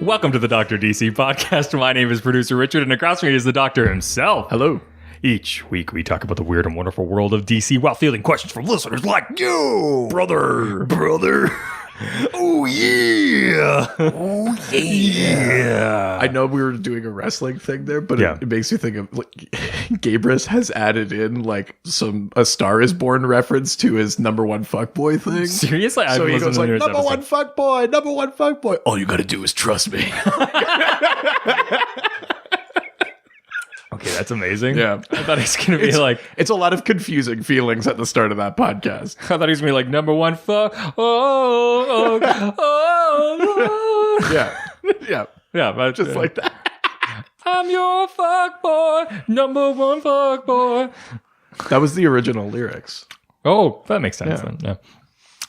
Welcome to the Dr. DC podcast. My name is producer Richard, and across from me is the Doctor himself. Hello. Each week, we talk about the weird and wonderful world of DC while fielding questions from listeners like you, brother. Oh, yeah. Oh, yeah. I know we were doing a wrestling thing there, but it makes me think of like Gabrus has added in like a Star is Born reference to his number one fuckboy thing. Seriously? So he goes like, number one fuckboy. All you gotta do is trust me. Okay, that's amazing. Yeah. I thought he's going to be like... It's a lot of confusing feelings at the start of that podcast. I thought he was going to be like, number one fuck. Yeah. Yeah, but Just like that. I'm your fuck boy, number one fuck boy. That was the original lyrics. Oh, that makes sense then. Yeah.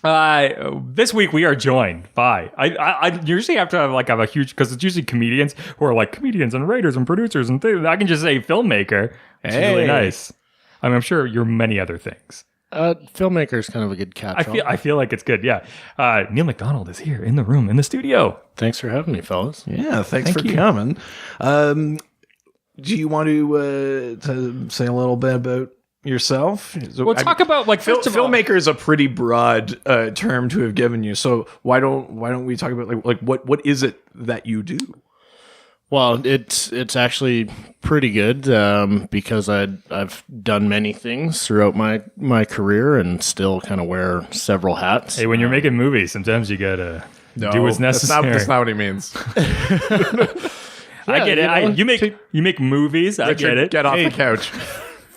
This week we are joined by I usually have to have a huge, because it's usually comedians who are like comedians and writers and producers and things. I can just say filmmaker. It's really nice. I mean, I'm sure you're many other things. Filmmaker is kind of a good catch-all. I feel like it's good. Yeah. Neil Macdonald is here in the room, in the studio. Thanks for having me, fellas. Yeah, thanks for coming. Do you want to say a little bit about yourself? We'll talk about like filmmaker is a pretty broad term to have given you. So why don't we talk about like what is it that you do? Well, it's actually pretty good because I've done many things throughout my career and still kind of wear several hats. Hey, when you're making movies, sometimes you gotta do what's necessary. That's not what he means. I get it. You make movies. Richard, I get it. Get off the couch.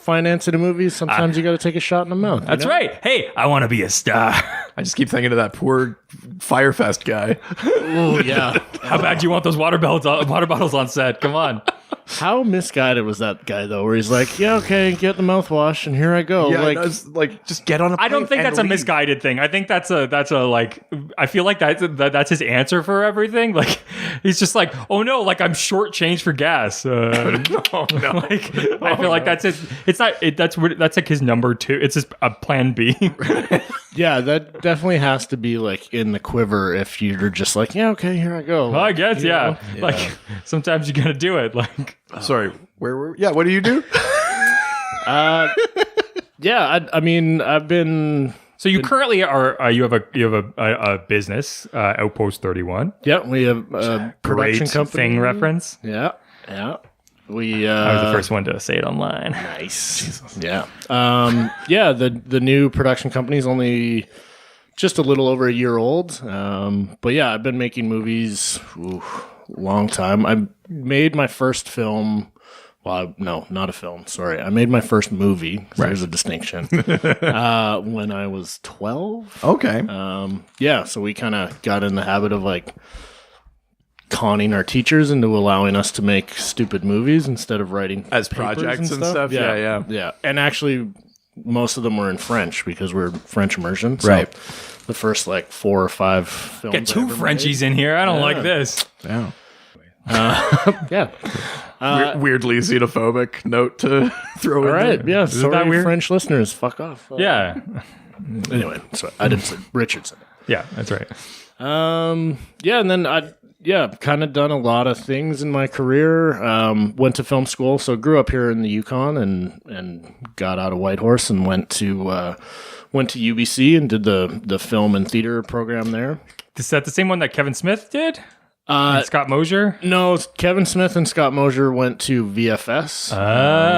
Financing a movie, sometimes you got to take a shot in the mouth. That's right. Hey, I want to be a star. I just keep thinking of that poor Firefest guy. Oh yeah. How bad do you want those water bottles on set? Come on. How misguided was that guy though? Where he's like, "Yeah, okay, get the mouthwash, and here I go." Yeah, like, no, it's like just get on a plane. I don't think that's a leave. misguided thing. I think that's a like. I feel like that's his answer for everything. Like he's just like, "Oh no, like I'm short change for gas." No. Like, I feel like that's his. It's not. That's like his number two. It's just a plan B. Yeah, that definitely has to be like in the quiver if you're just like, yeah, okay, here I go. Well, I guess, yeah. Like sometimes you gotta do it. Like, sorry, where were? Yeah, what do you do? Yeah, I mean, I've been. So you currently are you have a business, Outpost 31. Yeah, we have a production company. Thing reference. Yeah. We I was the first one to say it online. Nice. Jesus. Yeah. Yeah, the new production company is only just a little over a year old. But yeah, I've been making movies long time. I made my first film. Well, no, not a film. Sorry. I made my first movie. Right. There's a distinction. When I was 12. Okay. Yeah, so we kind of got in the habit of like conning our teachers into allowing us to make stupid movies instead of writing as projects and stuff. Yeah. And actually, most of them were in French because we're French immersion. So right. The first like 4 or 5 films. Get 2 Frenchies in here. I don't like this. Yeah. Yeah. Weirdly xenophobic note to throw in. All right. There. Yeah. Sorry, weird? French listeners. Fuck off. Yeah. Anyway, so I didn't say Richard said it. Yeah, that's right. Yeah, and then kind of done a lot of things in my career. Went to film school, so grew up here in the Yukon, and got out of Whitehorse and went to UBC and did the film and theater program there. Is that the same one that Kevin Smith did? And Scott Mosier? No, Kevin Smith and Scott Mosier went to VFS, which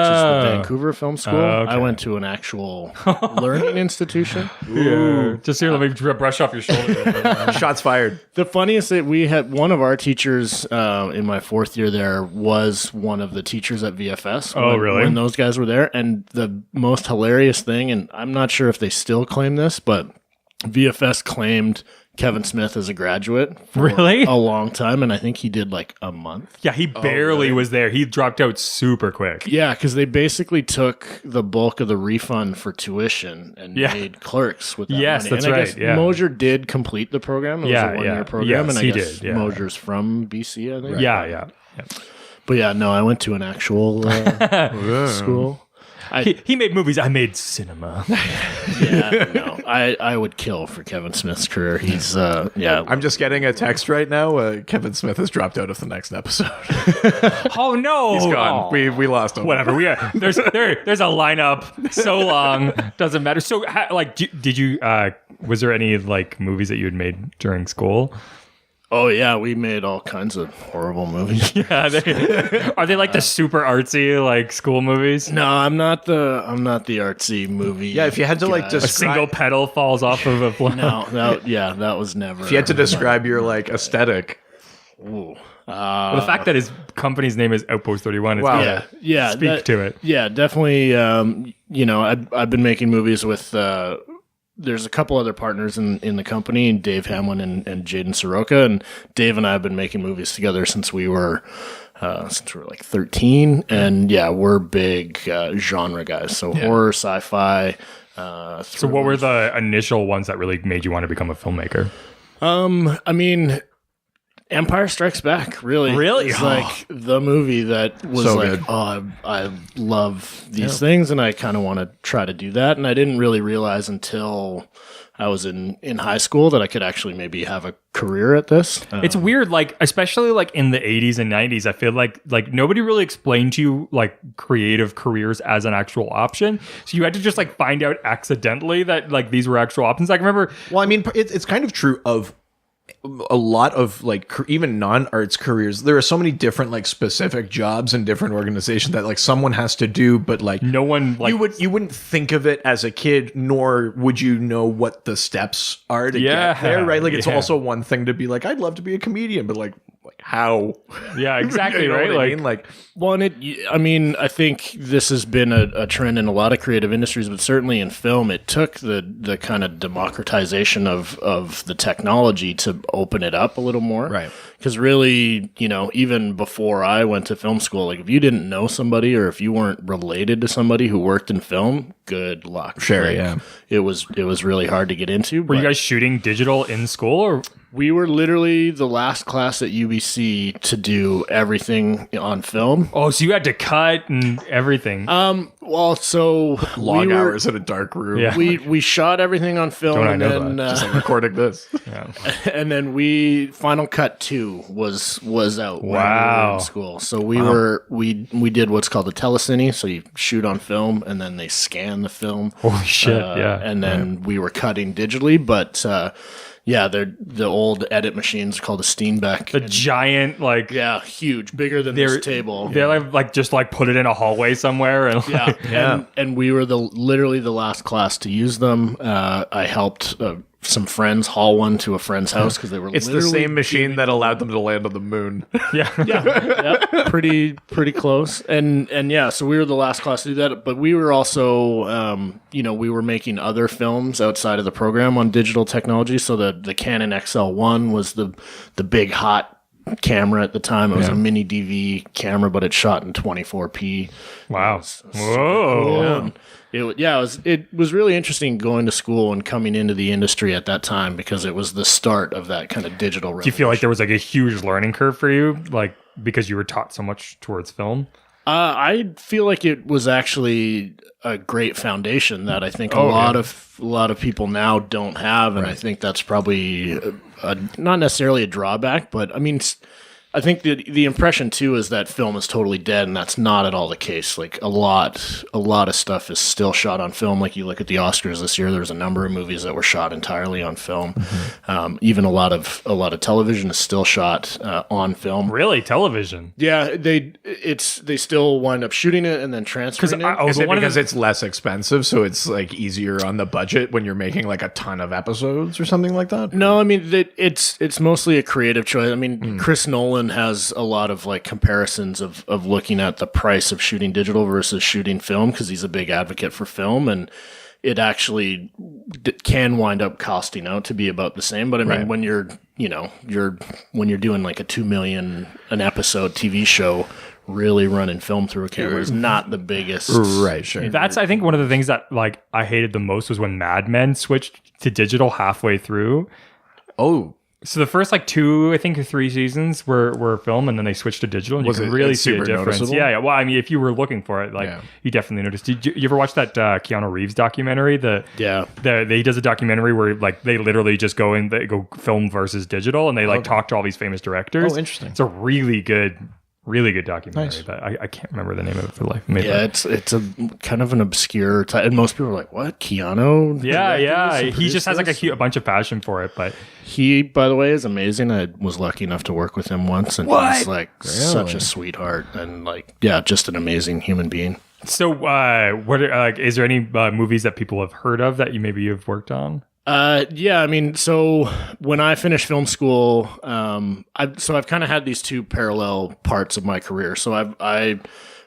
is the Vancouver Film School. Okay. I went to an actual learning institution. Yeah. Just here, let me brush off your shoulder. Shots fired. The funniest thing, we had one of our teachers in my 4th year there was one of the teachers at VFS. Really? When those guys were there. And the most hilarious thing, and I'm not sure if they still claim this, but VFS claimed Kevin Smith as a graduate for a long time, and I think he did like a month. Yeah, he barely was there. He dropped out super quick. Yeah, because they basically took the bulk of the refund for tuition and made clerks with that money. That's and I guess Mosier did complete the program. It was a 1-year program, and I guess Mosier's from BC, I think. Yeah. But yeah, no, I went to an actual school. He made movies. I made cinema. Yeah, no, I would kill for Kevin Smith's career. He's I'm just getting a text right now. Kevin Smith has dropped out of the next episode. Oh no, He's gone. Oh. We lost him. Whatever. There's a lineup so long, doesn't matter. So did you? Was there any like movies that you had made during school? Oh yeah, we made all kinds of horrible movies. Yeah, are they like the super artsy like school movies? No, I'm not the artsy movie. Yeah, if you had to like A single petal falls off of a plant. No, that was never. If you had to describe your like aesthetic. Ooh. Well, the fact that his company's name is Outpost 31 is Wow. Yeah, speak to it. Yeah, definitely. I've been making movies with. There's a couple other partners in the company, Dave Hamlin and Jaden Soroka, and Dave and I have been making movies together since we were like 13, and yeah, we're big genre guys. So horror, sci-fi. So what were the initial ones that really made you want to become a filmmaker? I mean, Empire Strikes Back, really. It's like the movie that was So like, good. I love these things, and I kind of want to try to do that. And I didn't really realize until I was in high school that I could actually maybe have a career at this. It's weird, like especially like in the 80s and 90s, I feel like nobody really explained to you like creative careers as an actual option. So you had to just like find out accidentally that like these were actual options. Like, I remember. Well, I mean, it's kind of true of a lot of like even non-arts careers. There are so many different like specific jobs in different organizations that like someone has to do, but like No one like you wouldn't think of it as a kid, nor would you know what the steps are to get there, right? Like it's also one thing to be like, I'd love to be a comedian, but like how? Yeah, exactly. You know right. what I Like, mean? Like, Well, I think this has been a trend in a lot of creative industries, but certainly in film, it took the kind of democratization of the technology to open it up a little more. Right. Because really, even before I went to film school, like if you didn't know somebody or if you weren't related to somebody who worked in film, good luck. Sure, Like, yeah. It was really hard to get into. were you guys shooting digital in school or? We were literally the last class at UBC to do everything on film. Oh, so you had to cut and everything. Well, so long we were- hours in a dark room. Yeah. We shot everything on film, Don't I and know then that? Just like recording this. Yeah. and then Final Cut 2 was out when we were Wow. in school. So we did what's called a telecine. So you shoot on film, and then they scan the film. Holy shit! Yeah. and then we were cutting digitally, but the old edit machines are called a Steenbeck. The giant like Yeah, huge, bigger than They're- this table. they like just like put it in a hallway somewhere and Yeah, and we were literally the last class to use them. I helped some friends haul one to a friend's house because they were. It's the literally same machine that allowed them to land on the moon. yeah. yeah, pretty close. And yeah, so we were the last class to do that. But we were also, we were making other films outside of the program on digital technology. So the Canon XL1 was the big hot camera at the time. It was a mini DV camera, but it shot in 24p. Wow. Super Whoa. cool. And it was really interesting going to school and coming into the industry at that time because it was the start of that kind of digital Do you feel like there was like a huge learning curve for you, like because you were taught so much towards film? I feel like it was actually a great foundation that I think a lot of people now don't have, and I think that's probably not necessarily a drawback, but I mean, I think the impression too is that film is totally dead, and that's not at all the case. Like a lot of stuff is still shot on film. Like you look at the Oscars this year, there's a number of movies that were shot entirely on film. Mm-hmm. Even a lot of television is still shot on film. Really, television? Yeah, they still wind up shooting it and then transferring it. Is it because it's less expensive, so it's like easier on the budget when you're making like a ton of episodes or something like that? No, I mean it's mostly a creative choice. I mean, Chris Nolan has a lot of like comparisons of looking at the price of shooting digital versus shooting film because he's a big advocate for film, and it actually can wind up costing out to be about the same. But I mean, when you're doing like a $2 million an episode TV show, really running film through a camera is not the biggest. Right, sure. That's, I think, one of the things that like I hated the most was when Mad Men switched to digital halfway through. Oh, So the first like 2, I think 3 seasons were film, and then they switched to digital, and you can really see a difference. Noticeable? Yeah. Well, I mean, if you were looking for it, like you definitely noticed. Did you ever watch that Keanu Reeves documentary? He does a documentary where like they literally just go film versus digital, and they like talk to all these famous directors. Oh, interesting. It's a really good documentary. But I can't remember the name of it for the life of me. Yeah, it's a kind of an obscure type, and most people are like, "What, Keanu?" Yeah. He just has like a bunch of passion for it. But he, by the way, is amazing. I was lucky enough to work with him once, and he's like such a sweetheart, and like just an amazing human being. So, is there any movies that people have heard of that you've worked on? Yeah, I mean, so when I finished film school, I've kind of had these 2 parallel parts of my career. So I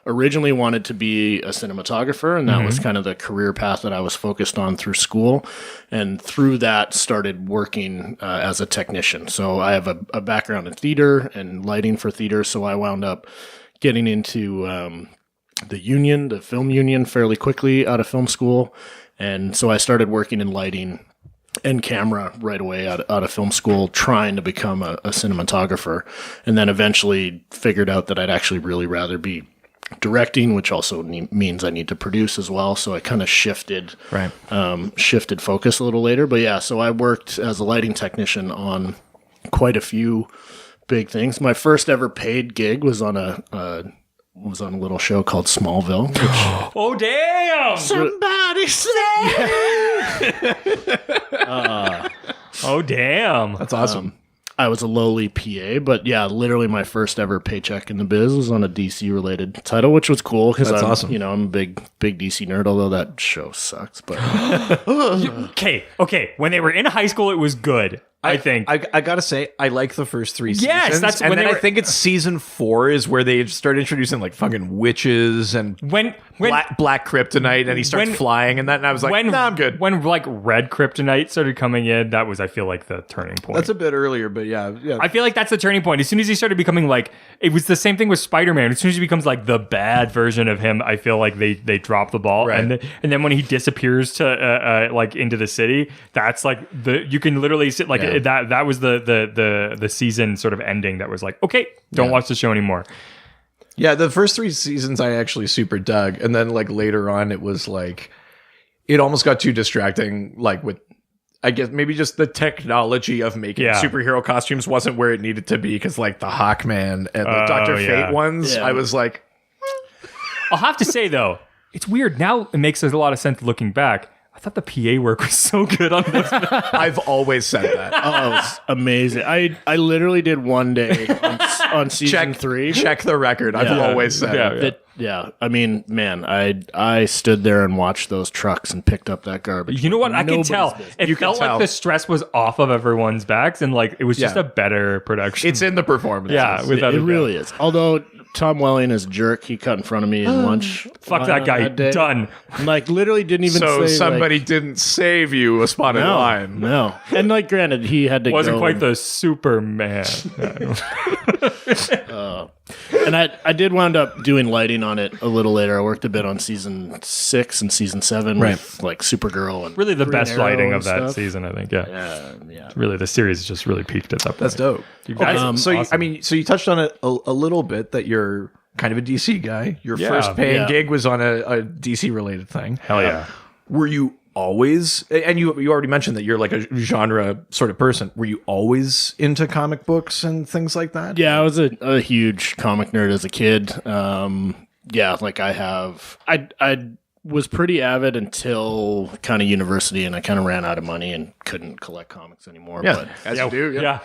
originally wanted to be a cinematographer, and that was kind of the career path that I was focused on through school. And through that, started working as a technician. So I have a background in theater and lighting for theater. So I wound up getting into the film union, fairly quickly out of film school. And so I started working in lighting and camera right away out of film school, trying to become a cinematographer, and then eventually figured out that I'd actually really rather be directing, which also means I need to produce as well. So I kind of shifted focus a little later. But yeah, so I worked as a lighting technician on quite a few big things. My first ever paid gig was on a little show called Smallville. Which, oh damn! Somebody say! Oh damn! That's awesome. I was a lowly PA, but yeah, literally my first ever paycheck in the biz was on a DC related title, which was cool because I'm awesome. I'm a big DC nerd, although that show sucks. But okay. When they were in high school, it was good. I think I gotta say I like the first 3 seasons. Yes, that's and when then I think it's season 4 is where they start introducing like fucking witches and when black kryptonite, and he starts flying and that, and I was like, nah, I'm good. When like red kryptonite started coming in, that was I feel like the turning point. That's a bit earlier, but yeah. I feel like that's the turning point. As soon as he started becoming like, it was the same thing with Spider-Man. As soon as he becomes like the bad version of him, I feel like they drop the ball, right. and then when he disappears to like into the city, that's like you can literally sit like that was the season sort of ending that was like, okay, don't watch the show anymore. Yeah, the first 3 seasons I actually super dug, and then like later on it was like it almost got too distracting, like with I guess maybe just the technology of making superhero costumes wasn't where it needed to be, because like the Hawkman and the Dr. Fate ones, I was like, I'll have to say though, it's weird now. It makes a lot of sense looking back. I thought the PA work was so good on this. I've always said that. Oh, it's amazing. I literally did one day on season 3. Check the record. I've always said it. Yeah. I mean, man, I stood there and watched those trucks and picked up that garbage. You know what? I can tell. It felt like the stress was off of everyone's backs, and like it was just a better production. It's in the performance. Yeah, it really is. Although Tom Welling is a jerk. He cut in front of me in lunch. Fuck that guy. Done. Like literally didn't even so say. Somebody didn't save you a spot in line. No. And like, granted, he had to. Wasn't quite the Superman. And I did wind up doing lighting on it a little later. I worked a bit on season 6 and season 7 with like Supergirl and really the Green best Arrow lighting of that stuff. season, I think. Yeah. Yeah. Really, the series just really peaked at that point. That's dope. You guys, awesome. So you touched on it a little bit that you're kind of a DC guy. Your first paying gig was on a DC related thing. Hell yeah. Were you always, and you already mentioned that you're like a genre sort of person, were you always into comic books and things like that? Yeah, I was a huge comic nerd as a kid. Like I was pretty avid until kind of university, and I kind of ran out of money and couldn't collect comics anymore. Yeah, as you do. Yeah.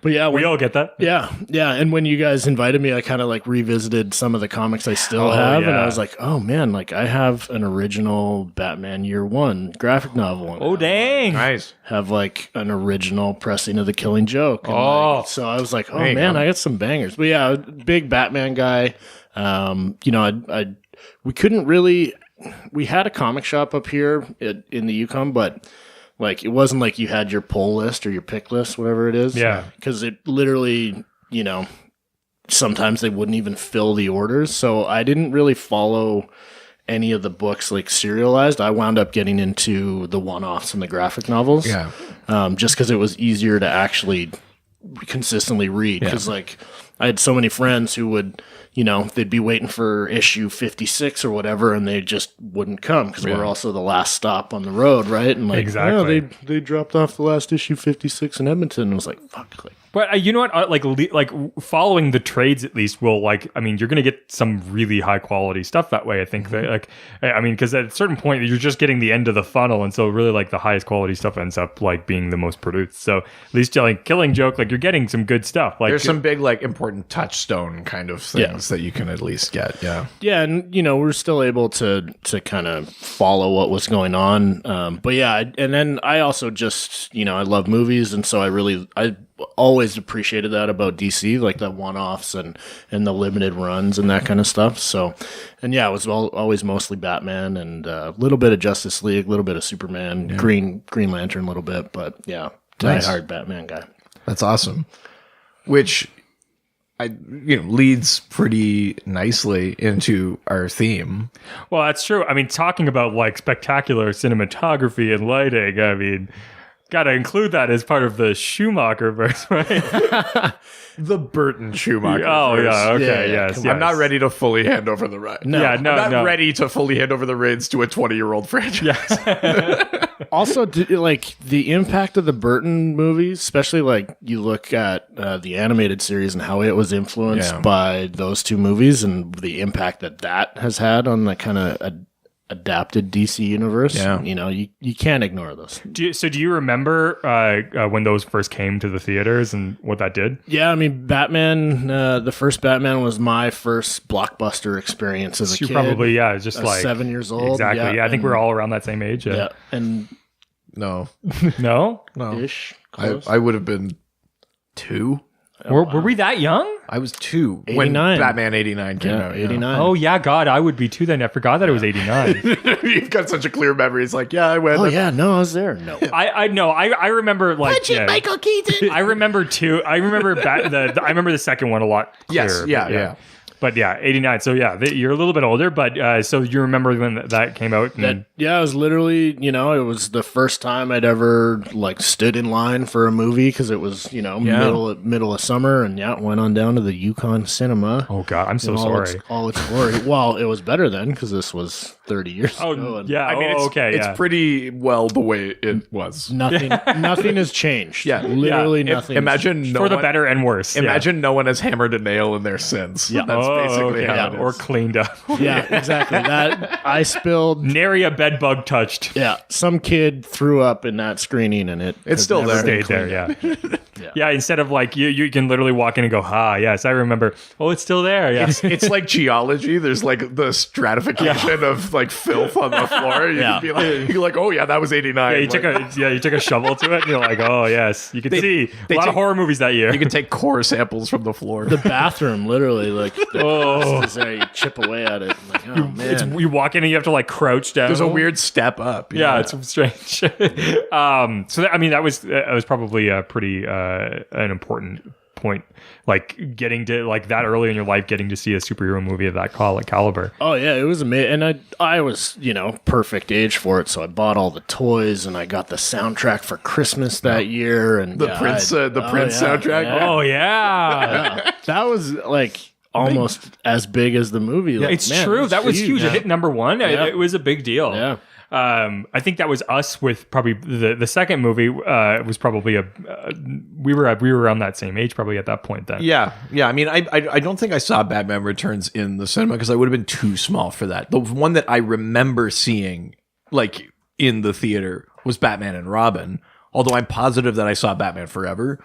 But yeah, we all get that. Yeah. And when you guys invited me, I kind of like revisited some of the comics I still have, and I was like, oh man, like I have an original Batman Year One graphic novel. Oh dang, nice. Have like an original pressing of The Killing Joke. And so I was like, oh man, I got some bangers. But yeah, big Batman guy. We couldn't really. We had a comic shop up here in the Yukon, but like it wasn't like you had your pull list or your pick list, whatever it is. Yeah. Because it literally, sometimes they wouldn't even fill the orders. So I didn't really follow any of the books like serialized. I wound up getting into the one-offs and the graphic novels. Yeah. Just because it was easier to actually consistently read, because like I had so many friends who would, they'd be waiting for issue 56 or whatever, and they just wouldn't come because we're also the last stop on the road, right? And like, exactly. They dropped off the last issue 56 in Edmonton, and it was like, fuck. Like, but you know what? Like following the trades at least will you're going to get some really high quality stuff that way. I think that because at a certain point you're just getting the end of the funnel, and so really like the highest quality stuff ends up like being the most produced. So at least like Killing Joke, like you're getting some good stuff. Like there's some big like important touchstone kind of things that you can at least get. Yeah. Yeah, and we're still able to kind of follow what was going on. But yeah, and then I also just I love movies, and so I always appreciated that about DC, like the one-offs and the limited runs and that kind of stuff. So, and yeah, it was always mostly Batman and a little bit of Justice League, a little bit of Superman, Green Lantern a little bit, but yeah, die-hard Batman guy. That's awesome. Which leads pretty nicely into our theme. Well, that's true. I mean, talking about like spectacular cinematography and lighting, got to include that as part of the Schumacherverse, right? The Burton-Schumacherverse. Oh, yeah. Okay. Yes. I'm not ready to fully hand over the reins. No. I'm not ready to fully hand over the reins to a 20-year-old franchise. Yes. Also, like the impact of the Burton movies, especially like you look at the animated series and how it was influenced by those two movies, and the impact that has had on the kind of adapted DC universe. Yeah. You can't ignore those. Do you remember when those first came to the theaters and what that did? Yeah, I mean, Batman, the first Batman was my first blockbuster experience as a kid. Probably, just like 7 years old. Exactly. Yeah, I think we're all around that same age. Yeah. And no. Ish. I would have been 2. Were we that young? I was 2 89. when Batman 89 came out. 89. Oh yeah, God, I would be 2 then. I forgot that it was 89. You've got such a clear memory. It's like, I went. Oh yeah, no, I was there. No, I know. I remember like Michael Keaton. I remember 2. I remember I remember the second one a lot clearer. Yes, yeah. But yeah, 89. So yeah, you're a little bit older, but so you remember when that came out? And it was literally, it was the first time I'd ever like stood in line for a movie because it was, middle of summer, and went on down to the Yukon Cinema. Oh God, I'm so sorry. All its glory. Well, it was better then because this was 30 years ago. And yeah. I mean, it's pretty well the way it was. Nothing has changed. Yeah, literally nothing. Imagine for the better and worse. Imagine no one has hammered a nail in there since. Yeah. That's basically how it is. Or cleaned up. Yeah, exactly. That I spilled. Nary a bed bug touched. Yeah, some kid threw up in that screening, and it's still there. Stayed there. Yeah. Instead of like you can literally walk in and go, yes, I remember. Oh, it's still there. Yes. It's like geology. There's like the stratification of like filth on the floor. You're like, oh yeah, that was 89. Yeah, you took a shovel to it, and you're like, oh yes, you can see a lot of horror movies that year. You can take core samples from the floor. The bathroom, literally, like is there, you chip away at it. Like, man. You walk in and you have to like crouch down. There's a weird step up. Yeah, it's strange. So that was probably a pretty an important point, like getting to like that early in your life, getting to see a superhero movie of that caliber. Oh yeah, it was amazing, and I was perfect age for it, so I bought all the toys, and I got the soundtrack for Christmas that year, and the Prince soundtrack. Yeah. Oh yeah, that was like almost as big as the movie. Like, it's true. That was huge. It hit number 1. Yeah. It was a big deal. Yeah. I think that was us with probably the second movie was probably we were around that same age probably at that point then. Yeah. I mean, I don't think I saw Batman Returns in the cinema because I would have been too small for that. The one that I remember seeing like in the theater was Batman and Robin, although I'm positive that I saw Batman Forever.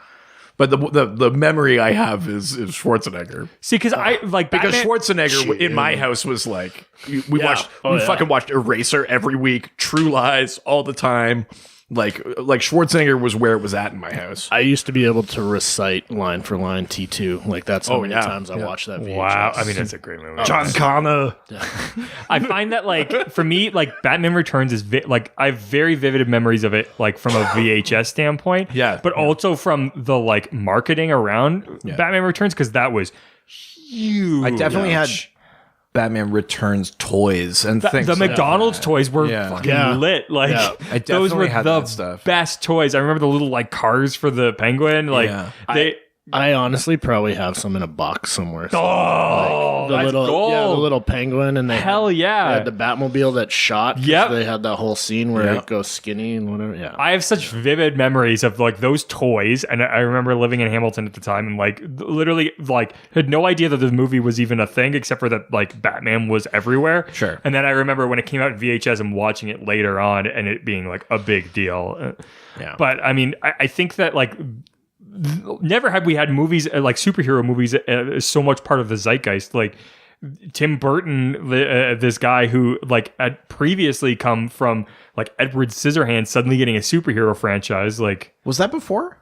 But the memory I have is Schwarzenegger. See, because Schwarzenegger in my house was like we fucking watched Eraser every week, True Lies all the time. Like Schwarzenegger was where it was at in my house. I used to be able to recite line for line T2. Like that's how many times I watched that VHS. Wow, I mean, it's a great movie. John Connor. I find that like for me, like Batman Returns is I have very vivid memories of it, like from a VHS standpoint. Yeah, but also from the like marketing around Batman Returns because that was huge. I definitely had Batman Returns toys and things. The McDonald's toys were fucking lit. Like I those were had the that stuff. best toys. I remember the little like cars for the penguin. Like I honestly probably have some in a box somewhere. Oh, the that's little gold. the little penguin, and they Hell they yeah. had the Batmobile that shot. Yep. They had that whole scene where it goes skinny and whatever. Yeah. I have such vivid memories of like those toys, and I remember living in Hamilton at the time, and like literally like had no idea that the movie was even a thing, except for that like Batman was everywhere. Sure. And then I remember when it came out in VHS and watching it later on, and it being like a big deal. Yeah. But I mean, I think that like never had we had movies like superhero movies so much part of the zeitgeist. Like Tim Burton, this guy who like had previously come from like Edward Scissorhands, suddenly getting a superhero franchise. Like, was that before?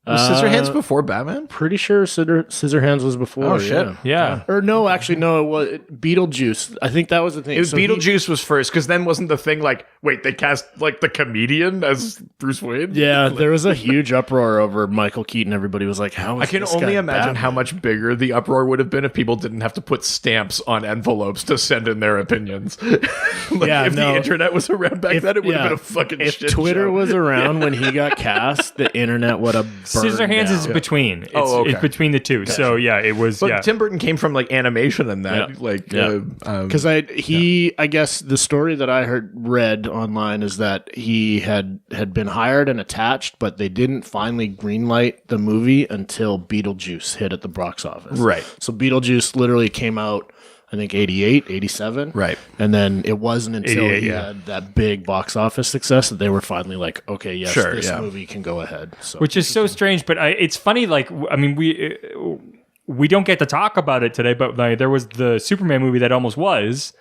Was Scissorhands before Batman? Pretty sure Scissorhands was before. Oh shit! Yeah. Or no, actually no. It was Beetlejuice. I think that was the thing. Beetlejuice was first, because then wasn't the thing like, wait, they cast like the comedian as Bruce Wayne? Yeah, there was a huge uproar over Michael Keaton. Everybody was like, "How?" I can only imagine how much bigger the uproar would have been if people didn't have to put stamps on envelopes to send in their opinions. If the internet was around back then, it would have been a fucking shit If Twitter show. was around when he got cast, the internet would have Scissorhands is between. It's between the two. Gotcha. So yeah, it was. But Tim Burton came from like animation and that, because I guess the story that I read online is that he had been hired and attached, but they didn't finally greenlight the movie until Beetlejuice hit at the box office. Right. So Beetlejuice literally came out, I think 88, 87. Right. And then it wasn't until he had that big box office success that they were finally like, okay, yes, this movie can go ahead. So, which is so strange, but it's funny. Like, I mean, we don't get to talk about it today, but like, there was the Superman movie that almost was.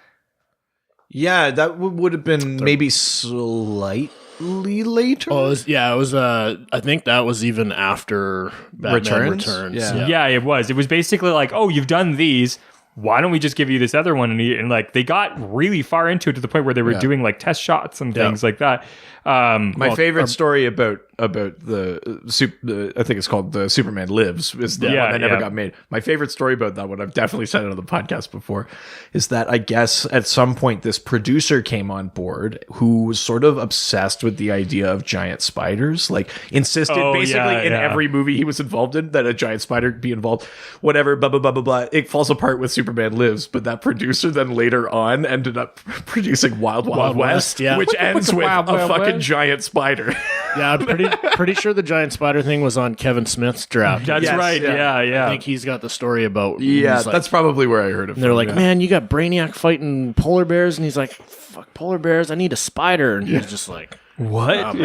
Yeah, that would have been maybe slightly later. Oh, it was. I think that was even after Batman Returns. Yeah, it was. It was basically like, oh, you've done these. Why don't we just give you this other one? And like they got really far into it to the point where they were doing like test shots and things like that. My favorite story about the I think it's called The Superman Lives is the one that never got made. My favorite story about that one, I've definitely said it on the podcast before, is that I guess at some point this producer came on board who was sort of obsessed with the idea of giant spiders, like insisted basically in every movie he was involved in that a giant spider be involved, whatever, blah, blah, blah, blah, blah. It falls apart with Superman Lives, but that producer then later on ended up producing Wild West, which ends with a fucking giant spider. Yeah, I'm pretty sure the giant spider thing was on Kevin Smith's draft. That's right. Yeah. I think he's got the story about. Yeah, that's probably where I heard it. They're like, man, you got Brainiac fighting polar bears, and he's like, fuck polar bears, I need a spider, and he's just like, what?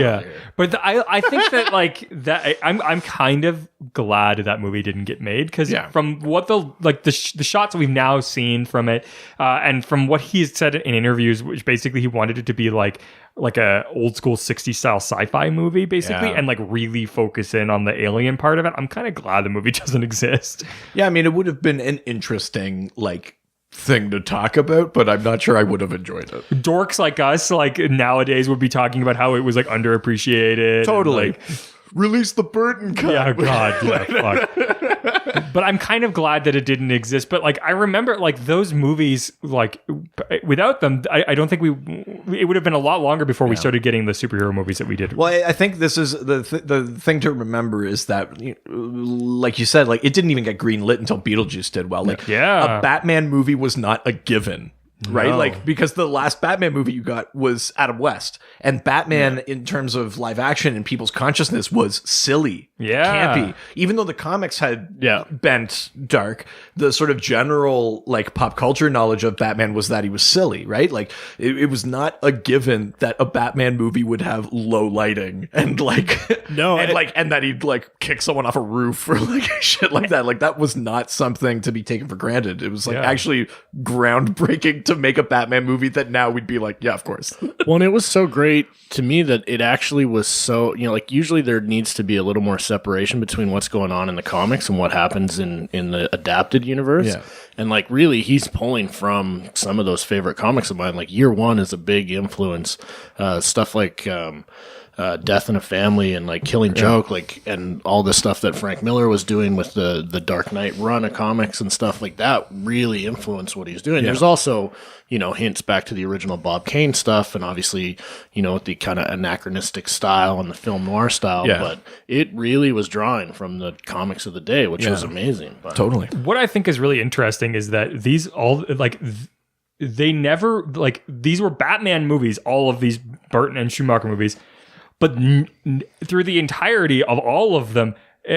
But I think that like that I'm kind of glad that movie didn't get made, because from what the shots that we've now seen from it, and from what he's said in interviews, which basically he wanted it to be like a old school 60s style sci-fi movie basically, and like really focus in on the alien part of it. I'm kind of glad the movie doesn't exist. Yeah, I mean, it would have been an interesting like thing to talk about, but I'm not sure I would have enjoyed it. Dorks like us, like nowadays, would be talking about how it was like underappreciated. Totally. And, like, release the Burton cut. Yeah, God, yeah, fuck. But I'm kind of glad that it didn't exist. But like, I remember like those movies, like without them, I don't think it would have been a lot longer before we started getting the superhero movies that we did. Well, I think this is the thing to remember is that, like you said, like it didn't even get greenlit until Beetlejuice did well. Like, a Batman movie was not a given. Right? No. Like, because the last Batman movie you got was Adam West, and Batman in terms of live action in people's consciousness was silly, campy. Even though the comics had bent dark, the sort of general like pop culture knowledge of Batman was that he was silly, right? Like it was not a given that a Batman movie would have low lighting and like and that he'd like kick someone off a roof or like shit like that. Like that was not something to be taken for granted. It was like actually groundbreaking to make a Batman movie that now we'd be like, yeah, of course. Well, and it was so great to me that it actually was so, like usually there needs to be a little more separation between what's going on in the comics and what happens in the adapted universe. Yeah. And like really he's pulling from some of those favorite comics of mine. Like Year One is a big influence. Stuff like Death in a Family and like Killing Joke, like, and all the stuff that Frank Miller was doing with the Dark Knight run of comics and stuff like that really influenced what he's doing. There's also, hints back to the original Bob Kane stuff, and obviously, the kind of anachronistic style and the film noir style, but it really was drawing from the comics of the day, which was amazing. But. Totally. What I think is really interesting is that these all they never these were Batman movies, all of these Burton and Schumacher movies. But through the entirety of all of them,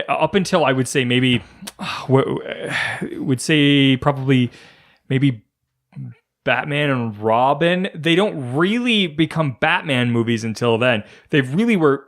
up until I would say probably Batman and Robin, they don't really become Batman movies until then. They really were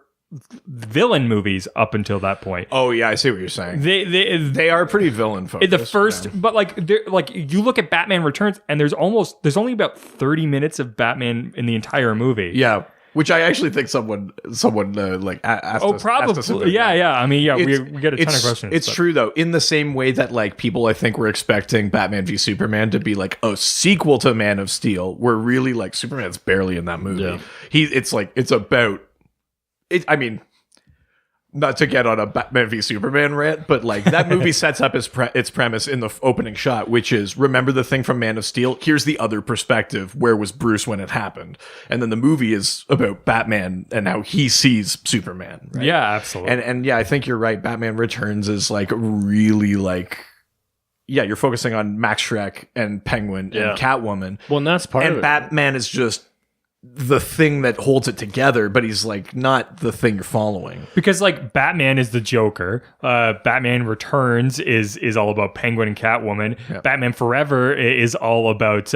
villain movies up until that point. Oh yeah, I see what you're saying. They are pretty villain focused. The first, but you look at Batman Returns, and there's only about 30 minutes of Batman in the entire movie. Yeah. Which I actually think someone asked us. Probably. Asked us Yeah. I mean, we get a ton of questions. It's true though. In the same way that people, I think, were expecting Batman v Superman to be like a sequel to Man of Steel, where really Superman's barely in that movie. Yeah. It's about it. I mean, not to get on a Batman v Superman rant, but that movie sets up its premise in the opening shot, which is, remember the thing from Man of Steel? Here's the other perspective. Where was Bruce when it happened? And then the movie is about Batman and how he sees Superman. Right? Yeah, absolutely. And yeah, I think you're right. Batman Returns is really you're focusing on Max Schreck and Penguin and Catwoman. Well, and that's part of it. And Batman is just the thing that holds it together, but he's not the thing you're following, because Batman is the Joker, Batman Returns is all about Penguin and Catwoman, Batman Forever is all about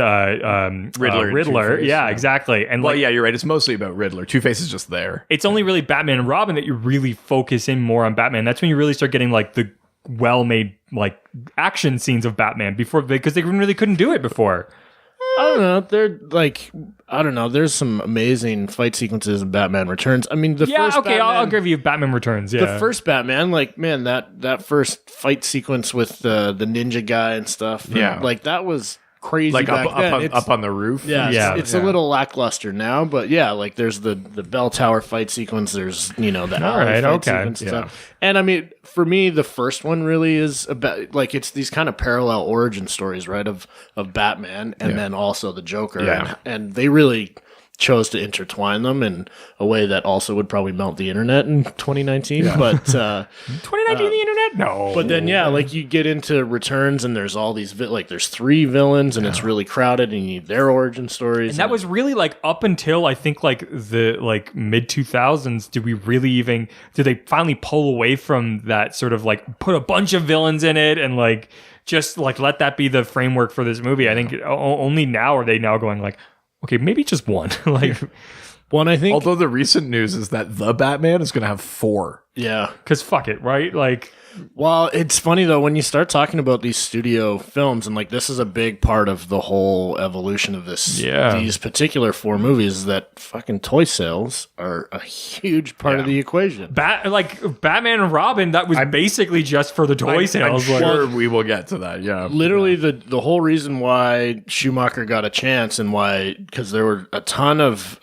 Riddler. Yeah, exactly. And you're right, it's mostly about Riddler. Two-Face is just there. It's only really Batman and Robin that you really focus in more on Batman. That's when you really start getting the well-made action scenes of Batman, because they really couldn't do it before. I don't know. There's some amazing fight sequences in Batman Returns. I mean, I'll give you Batman Returns. Yeah, the first Batman, that first fight sequence with the ninja guy and stuff. That was crazy. Up on the roof. It's a little lackluster now, but there's the bell tower fight sequence. There's the alley fight sequence and stuff. And I mean, for me, the first one really is about it's these kind of parallel origin stories, right? Of Batman and then also the Joker, and they really chose to intertwine them in a way that also would probably melt the internet in 2019. But 2019, the internet, no. But then you get into Returns, and there's all these there's 3 villains, and it's really crowded, and you need their origin stories. And that was really up until I think the mid 2000s. Did they finally pull away from that sort of put a bunch of villains in it and just let that be the framework for this movie? I think only now are they now going okay, maybe just one. One, I think. Although the recent news is that the Batman is going to have 4. Yeah. Because fuck it, right? Well, it's funny though when you start talking about these studio films, and this is a big part of the whole evolution of these particular 4 movies, that fucking toy sales are a huge part of the equation. Batman and Robin, that was basically just for the toy sales. I'm sure we will get to that. Yeah, literally the whole reason why Schumacher got a chance, and because there were a ton of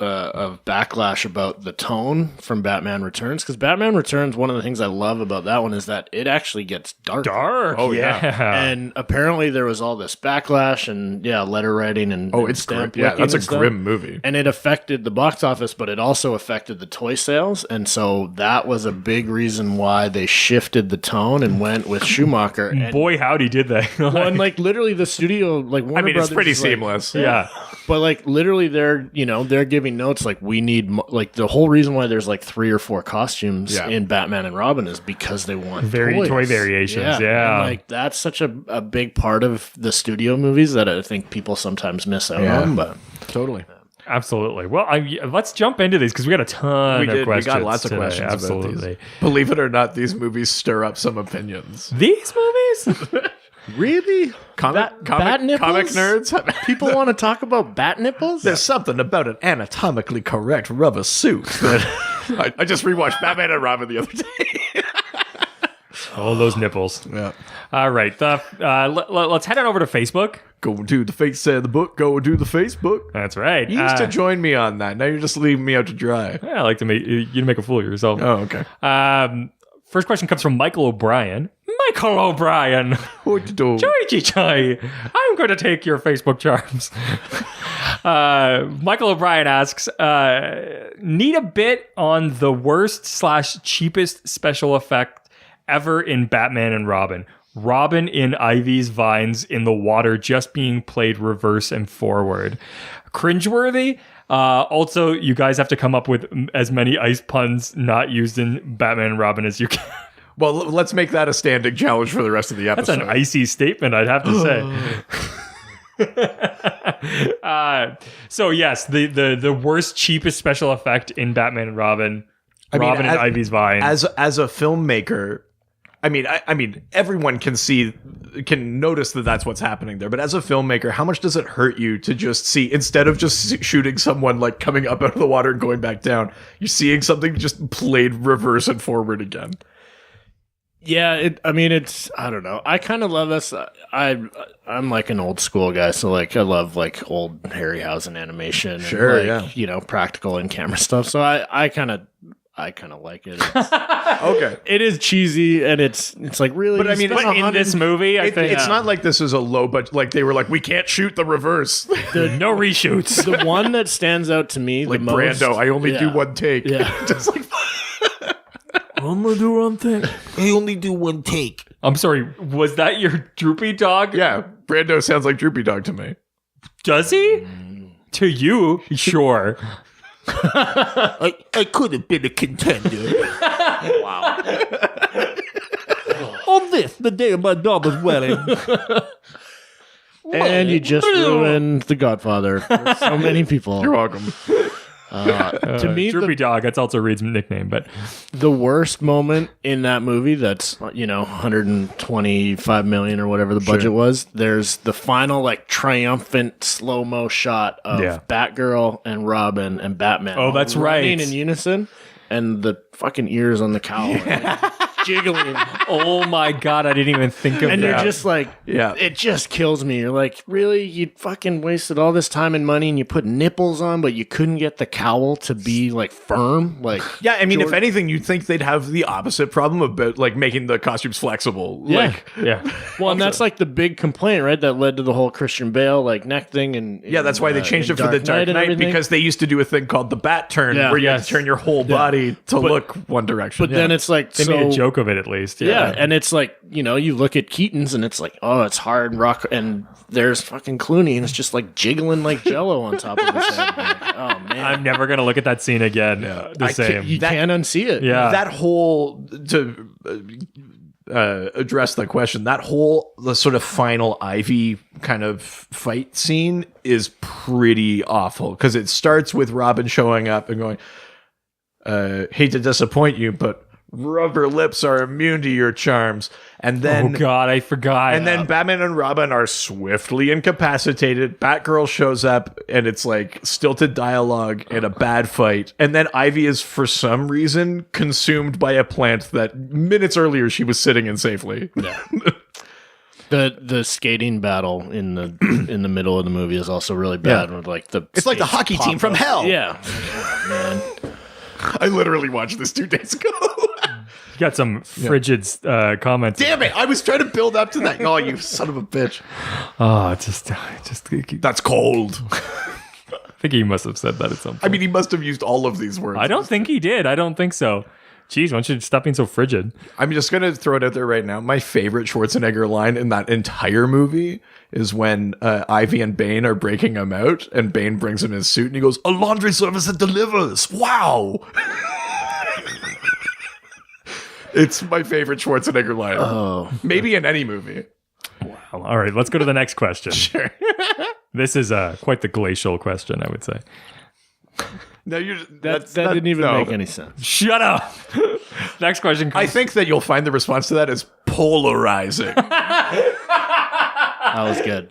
backlash about the tone from Batman Returns. Because Batman Returns, one of the things I love about that one is that it actually gets dark. Oh yeah. And apparently there was all this backlash and letter writing and it's grim. Yeah, that's a grim movie. And it affected the box office, but it also affected the toy sales. And so that was a big reason why they shifted the tone and went with Schumacher. And boy, howdy did they. Well, and literally the studio, Warner Brothers, it's pretty seamless. Yeah. But literally they're giving notes we need the whole reason why there's 3 or 4 costumes in Batman and Robin is because they want toy variations. Yeah. And, that's such a big part of the studio movies that I think people sometimes miss out on. But totally. Absolutely. Well, let's jump into these because we got a ton of questions. We got lots of questions. Absolutely. About these. Believe it or not, these movies stir up some opinions. These movies? Really? Comic nerds? People want to talk about bat nipples? There's something about an anatomically correct rubber suit that I just rewatched Batman and Robin the other day. Oh, those nipples. Yeah. All right. Let's head on over to Facebook. Go to the face of the book. Go to the Facebook. That's right. You used to join me on that. Now you're just leaving me out to dry. I like to make a fool of yourself. Oh, okay. First question comes from Michael O'Brien. Michael O'Brien. What to do? Choi. I'm going to take your Facebook charms. Michael O'Brien asks, need a bit on the worst/cheapest special effect ever in Batman and Robin. Robin in Ivy's vines in the water just being played reverse and forward. Cringeworthy. Also, you guys have to come up with as many ice puns not used in Batman and Robin as you can. Well, let's make that a standing challenge for the rest of the episode. That's an icy statement, I'd have to say. So yes, the worst, cheapest special effect in Batman and Robin. Robin and Ivy's vine. As a filmmaker, I mean, everyone can notice that that's what's happening there. But as a filmmaker, how much does it hurt you to just see, instead of just shooting someone like coming up out of the water and going back down, you're seeing something just played reverse and forward again? Yeah, it's I don't know. I kind of love this. I'm like an old school guy, so like I love like old Harryhausen animation. Sure, and, like, you know, practical and camera stuff. So I kind of like it. Okay, it is cheesy and it's like really. But I mean, in this movie, I think it's not like this is a low budget. Like they were like, we can't shoot the reverse. No reshoots. The one that stands out to me, like the most, Brando, I only do one take. Yeah, just like. I'm gonna do one thing. I only do one take. I'm sorry, was that your Droopy Dog? Yeah, Brando sounds like Droopy Dog to me. Does he? To you, sure. I could have been a contender. Wow. On this, the day of my daughter's wedding. And you just ruined The Godfather for so many people. You're welcome. To me, Droopy Dog, that's also Reed's nickname, but the worst moment in that movie that's, you know, 125 million or whatever the budget was, there's the final like triumphant slow-mo shot of Batgirl and Robin and Batman. Oh, that's running right. in unison, and the fucking ears on the cowl jiggling. oh my god, I didn't even think of And that. you're just like, it just kills me. You're like, really? You fucking wasted all this time and money and you put nipples on, but you couldn't get the cowl to be like firm? Like, yeah, I mean, if anything, you'd think they'd have the opposite problem about like making the costumes flexible. Like, Well, and that's like the big complaint, right? That led to the whole Christian Bale like neck thing. And that's why they changed it for the Dark Knight, because they used to do a thing called the Bat Turn, where you had to turn your whole body to look one direction. But then it's like, they made a joke of it at least. Yeah, and it's like, you know, you look at Keaton's and it's like, oh, it's hard rock, and there's fucking Clooney and it's just like jiggling like Jello on top of his head. Like, oh man, I'm never gonna look at that scene again. The same. You can't unsee it. Yeah, that whole to address the question. The sort of final Ivy kind of fight scene is pretty awful because it starts with Robin showing up and going, "Hate to disappoint you, but rubber lips are immune to your charms." And then, oh god, I forgot. And then Batman and Robin are swiftly incapacitated. Batgirl shows up and it's like stilted dialogue and a bad fight. And then Ivy is for some reason consumed by a plant that minutes earlier she was sitting in safely. Yeah. The skating battle in the middle of the movie is also really bad. With like it's like the hockey team from hell. Yeah, man. I literally watched this 2 days ago. You got some frigid comments. Damn it! I was trying to build up to that. Oh, you son of a bitch! Oh, just that's cold. I think he must have said that at some point. I mean, he must have used all of these words. I don't think he did. I don't think so. Jeez, why don't you stop being so frigid? I'm just going to throw it out there right now. My favorite Schwarzenegger line in that entire movie is when Ivy and Bane are breaking him out, and Bane brings him his suit, and he goes, "A laundry service that delivers." Wow. It's my favorite Schwarzenegger line. Oh. Maybe in any movie. Wow. All right, let's go to the next question. Sure. This is quite the glacial question, I would say. No, that didn't even make any sense. Shut up. Next question comes. I think that you'll find the response to that is polarizing. That was good.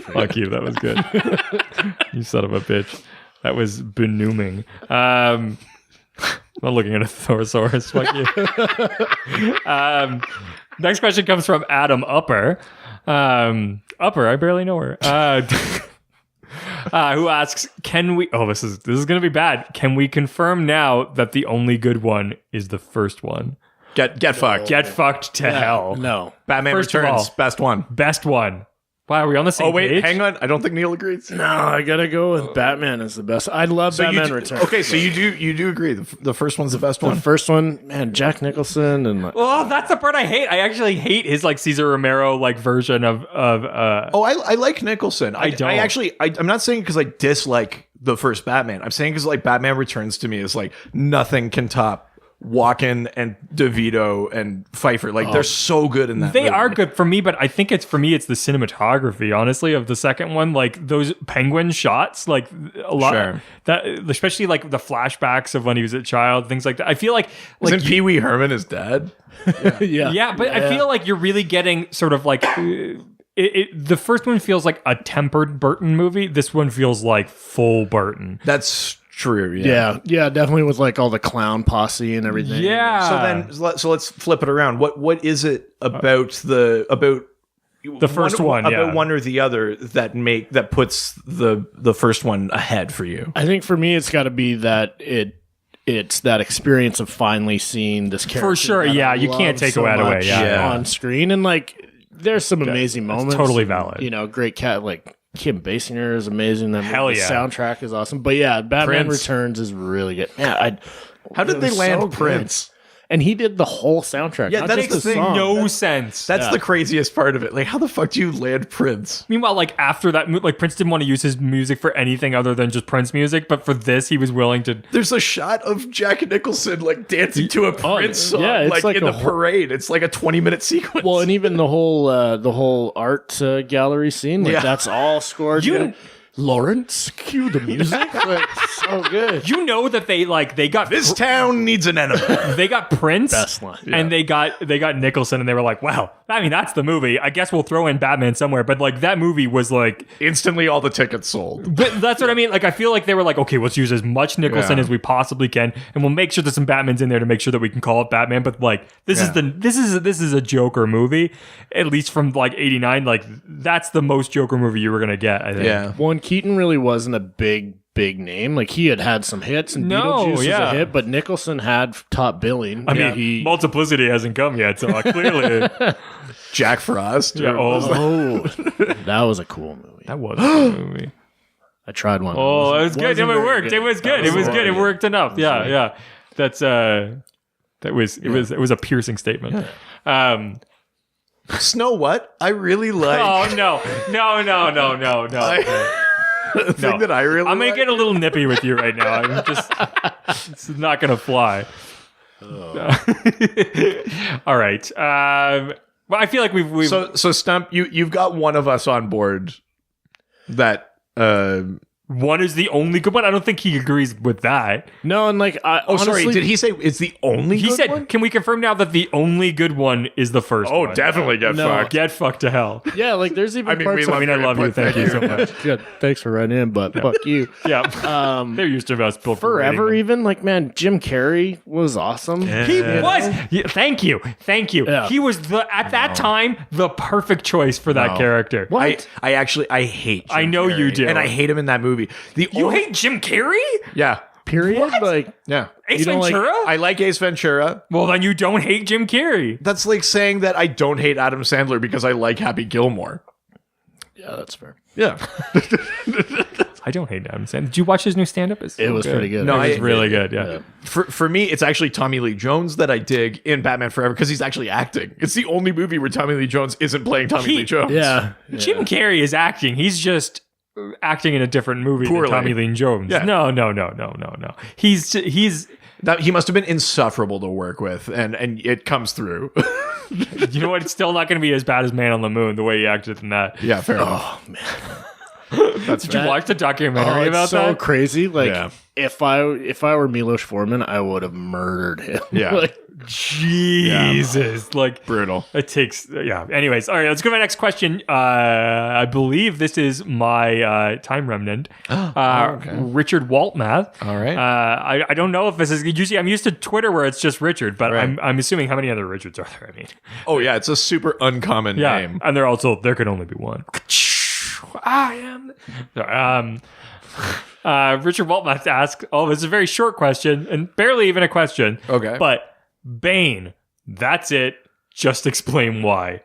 Fuck you. That was good. You son of a bitch. That was benuming. I'm looking at a thesaurus. Fuck you. Next question comes from Adam Upper. Upper, I barely know her. Who asks, "Can we?" Oh, this is going to be bad. Can we confirm now that the only good one is the first one? Get fucked. Get fucked to hell. No. Batman First of Returns, all- best one. Best one. Wow, are we on the same Oh wait, page? hang on. I don't think Neil agrees. No, I gotta go with Batman as the best. I love Batman Returns. Okay, so you do agree. The first one's the best The one. first one, man, Jack Nicholson and Oh, that's the part I hate. I actually hate his like Cesar Romero like version of Oh, I like Nicholson. I don't. I'm not saying because I dislike the first Batman. I'm saying because like Batman Returns to me is like nothing can top Walken and DeVito and Pfeiffer. Like they're so good in that. They movie. are good for me, but I think it's the cinematography, honestly, of the second one. Like those penguin shots, like a lot Sure. that, especially like the flashbacks of when he was a child, things like that. I feel like Isn't Pee Wee Herman his dad? yeah, but I feel like you're really getting sort of like the first one feels like a tempered Burton movie. This one feels like full Burton. That's true. Yeah. yeah, definitely with like all the clown posse and everything. Yeah. So let's flip it around. What is it about the first one, about yeah. one or the other that puts the first one ahead for you? I think for me, it's got to be that it's that experience of finally seeing this character. For sure, that yeah, I you can't love take so it away, much yeah. on screen, and like there's some amazing moments. totally valid. You know, great cat like Kim Basinger is amazing. That Hell the yeah. soundtrack is awesome. But yeah, Batman Prince. Returns is really good. Yeah, How did they land Prince? And he did the whole soundtrack. Yeah, not that just makes the song. No sense. That's the craziest part of it. Like, how the fuck do you land Prince? Meanwhile, like after that, like Prince didn't want to use his music for anything other than just Prince music, but for this, he was willing to. There's a shot of Jack Nicholson like dancing to a Prince song, yeah, it's like like in a the parade. It's like a 20-minute sequence. Well, and even the whole art gallery scene, like Yeah. that's all scored. You- Yeah. Lawrence, cue the music. Like, so good. You know that they got this town needs an enemy. they got Prince Best line. and they got Nicholson, and they were like, wow, I mean that's the movie. I guess we'll throw in Batman somewhere, but like that movie was like. Instantly, all the tickets sold. But that's what I mean. Like, I feel like they were like, okay, let's use as much Nicholson Yeah. as we possibly can, and we'll make sure there's some Batmans in there to make sure that we can call it Batman. But like, this is a Joker movie, at least from like '89. Like, that's the most Joker movie you were gonna get. I think. Yeah. One, Keaton really wasn't a big name. Like he had some hits, and No, Beetlejuice was yeah. a hit, but Nicholson had top billing. I mean, he. Multiplicity hasn't come yet, so clearly, Jack Frost. yeah. Oh, that was a cool movie. that was a good movie. I tried one. Oh, it was good. Wasn't It very worked. good. It was good. That It was good. It good. worked enough. Yeah, yeah. That's it was a piercing statement. Snow what? I really like. Oh no. The thing that I really I'm gonna like. get a little nippy with you right now. I'm just it's not gonna fly. All right. Well, I feel like we've So Stump, you've got one of us on board that one is the only good one. I don't think he agrees with that. No, and like, sorry, did he say it's the only He good said, one? "Can we confirm now that the only good one is the first one?" Definitely get No. fucked. Get fucked to hell. Yeah, like there's even I mean, parts we of love I love you. Thank you so much. Good. Thanks for writing in, but fuck you. Yeah. They're used to us both Forever, rating even like man, Jim Carrey was awesome. them. He was. Yeah, thank you. Yeah. He was at that time the perfect choice for that character. What? I actually hate Jim I know you Carrey, do. and I hate him in that movie. You hate Jim Carrey? Yeah. Period. Like, Yeah. Ace You don't like- Ventura? I like Ace Ventura. Well, then you don't hate Jim Carrey. That's like saying that I don't hate Adam Sandler because I like Happy Gilmore. yeah, that's fair. Yeah. I don't hate Adam Sandler. Did you watch his new stand-up? It was pretty good. No, It was I- really good. Yeah. For me, it's actually Tommy Lee Jones that I dig in Batman Forever because he's actually acting. It's the only movie where Tommy Lee Jones isn't playing Tommy Lee Jones. Yeah. Jim Carrey is acting. He's just acting in a different movie Poorly. than Tommy Lee Jones. Yeah. No. He's That, he must have been insufferable to work with, and it comes through. you know what? It's still not going to be as bad as Man on the Moon the way he acted in that. Yeah, fair enough. Did you watch the documentary about it's so that? crazy. Like Yeah. if I were Milos Forman, I would have murdered him. Yeah. Like, Jesus, like Brutal. it takes. Yeah. Anyways, all right. Let's go to my next question. I believe this is my time remnant. Richard Waltmath. All right. I don't know if this is usually. I'm used to Twitter where it's just Richard, but Right. I'm assuming how many other Richards are there? I mean, Oh yeah, it's a super uncommon yeah, name. and there could only be one. I am. Richard Waltmath asks, this is a very short question and barely even a question. Okay. But Bane, that's it. Just explain why.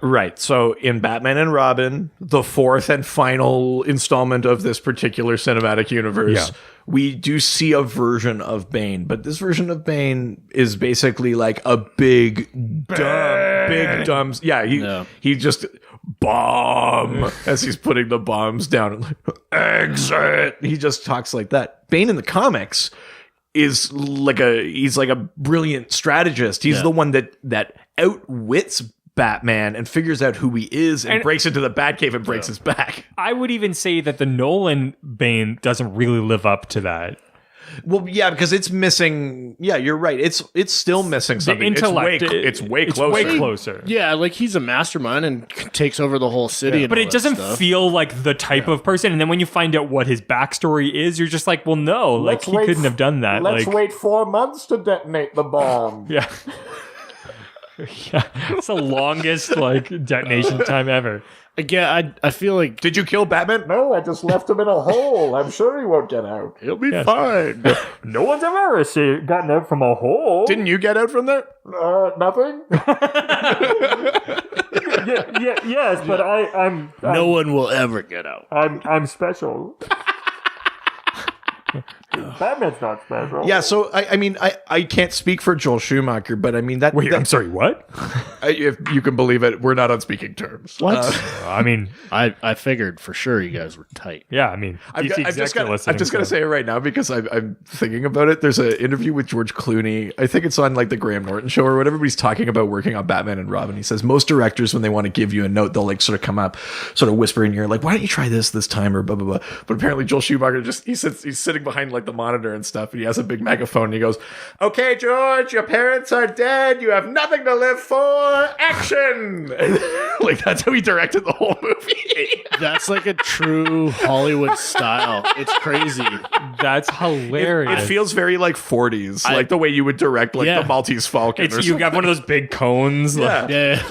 Right. So in Batman and Robin, the fourth and final installment of this particular cinematic universe, we do see a version of Bane, but this version of Bane is basically like a big dumb. Yeah, he just bomb as he's putting the bombs down and like, exit. He just talks like that. Bane in the comics is like he's like a brilliant strategist. He's the one that outwits Batman and figures out who he is and breaks into the Batcave and breaks his back. I would even say that the Nolan Bane doesn't really live up to that. Well, yeah, because it's missing. Yeah, you're right. It's still missing something. The intellect, it's way closer. Way closer. yeah, like he's a mastermind and takes over the whole city. And But all it that doesn't stuff. feel like the type of person. And then when you find out what his backstory is, you're just like, well, no, like he couldn't have done that. Let's like, wait 4 months to detonate the bomb. yeah. Yeah, it's the longest like detonation time ever. Again, I feel like Did you kill Batman? No, I just left him in a hole. I'm sure he won't get out. he'll be fine. No one's ever gotten out from a hole. Didn't you get out from there? Nothing? Yes, but I'm No one will ever get out. I'm special. Batman's not special. Yeah, so I mean I can't speak for Joel Schumacher, but I mean that. Wait, I'm sorry. What? If you can believe it, we're not on speaking terms. What? I mean, I figured for sure you guys were tight. yeah. I mean, I'm DC just execs are listening, gonna so- say it right now because I'm thinking about it. There's an interview with George Clooney. I think it's on like the Graham Norton show or whatever. But he's talking about working on Batman and Robin. He says most directors, when they want to give you a note, they'll like sort of come up, sort of whisper in your ear, like, "Why don't you try this time?" or blah blah blah. But apparently Joel Schumacher he's sitting behind like the monitor and stuff, and he has a big megaphone. And he goes, "Okay, George, your parents are dead. You have nothing to live for. Action!" Like that's how he directed the whole movie. That's like a true Hollywood style. It's crazy. That's hilarious. It feels very like 40s, like the way you would direct like Yeah. the Maltese Falcon. It's you got one of those big cones. Yeah. Yeah,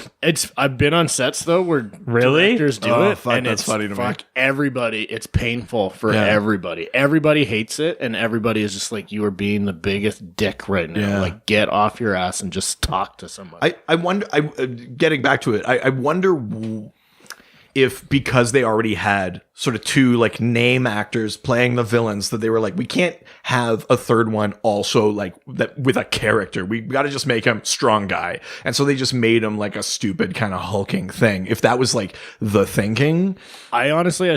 I've been on sets though where Really? directors do Oh, it, fuck, and that's it's funny to me. everybody. It's painful for Yeah. everybody. Everybody hates it, and everybody is just like, you are being the biggest dick right now. Yeah. Like, get off your ass and just talk to somebody. I wonder. Getting back to it, I wonder if because they already had sort of two like name actors playing the villains, that they were like, we can't have a third one also like that with a character. We got to just make him strong guy, and so they just made him like a stupid kind of hulking thing. If that was like the thinking, I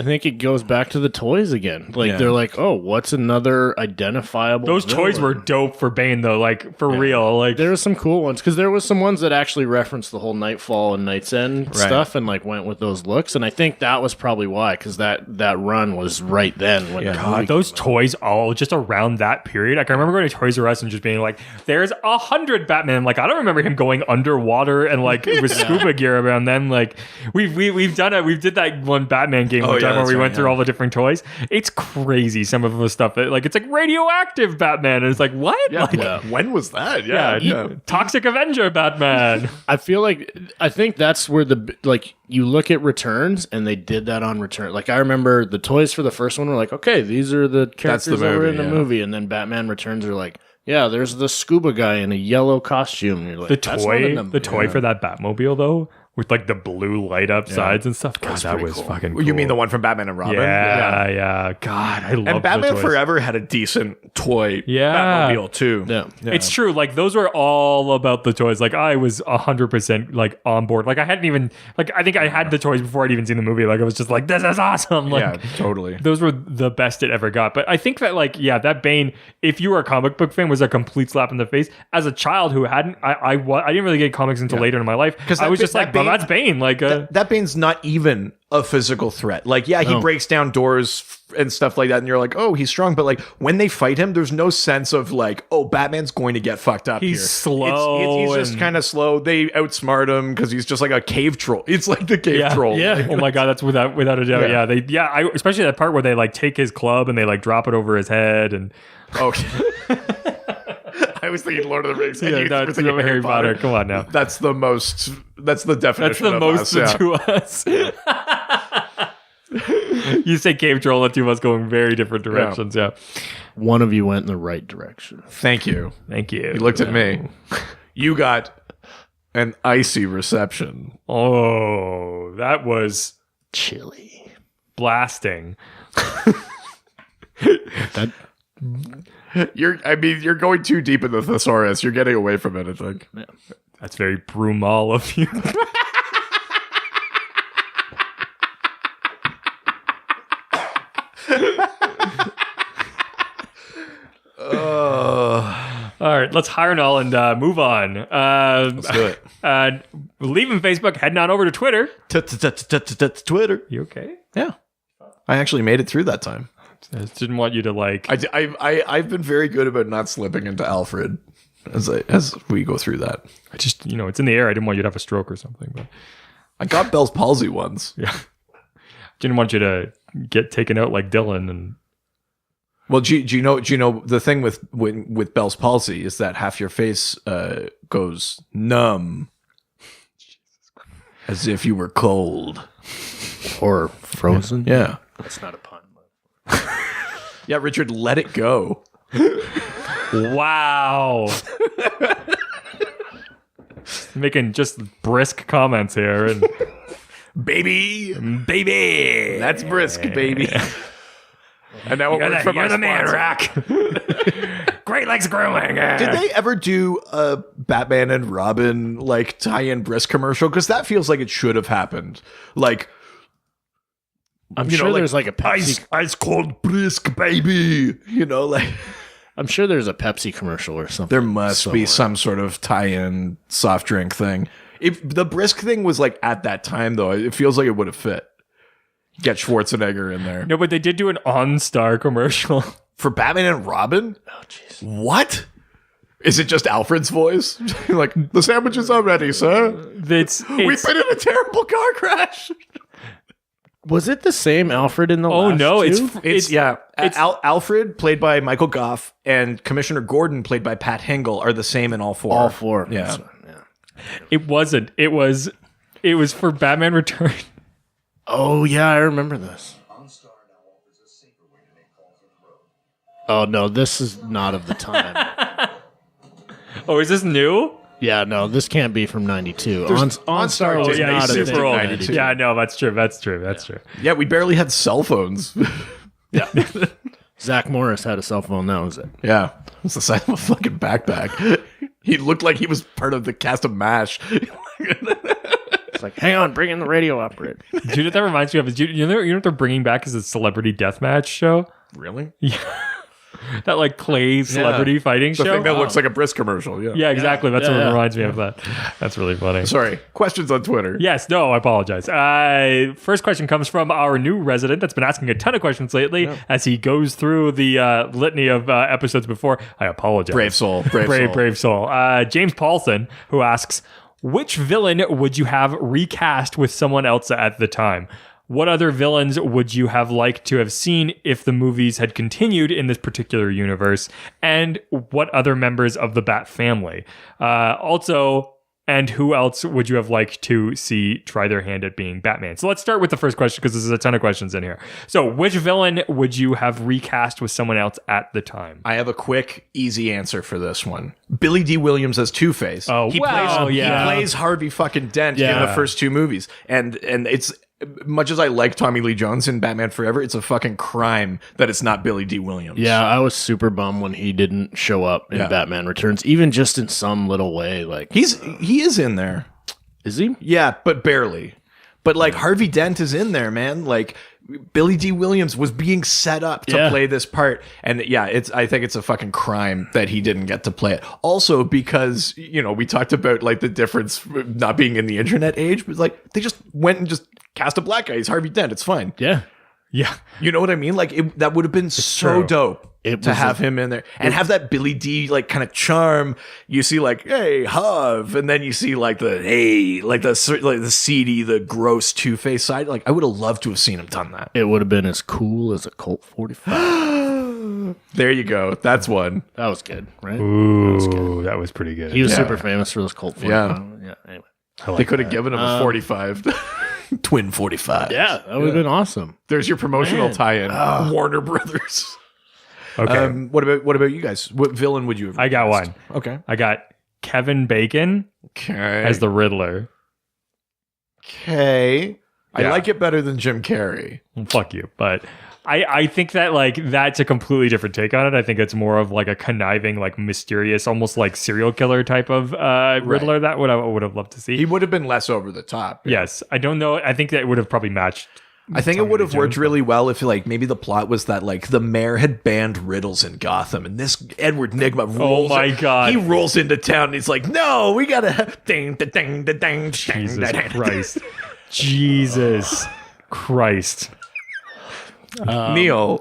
think it goes back to the toys again. Like Yeah. they're like, oh, what's another identifiable? Those toys were villain? dope for Bane though, like for real. Like There were some cool ones because there was some ones that actually referenced the whole Nightfall and Night's End stuff and like went with those looks, and I think that was probably why, because that run was right then when the movie God, those toys all just around that period. Like I remember going to Toys R Us and just being like, "There's 100 Batman." Like I don't remember him going underwater and like with scuba gear around then. Like we've done it. We did that one Batman game one time where we went through all the different toys. It's crazy. Some of the stuff that like it's like radioactive Batman, and it's like what? Like, when was that? yeah, Toxic Avenger Batman. I think that's where you look at Returns, and they did that on Return. Like I remember the toys for the first one were like, okay, these are the characters that were in the movie, and then Batman Returns are like, yeah, there's the scuba guy in a yellow costume. And you're like, The "That's not in toy, movie." for that Batmobile though, with like the blue light up sides and stuff. God, that was fucking cool. You mean the one from Batman and Robin? Yeah. God, I love And Batman the toys. Forever had a decent toy Batmobile too. Yeah. It's true. Like those were all about the toys. Like I was 100% like on board. Like I hadn't even like I think I had the toys before I'd even seen the movie. Like I was just like, this is awesome. Like Yeah, totally. those were the best it ever got. But I think that like that Bane, if you were a comic book fan, was a complete slap in the face. As a child who hadn't, I didn't really get comics until later in my life because I was just like Bane that's Bane. Like that Bane's not even a physical threat. Like, yeah, he breaks down doors and stuff like that, and you're like, oh, he's strong. But like when they fight him, there's no sense of like, oh, Batman's going to get fucked up. He's here. slow. He's just kind of slow. They outsmart him because he's just like a cave troll. It's like the cave troll. Yeah. Like, oh my god, that's without a doubt. Yeah. Especially that part where they like take his club and they like drop it over his head and okay. I was thinking Lord of the Rings. yeah, no, it's Harry Potter. Come on now. That's the most. That's the definition. That's the of most us, to us. You say cave troll, and two of us going very different directions. Yeah. One of you went in the right direction. Thank you. Thank you. You looked at me. You got an icy reception. Oh, that was Chilly. blasting. That You're going too deep in the thesaurus. You're getting away from it, I think. yeah. That's very Brumal of you. All right, let's hire all and move on. Let's do it. Leaving Facebook, heading on over to Twitter. Twitter. You okay? Yeah. I actually made it through that time. I just didn't want you to like. I've been very good about not slipping into Alfred as we go through that. I just, it's in the air. I didn't want you to have a stroke or something, but I got Bell's palsy once. yeah, didn't want you to get taken out like Dylan. And Well, do you know the thing with Bell's palsy is that half your face goes numb, as if you were cold Or frozen. Yeah. That's not a pun. Yeah, Richard, let it go. wow, making just brisk comments here and Baby, baby. that's brisk, baby. And now You're the man, Rock. Great Lakes Grooming. Did they ever do a Batman and Robin like tie-in brisk commercial? Because that feels like it should have happened. Like, I'm sure there's like a Pepsi. ice cold brisk, baby. Like I'm sure there's a Pepsi commercial or something. there must somewhere. be some sort of tie-in soft drink thing. If the brisk thing was like at that time, though, it feels like it would have fit. Get Schwarzenegger in there. No, but they did do an OnStar commercial. For Batman and Robin? Oh, jeez. What? Is it just Alfred's voice? Like, the sandwiches are ready, sir. We've We've been in a terrible car crash. Was it the same Alfred in the Oh last no, two? It's Alfred, played by Michael Goff, and Commissioner Gordon, played by Pat Hingle, are the same in all four. all four. Yeah. So, yeah. It wasn't. It was for Batman Return. Oh yeah, I remember this. Oh no, this is not of the time. Oh, is this new? Yeah, no, this can't be from '92. OnStar Oh, was yeah, not he's a super thing old. in 92. Yeah, no, that's true. That's true. Yeah, we barely had cell phones. Yeah. Zach Morris had a cell phone. That was it. Yeah. It was the size of a fucking backpack. He looked like he was part of the cast of MASH. It's like, hang on, bring in the radio operator. Do you know what that reminds me of? Is you know what they're bringing back is a celebrity deathmatch show. Really? That like Clay celebrity fighting The show. thing that looks like a brisk commercial. Yeah. Yeah, exactly. That's what Yeah. it reminds me of. That. That's really funny. Sorry. Questions on Twitter. Yes, no, I apologize. First question comes from our new resident that's been asking a ton of questions lately as he goes through the litany of episodes before. I apologize. Brave soul. Brave soul. James Paulson, who asks, which villain would you have recast with someone else at the time? What other villains would you have liked to have seen if the movies had continued in this particular universe? And what other members of the Bat family? And who else would you have liked to see try their hand at being Batman? So let's start with the first question because there's a ton of questions in here. So which villain would you have recast with someone else at the time? I have a quick, easy answer for this one. Billy D. Williams as Two-Face. Oh, he wow, plays, yeah. He plays Harvey fucking Dent in Yeah. the first two movies. And it's, much as I like Tommy Lee Jones in Batman Forever, it's a fucking crime that it's not Billy D. Williams. Yeah, I was super bummed when he didn't show up in Batman Returns, even just in some little way. Like, He is in there. is he? Yeah, but barely. But like Harvey Dent is in there, man. Like Billy D. Williams was being set up to play this part. And I think it's a fucking crime that he didn't get to play it. Also because, we talked about like the difference not being in the internet age, but like they just went and just cast a black guy. He's Harvey Dent. It's fine. Yeah. Yeah. You know what I mean? Like that would have been so true. dope to have him in there and have that Billy D like kind of charm. You see like, hey, Huv. And then you see like the seedy, the gross Two-Face side. Like I would have loved to have seen him done that. It would have been as cool as a Colt 45. There you go. That's one. That was good, right? Ooh, that was pretty good. He was super famous for those Colt 45. Yeah. Anyway. They could have given him a 45. Twin 45. Yeah, that would have been awesome. There's your promotional tie-in. Warner Brothers. Okay. What about you guys? What villain would you have? I got one. Okay. I got Kevin Bacon as the Riddler. Okay. I Yeah. like it better than Jim Carrey. Well, fuck you. But I think that like that's a completely different take on it. I think it's more of like a conniving, like mysterious, almost like serial killer type of Riddler. That I would have loved to see. He would have been less over the top. Yes. I don't know. I think that would have probably matched. I think it would have worked really well if like maybe the plot was that like the mayor had banned riddles in Gotham and this Edward Nygma rolls. Oh my God. He rolls into town and he's like, no, we gotta have ding da ding da ding. Jesus Christ. Jesus Christ. Neil,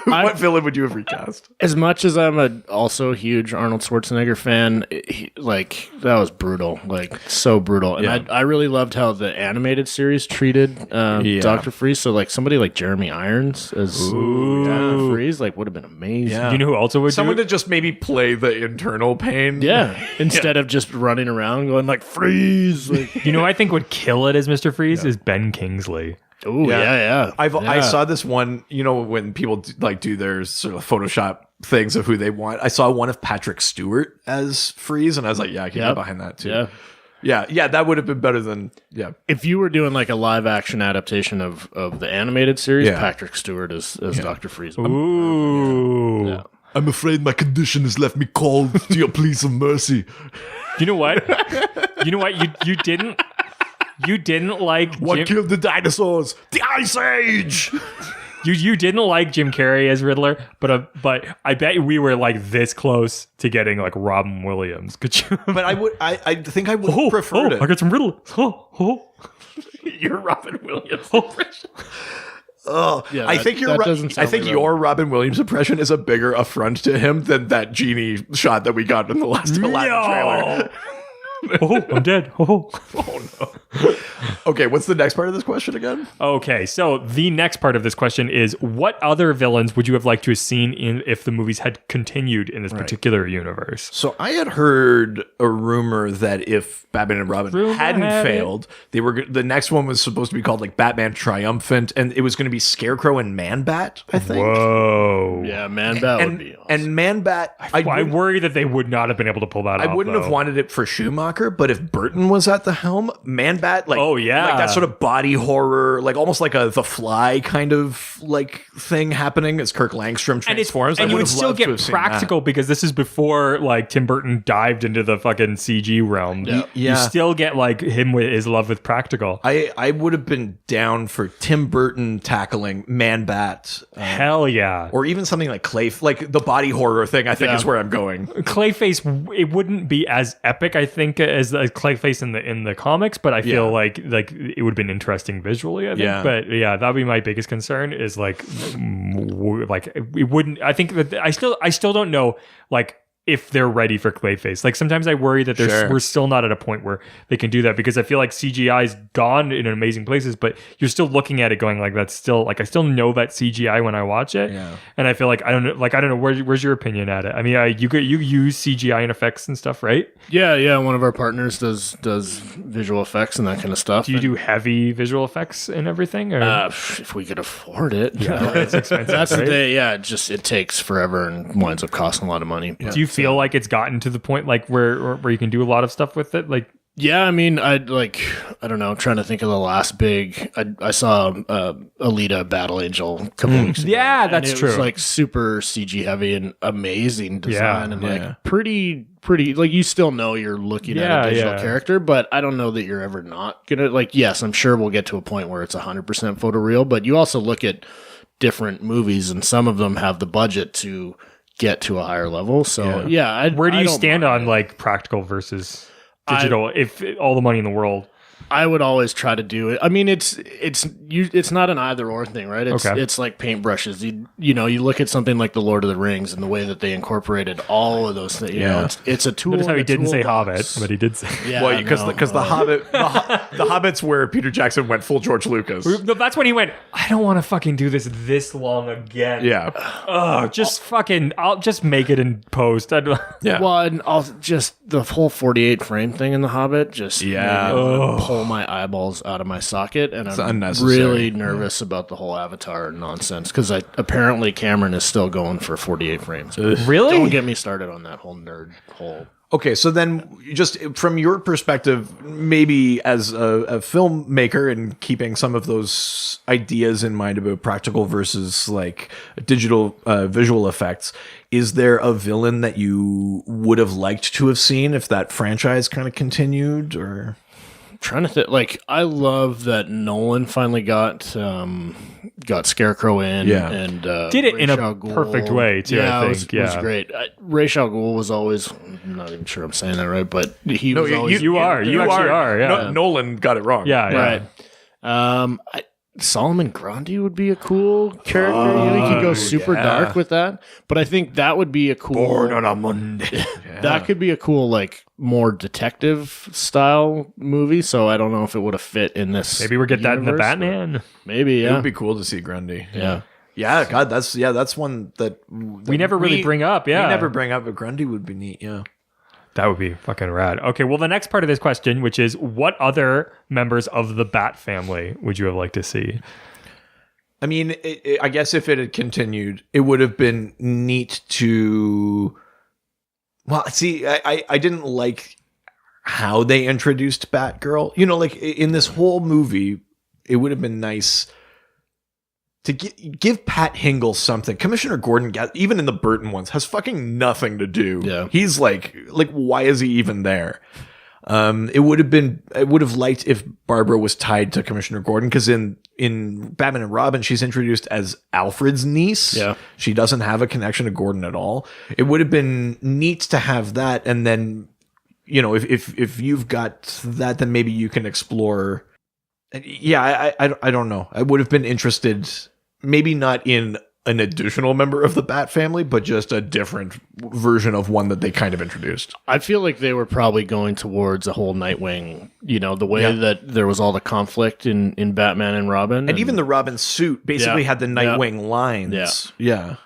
what villain would you have recast? As much as I'm also a huge Arnold Schwarzenegger fan, that was brutal, like so brutal. And I really loved how the animated series treated Dr. Freeze. So like somebody like Jeremy Irons as Dr. Freeze, like would have been amazing. Yeah. Do you know who also would Someone do to just maybe play the internal pain. Yeah, instead of just running around going like Freeze. Like, it? You know who I think would kill it as Mr. Freeze is Ben Kingsley. oh yeah. I saw this one, when people do their sort of Photoshop things of who they want. I saw one of Patrick Stewart as Freeze, and I was like, yeah, I can get behind that too. Yeah, that would have been better than If you were doing like a live action adaptation of the animated series, Patrick Stewart as Dr. Freeze. Ooh. Yeah. I'm afraid my condition has left me called to your pleas of mercy. You know what? You didn't like What killed the dinosaurs? The Ice Age. You didn't like Jim Carrey as Riddler, but I bet we were like this close to getting like Robin Williams. Could you? But I think I would have preferred it. I got some Riddler. You're Robin Williams. Yeah, I think that doesn't sound I think like your Robin Williams impression is a bigger affront to him than that genie shot that we got in the last Aladdin trailer. I'm dead. Oh no. Okay, what's the next part of this question again? Okay, so the next part of this question is: what other villains would you have liked to have seen if the movies had continued in this particular universe? So I had heard a rumor that if Batman and Robin hadn't failed, the next one was supposed to be called like Batman Triumphant, and it was going to be Scarecrow and Man-Bat, I think. Whoa. Yeah, Man-Bat would be awesome. And Man-Bat, I worry that they would not have been able to pull that off. I wouldn't have wanted it for Schumacher, but if Burton was at the helm, Man-Bat, like, oh yeah, like that sort of body horror, like almost like a The Fly kind of like thing happening as Kirk Langstrom transforms. And you would still get practical because this is before like Tim Burton dived into the fucking CG realm. Yeah. You still get like him with his love with practical. I would have been down for Tim Burton tackling Man-Bat. Hell yeah. Or even something like like the body horror thing, I think is where I'm going. Clayface, it wouldn't be as epic, I think, as Clayface in the comics, but I feel like it would have been interesting visually, I think. Yeah. But yeah, that'd be my biggest concern is like it wouldn't. I think that I still don't know like if they're ready for Clayface. Like sometimes I worry that we're still not at a point where they can do that because I feel like CGI's gone in amazing places, but you're still looking at it going like that's still like I still know that CGI when I watch it, and I feel like I don't know where's your opinion at it. I mean, you use CGI and effects and stuff, right? Yeah. One of our partners does visual effects and that kind of stuff. Do you do heavy visual effects and everything? Or? If we could afford it, it's expensive. That's right? the day. Yeah, it takes forever and winds up costing a lot of money. Do you feel like it's gotten to the point like where you can do a lot of stuff with it? Like Yeah, I mean, I don't know. I'm trying to think of the last big. I saw Alita Battle Angel a couple weeks ago. Yeah, that's and it true. was like super CG heavy and amazing design and yeah. like pretty. Like you still know you're looking at a digital character, but I don't know that you're ever not gonna like. Yes, I'm sure we'll get to a point where it's 100% photoreal, but you also look at different movies and some of them have the budget to get to a higher level. So where do you stand on like practical versus digital? If all the money in the world, I would always try to do it. I mean, it's not an either or thing, right? It's like paintbrushes. You look at something like the Lord of the Rings and the way that they incorporated all of those things. You know, it's a tool. Notice how he didn't say toolbox. Hobbit, but he did say. Yeah, Well, because the Hobbit, the Hobbit's where Peter Jackson went full George Lucas. No, that's when he went, I don't want to fucking do this long again. Yeah, I'll just make it in post. yeah. Well, and just the whole 48 frame thing in the Hobbit just made me wanna pull my eyeballs out of my socket, and I'm unnecessary. really nervous about the whole Avatar nonsense because apparently Cameron is still going for 48 frames. Really? Don't get me started on that whole nerd hole. Okay, so then just from your perspective, maybe as a filmmaker and keeping some of those ideas in mind about practical versus like digital visual effects, is there a villain that you would have liked to have seen if that franchise kind of continued? Or Trying to think, like, I love that Nolan finally got Scarecrow in, and did it in a Ra's al Ghul. perfect way too. Yeah, I it think was great. Ra's al Ghul was always, I'm not even sure I'm saying that right, but he was always. You actually are. Yeah, Nolan got it wrong. yeah. Right. Solomon Grundy would be a cool character. He could go super dark with that. But I think that would be a cool. Born on a Monday. That could be a cool, like, more detective style movie. So I don't know if it would have fit in this. Maybe we'll get that in the universe, Batman. Maybe, yeah. It would be cool to see Grundy. Yeah. Yeah, God, that's one that We never really bring up. Yeah, we never bring up, but Grundy would be neat. Yeah. That would be fucking rad. Okay, well, the next part of this question, which is, what other members of the Bat family would you have liked to see? I mean, I guess if it had continued, it would have been neat to. Well, see, I didn't like how they introduced Batgirl. You know, like in this whole movie, it would have been nice to give Pat Hingle something. Commissioner Gordon, even in the Burton ones, has fucking nothing to do. Yeah. He's like, why is he even there? I would have liked if Barbara was tied to Commissioner Gordon, because in Batman and Robin, she's introduced as Alfred's niece. Yeah. She doesn't have a connection to Gordon at all. It would have been neat to have that. And then, you know, if you've got that, then maybe you can explore. Yeah. I don't know. I would have been interested, maybe not in an additional member of the Bat family, but just a different version of one that they kind of introduced. I feel like they were probably going towards a whole Nightwing, you know, the way that there was all the conflict in Batman and Robin. And even the Robin suit basically had the Nightwing lines. Yeah.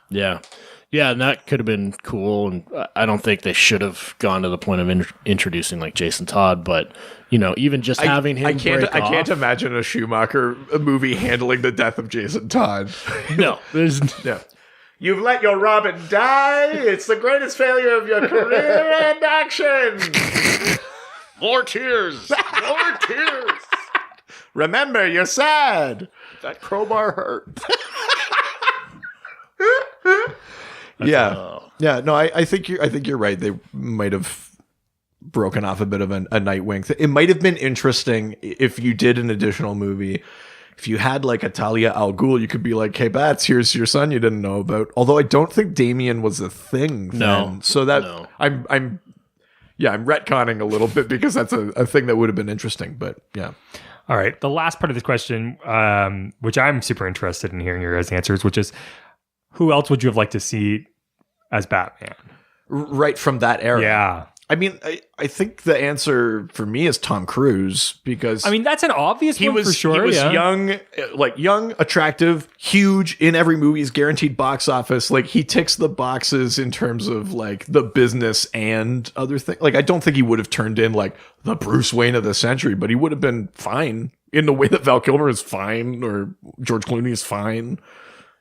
Yeah, and that could have been cool. And I don't think they should have gone to the point of introducing like Jason Todd, but you know, even just having him. I can't imagine a Schumacher movie handling the death of Jason Todd. No, there's no. You've let your Robin die. It's the greatest failure of your career and action. more tears. More tears. Remember, you're sad. That crowbar hurt. Yeah. No, I think you're right. They might have broken off a bit of a Nightwing. It might have been interesting if you did an additional movie. If you had like a Talia al Ghul, you could be like, "Hey, Bats, here's your son you didn't know about." Although I don't think Damien was a thing then. No. So that I'm retconning a little bit because that's a thing that would have been interesting. But yeah. All right. The last part of this question, which I'm super interested in hearing your guys' answers, which is, who else would you have liked to see as Batman? Right from that era. Yeah. I mean, I think the answer for me is Tom Cruise, because I mean, that's an obvious one for sure. He was young, attractive, huge in every movie. He's guaranteed box office. Like, he ticks the boxes in terms of like the business and other things. Like, I don't think he would have turned in like the Bruce Wayne of the century, but he would have been fine in the way that Val Kilmer is fine or George Clooney is fine.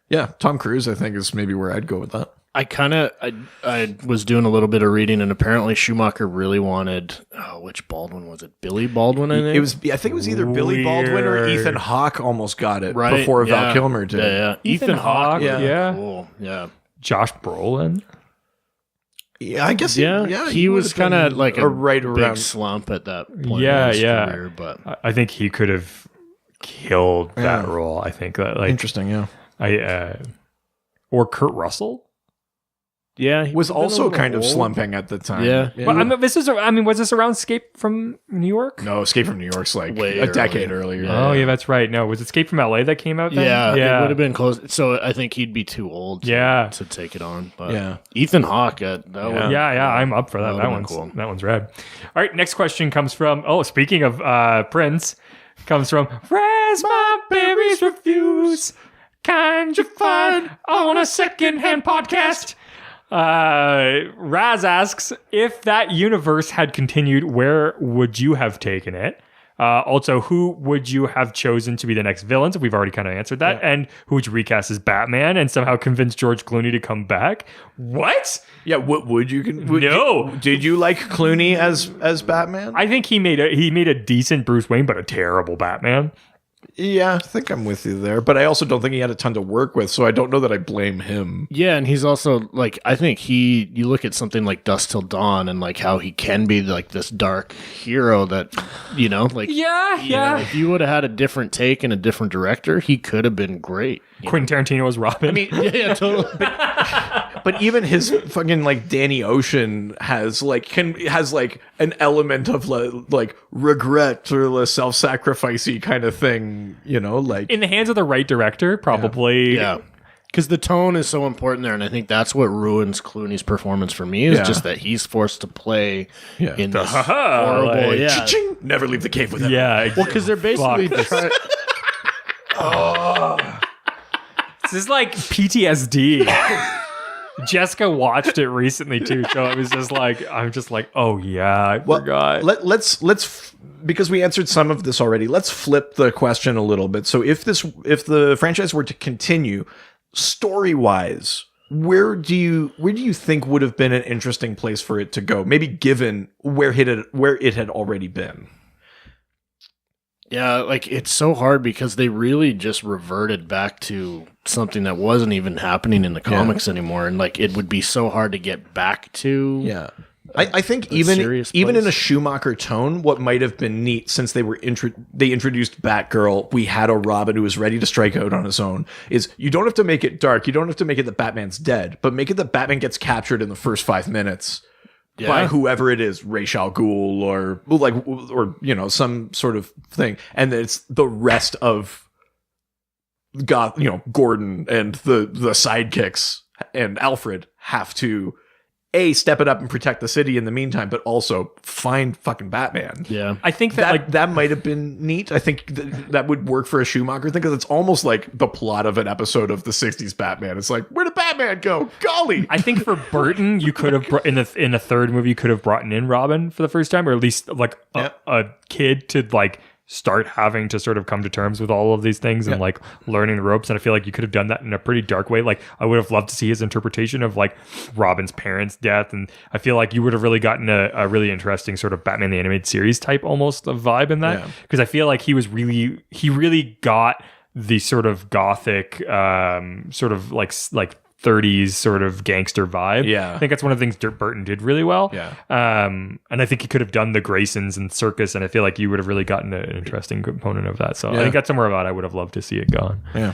Yeah, Tom Cruise, I think, is maybe where I'd go with that. I was doing a little bit of reading, and apparently Schumacher really wanted, which Baldwin was it? Billy Baldwin, I think? I think it was either Billy Baldwin or Ethan Hawke almost got it Right, before yeah. Val Kilmer did. Yeah. Ethan Hawke. Yeah. Cool. Yeah. Josh Brolin. Yeah, I guess. Yeah. He was kind of like a right big around. Yeah, point in his career, but I think he could have killed that role. I think that Interesting. Yeah. Or Kurt Russell. yeah, he Was would've been a also little kind of old. slumping at the time. Yeah. But was this around Escape from New York? No, Escape from New York's like Way a decade earlier. Yeah. Oh yeah, that's right. No, was Escape from LA that came out then? Yeah, it would have been close. So I think he'd be too old to take it on. But Yeah. Ethan Hawke, that would Yeah, I'm up for that. That That would've one's been cool. that one's rad. All right, next question comes from. Oh, speaking of Prince, comes from Raz My Babies Reviews. Kind you find on a secondhand podcast. Raz asks, if that universe had continued, where would you have taken it? Also, who would you have chosen to be the next villains? We've already kind of answered that. Yeah. And who would you recast as Batman and somehow convince George Clooney to come back? What? Yeah, what would you? No. Did you like Clooney as Batman? I think he made a decent Bruce Wayne, but a terrible Batman. Yeah, I think I'm with you there. But I also don't think he had a ton to work with, so I don't know that I blame him. Yeah, and he's also like, I think you look at something like Dusk Till Dawn and like how he can be like this dark hero that, like if you would have had a different take and a different director, he could have been great. Quentin Tarantino was Robin. I mean, Yeah, totally. but even his fucking like Danny Ocean has an element of like regret or self-sacrificey kind of thing, like in the hands of the right director, probably. Yeah. Because the tone is so important there, and I think that's what ruins Clooney's performance for me, is just that he's forced to play in this horrible, Cha-ching! Never leave the cave with him. Yeah, exactly. Well, because they're basically trying... This is like PTSD. Jessica watched it recently too, so I'm just like, oh yeah, I forgot. Let's because we answered some of this already. Let's flip the question a little bit. So if the franchise were to continue, story-wise, where do you think would have been an interesting place for it to go? Maybe given where it had already been. Yeah, like it's so hard because they really just reverted back to something that wasn't even happening in the comics anymore, and like it would be so hard to get back to. Yeah, I think even in a Schumacher tone, what might have been neat since they introduced Batgirl, we had a Robin who was ready to strike out on his own. Is you don't have to make it dark, you don't have to make it that Batman's dead, but make it that Batman gets captured in the first 5 minutes. Yeah. By whoever it is, Ra's al Ghul or some sort of thing, and it's the rest of Gordon and the sidekicks and Alfred have to step it up and protect the city in the meantime, but also find fucking Batman. Yeah, I think that might have been neat. I think that would work for a Schumacher thing because it's almost like the plot of an episode of the '60s Batman. It's like, where did Batman go? Golly! I think for Burton, you could have in the third movie, you could have brought in Robin for the first time, or at least like a kid to like start having to sort of come to terms with all of these things and like learning the ropes. And I feel like you could have done that in a pretty dark way. Like I would have loved to see his interpretation of like Robin's parents' death. And I feel like you would have really gotten a really interesting sort of Batman the Animated Series type almost of vibe in that. Because I feel like he really got the sort of gothic sort of like 30s sort of gangster vibe. Yeah. I think that's one of the things Burton did really well. Yeah. And I think he could have done the Graysons and Circus, and I feel like you would have really gotten an interesting component of that. So I think that's somewhere about I would have loved to see it gone. Yeah.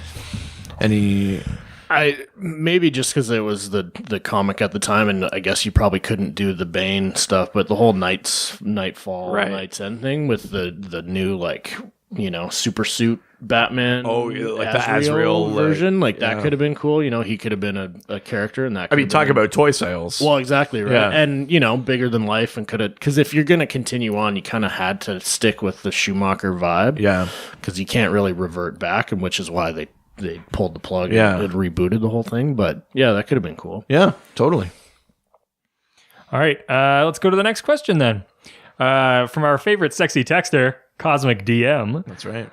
Maybe just because it was the comic at the time, and I guess you probably couldn't do the Bane stuff, but the whole Nightfall, Night's End thing with the new super suit Batman. Oh, like the Azrael version, that could have been cool. He could have been a character, and that. I mean, talk about toy sales. Well, exactly right, Yeah. and bigger than life, and because if you're gonna continue on, you kind of had to stick with the Schumacher vibe, because you can't really revert back, and which is why they pulled the plug and rebooted the whole thing. But yeah, that could have been cool. Yeah, totally. All right, let's go to the next question then. From our favorite sexy texter, Cosmic DM. That's right.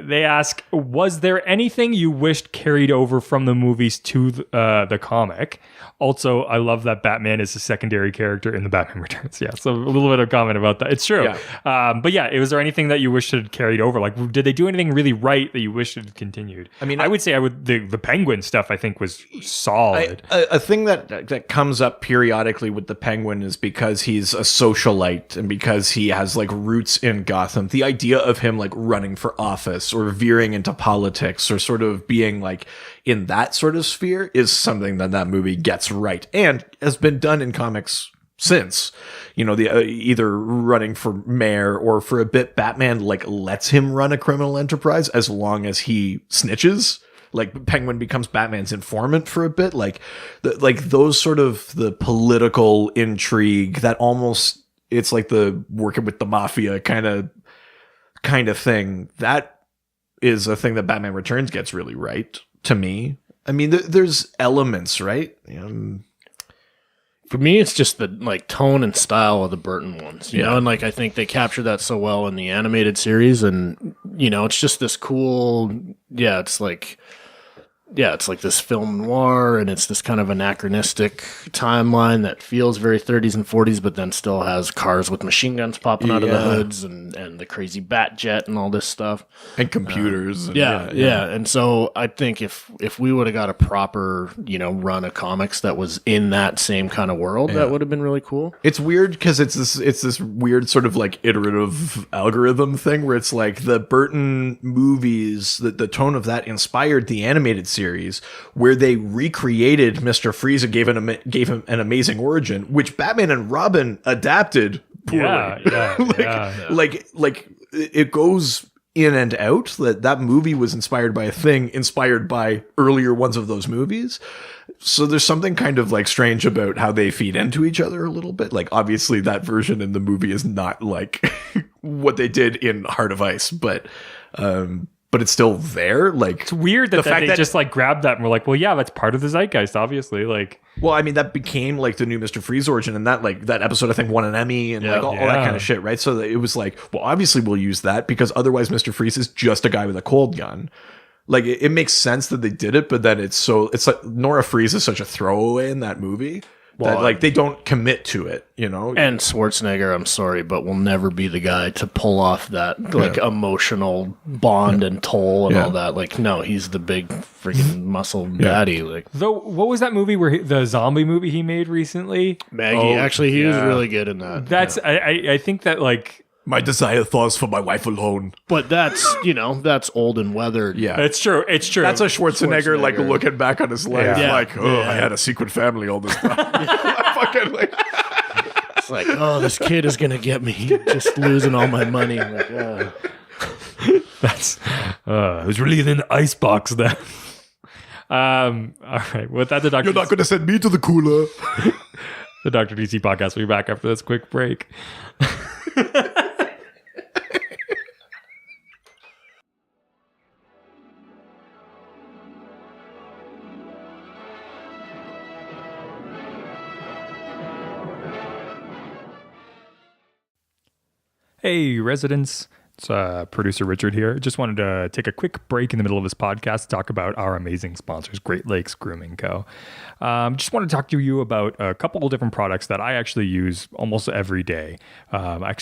They ask, was there anything you wished carried over from the movies to the comic? Also, I love that Batman is a secondary character in the Batman Returns. Yeah, so a little bit of comment about that. It's true. Yeah. But yeah, was there anything that you wished had carried over? Like, did they do anything really right that you wished had continued? I mean, I would say the Penguin stuff I think was solid. A thing that comes up periodically with the Penguin is because he's a socialite and because he has like roots in Gotham. The idea of him like running for office or veering into politics or sort of being like in that sort of sphere is something that movie gets right and has been done in comics since. You know, the either running for mayor or for a bit, Batman like lets him run a criminal enterprise as long as he snitches. Like Penguin becomes Batman's informant for a bit. Like those sort of the political intrigue that almost it's like the working with the mafia kind of thing. That is a thing that Batman Returns gets really right. To me, I mean, there's elements, right? For me, it's just the like tone and style of the Burton ones, you know, and like I think they captured that so well in the animated series, and you know, it's just this cool, it's like this film noir, and it's this kind of anachronistic timeline that feels very 30s and 40s, but then still has cars with machine guns popping out of the hoods and the crazy bat jet and all this stuff. And computers. And so I think if we would have got a proper, you know, run of comics that was in that same kind of world, that would have been really cool. It's weird because it's this weird sort of like iterative algorithm thing where it's like the Burton movies, the tone of that inspired the animated series where they recreated Mr. Freeze and gave him an amazing origin, which Batman and Robin adapted poorly. Like it goes in and out. That movie was inspired by a thing inspired by earlier ones of those movies. So there's something kind of like strange about how they feed into each other a little bit. Like obviously that version in the movie is not like what they did in Heart of Ice, but it's still there. Like it's weird that they just like grabbed that and were like, well, yeah, that's part of the zeitgeist, obviously. Like, well, I mean, that became like the new Mr. Freeze origin, and that episode I think won an Emmy and all that kind of shit, right? So it was like, well, obviously we'll use that because otherwise Mr. Freeze is just a guy with a cold gun. Like it makes sense that they did it, but then it's like Nora Freeze is such a throwaway in that movie. That like they don't commit to it, you know. And Schwarzenegger, I'm sorry, but will never be the guy to pull off that like emotional bond and toll and all that. Like, no, he's the big freaking muscle daddy. Like, though, what was that movie where the zombie movie he made recently? Maggie. Actually, he was really good in that. That's I think that like. My desire thoughts for my wife alone. But that's, you know, that's old and weathered. Yeah. It's true. That's a Schwarzenegger. Like looking back on his life. Yeah. Like, I had a secret family all this time. Fucking like. It's like, oh, this kid is going to get me just losing all my money. I'm like, That's, it was really in an icebox then. All right. With that, You're not going to send me to the cooler. The Dr. DC podcast will be back after this quick break. Hey, residents. It's producer Richard here. Just wanted to take a quick break in the middle of this podcast to talk about our amazing sponsors, Great Lakes Grooming Co. Just want to talk to you about a couple of different products that I actually use almost every day. I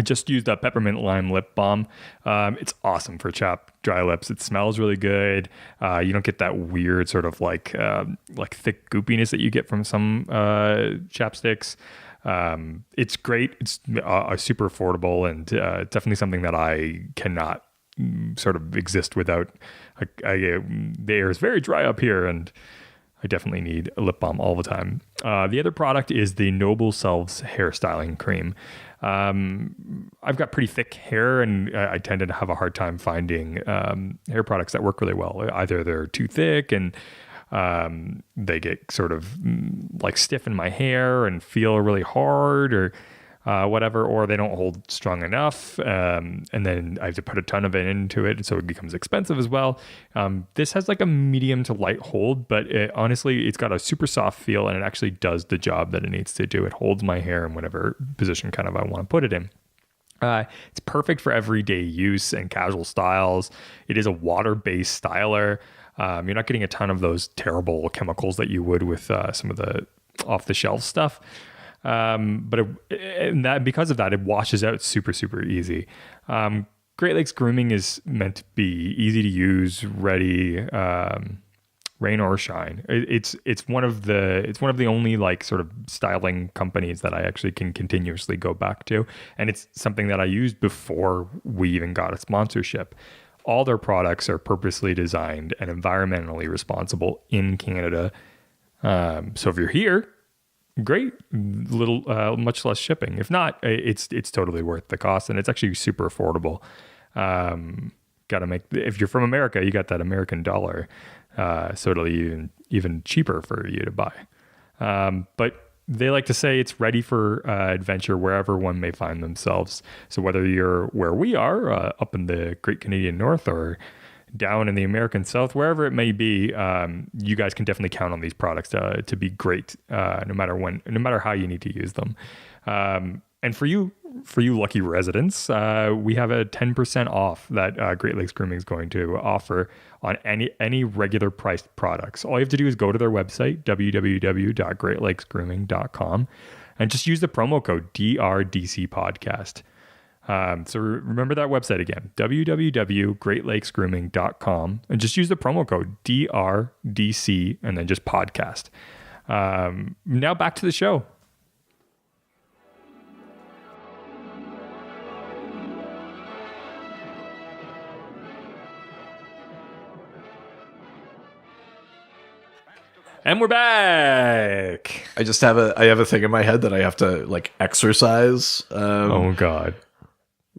just used a peppermint lime lip balm. It's awesome for chapped dry lips. It smells really good. You don't get that weird sort of like thick goopiness that you get from some chapsticks. It's great. It's super affordable and definitely something that I cannot sort of exist without. The air is very dry up here and I definitely need a lip balm all the time. The other product is the Noble Selves hair styling cream. I've got pretty thick hair and I tend to have a hard time finding hair products that work really well. Either they're too thick and they get sort of like stiff in my hair and feel really hard or whatever, or they don't hold strong enough. And then I have to put a ton of it into it. So it becomes expensive as well. This has like a medium to light hold, but honestly, it's got a super soft feel and it actually does the job that it needs to do. It holds my hair in whatever position kind of I want to put it in. It's perfect for everyday use and casual styles. It is a water-based styler. You're not getting a ton of those terrible chemicals that you would with some of the off-the-shelf stuff. Because of that, it washes out super, super easy. Great Lakes Grooming is meant to be easy to use, ready, rain or shine. It's one of the only like sort of styling companies that I actually can continuously go back to, and it's something that I used before we even got a sponsorship. All their products are purposely designed and environmentally responsible in Canada. So if you're here, great, much less shipping. If not, it's totally worth the cost, and it's actually super affordable. If you're from America, you got that American dollar, so it'll even cheaper for you to buy. But they like to say it's ready for adventure wherever one may find themselves. So whether you're where we are, up in the Great Canadian North, or down in the American South, wherever it may be, you guys can definitely count on these products to be great, no matter how you need to use them. And for you lucky residents, we have a 10% off that Great Lakes Grooming is going to offer on any regular priced products. All you have to do is go to their website, www.greatlakesgrooming.com, and just use the promo code DRDCpodcast. So remember that website again, www.greatlakesgrooming.com, and just use the promo code DRDC and then just podcast. Now back to the show. And we're back. I have a thing in my head that I have to like exercise. Oh God.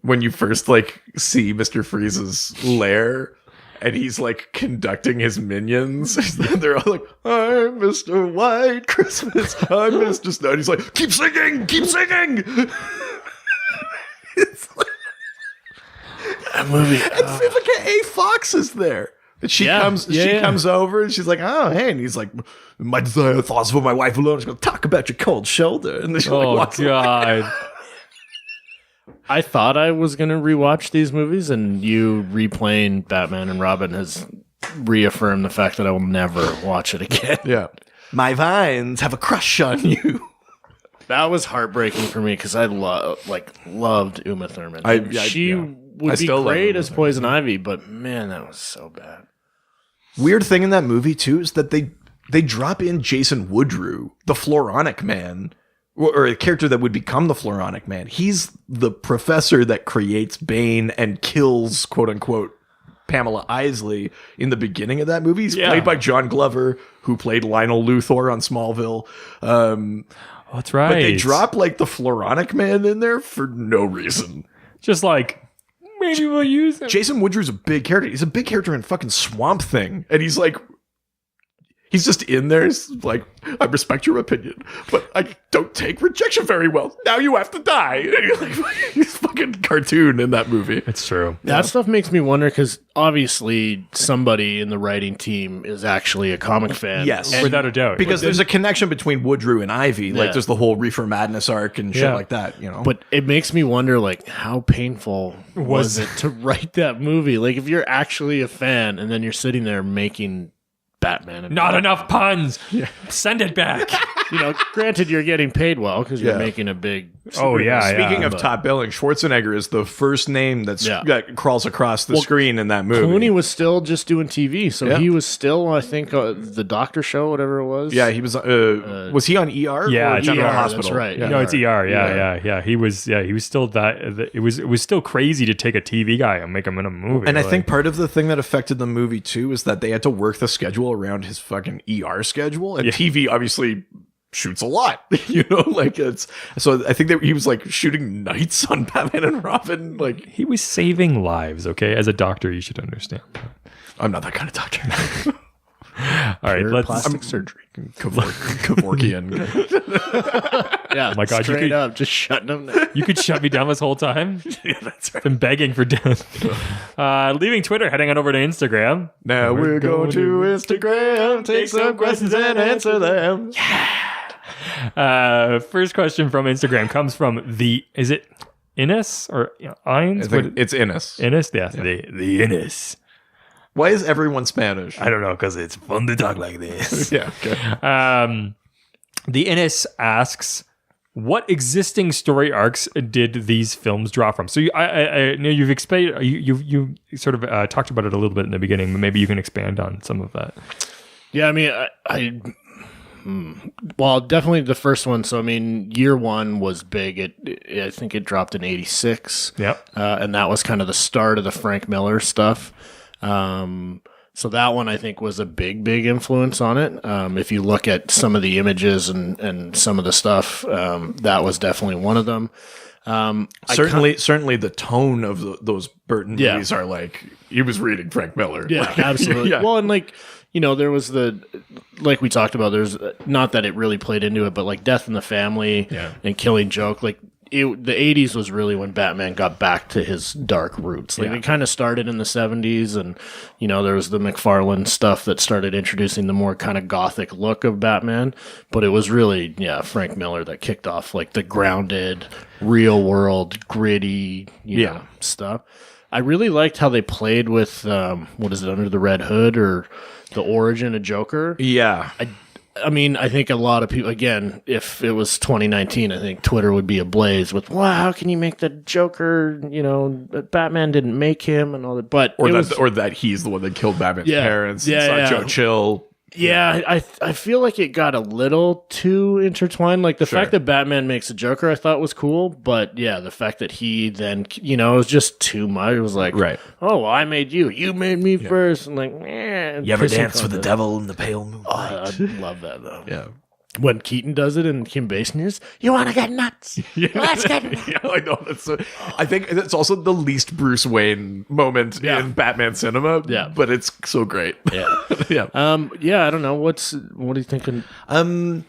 When you first like see Mr. Freeze's lair and he's like conducting his minions, they're all like, I'm Mr. White Christmas, I'm Mr. Snow. And he's like, keep singing. It's like That movie. And Vivica A. Fox is there. And she comes over and she's like, oh, hey. And he's like, my desire thoughts for my wife alone is going to talk about your cold shoulder. And then she walks God. away. I thought I was going to rewatch these movies, and you replaying Batman and Robin has reaffirmed the fact that I will never watch it again. Yeah. My vines have a crush on you. That was heartbreaking for me because I loved Uma Thurman. She would be great as Poison Ivy, but man, that was so bad. Weird thing in that movie too is that they drop in Jason Woodrue, the Floronic Man, or a character that would become the Floronic Man. He's the professor that creates Bane and kills, quote unquote, Pamela Isley in the beginning of that movie. He's played by John Glover, who played Lionel Luthor on Smallville. That's right. But they drop like the Floronic Man in there for no reason. Just like, maybe we'll use him. Jason Woodrue's a big character. He's a big character in fucking Swamp Thing. And he's like, he's just in there. It's like, I respect your opinion, but I don't take rejection very well. Now you have to die. He's fucking cartoon in that movie. It's true. That stuff makes me wonder because obviously somebody in the writing team is actually a comic fan. Yes. Without a doubt. Because there's a connection between Woodrue and Ivy. Like there's the whole Reefer Madness arc and shit like that, you know? But it makes me wonder, like, how painful was it to write that movie? Like, if you're actually a fan and then you're sitting there making Batman. Not enough puns. Yeah. Send it back. You know, granted, you're getting paid well because you're making a big. Speaking of top billing, Schwarzenegger is the first name that crawls across the screen in that movie. Clooney was still just doing TV, so he was still, I think, the Doctor Show, whatever it was. Yeah, he was. Was he on ER? Yeah, or General ER, Hospital. That's right. No, it's ER. Yeah. He was still that. It was still crazy to take a TV guy and make him in a movie. And I think part of the thing that affected the movie too is that they had to work the schedule around his fucking ER schedule, and TV obviously shoots a lot, you know, like it's so I think that he was like shooting nights on Batman and Robin. Like he was saving lives. Okay, as a doctor, you should understand. I'm not that kind of doctor. All right, let's plastic surgery. Kevorkian. Yeah, oh my God, straight up, just shutting them down. You could shut me down this whole time. Yeah, that's right. Been begging for death. Leaving Twitter, heading on over to Instagram. Now we're going to Instagram, take some questions and answer them. Yeah. First question from Instagram comes from Innes or Ines? I think it's Innes. Innes? Yeah, the Innes. Why is everyone Spanish? I don't know, because it's fun to talk like this. Yeah. Okay. The Innes asks, what existing story arcs did these films draw from? So I know you've explained, you sort of talked about it a little bit in the beginning, but maybe you can expand on some of that. Yeah, I mean, well, definitely the first one. So, I mean, year one was big. I think it dropped in 86. Yep. And that was kind of the start of the Frank Miller stuff. So that one, I think, was a big influence on it. If you look at some of the images and some of the stuff, that was definitely one of them. Certainly the tone of those Burton movies are like, he was reading Frank Miller. Yeah, absolutely. Yeah. Well, and like, there was like we talked about, there's not that it really played into it, but like Death in the Family and Killing Joke, like the 80s was really when Batman got back to his dark roots. Like it kind of started in the 70s, and there was the McFarlane stuff that started introducing the more kind of gothic look of Batman, but it was really Frank Miller that kicked off like the grounded, real world, gritty stuff. I really liked how they played with what is it, Under the Red Hood, or the origin of Joker. Yeah. I mean, I think a lot of people, again, if it was 2019, I think Twitter would be ablaze with, wow, how can you make the Joker, Batman didn't make him and all that. But or that he's the one that killed Batman's parents. Yeah, it's not Joe Chill. Yeah, I feel like it got a little too intertwined. Like the fact that Batman makes a Joker, I thought was cool, but the fact that he then, it was just too much. It was like, oh, well, I made you. You made me first. And like, you ever dance with the devil in the pale moonlight? Oh, I love that though. Yeah. When Keaton does it and Kim Basinger is, you want to get nuts? Let's get nuts. Yeah, I know. I think that's also the least Bruce Wayne moment in Batman cinema. Yeah, but it's so great. Yeah, yeah. I don't know. What are you thinking? I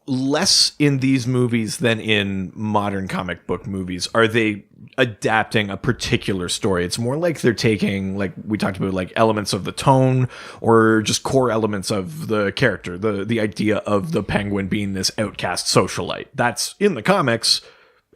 less in these movies than in modern comic book movies are they adapting a particular story. It's more like they're taking, like we talked about, like elements of the tone or just core elements of the character. The idea of the Penguin being this outcast socialite. That's in the comics,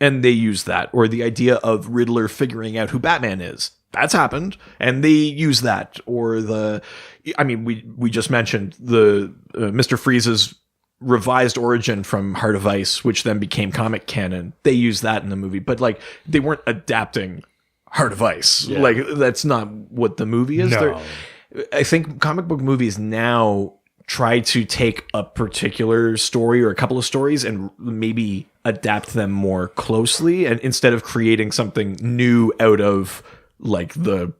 and they use that. Or the idea of Riddler figuring out who Batman is. That's happened, and they use that. Or we just mentioned the Mr. Freeze's revised origin from Heart of Ice, which then became comic canon. They used that in the movie, but like they weren't adapting Heart of Ice. Yeah. Like that's not what the movie is. No. I think comic book movies now try to take a particular story or a couple of stories and maybe adapt them more closely, and instead of creating something new out of like the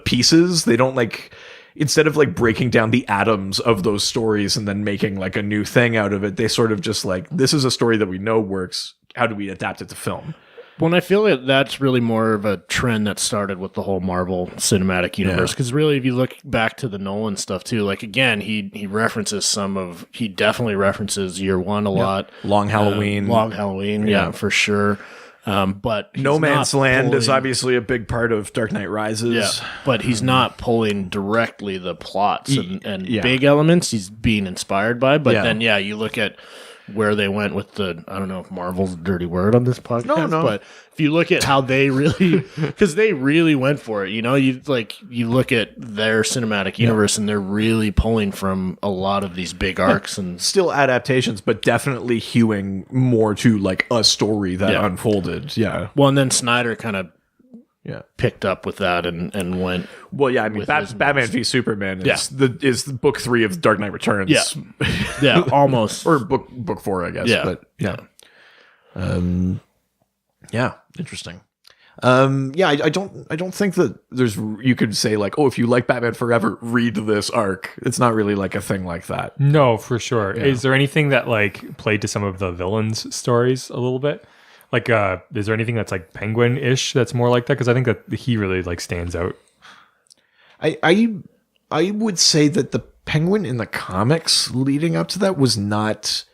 pieces, they don't like, instead of like breaking down the atoms of those stories and then making like a new thing out of it, they sort of just like, this is a story that we know works. How do we adapt it to film? Well, and I feel like that's really more of a trend that started with the whole Marvel Cinematic Universe. Because really, if you look back to the Nolan stuff too, like again, he definitely references Year One a lot. Long Halloween. Yeah, for sure. But No Man's Land is obviously a big part of Dark Knight Rises. Yeah, but he's not pulling directly the plots and big elements. He's being inspired by. But then, you look at where they went with the, I don't know if Marvel's a dirty word on this podcast, but if you look at how they really, because they really went for it, you look at their cinematic universe and they're really pulling from a lot of these big arcs and still adaptations, but definitely hewing more to like a story that unfolded. Yeah. Well, and then Snyder kind of picked up with that and went. Well, yeah, I mean, Batman v Superman is book 3 of Dark Knight Returns. Yeah, almost, or book 4, I guess. Yeah, but interesting. I don't think that you could say like, oh, if you like Batman Forever, read this arc. It's not really like a thing like that. No, for sure. Yeah. Is there anything that like played to some of the villains' stories a little bit? Like, is there anything that's like Penguin-ish that's more like that? Because I think that he really like stands out. I would say that the Penguin in the comics leading up to that was not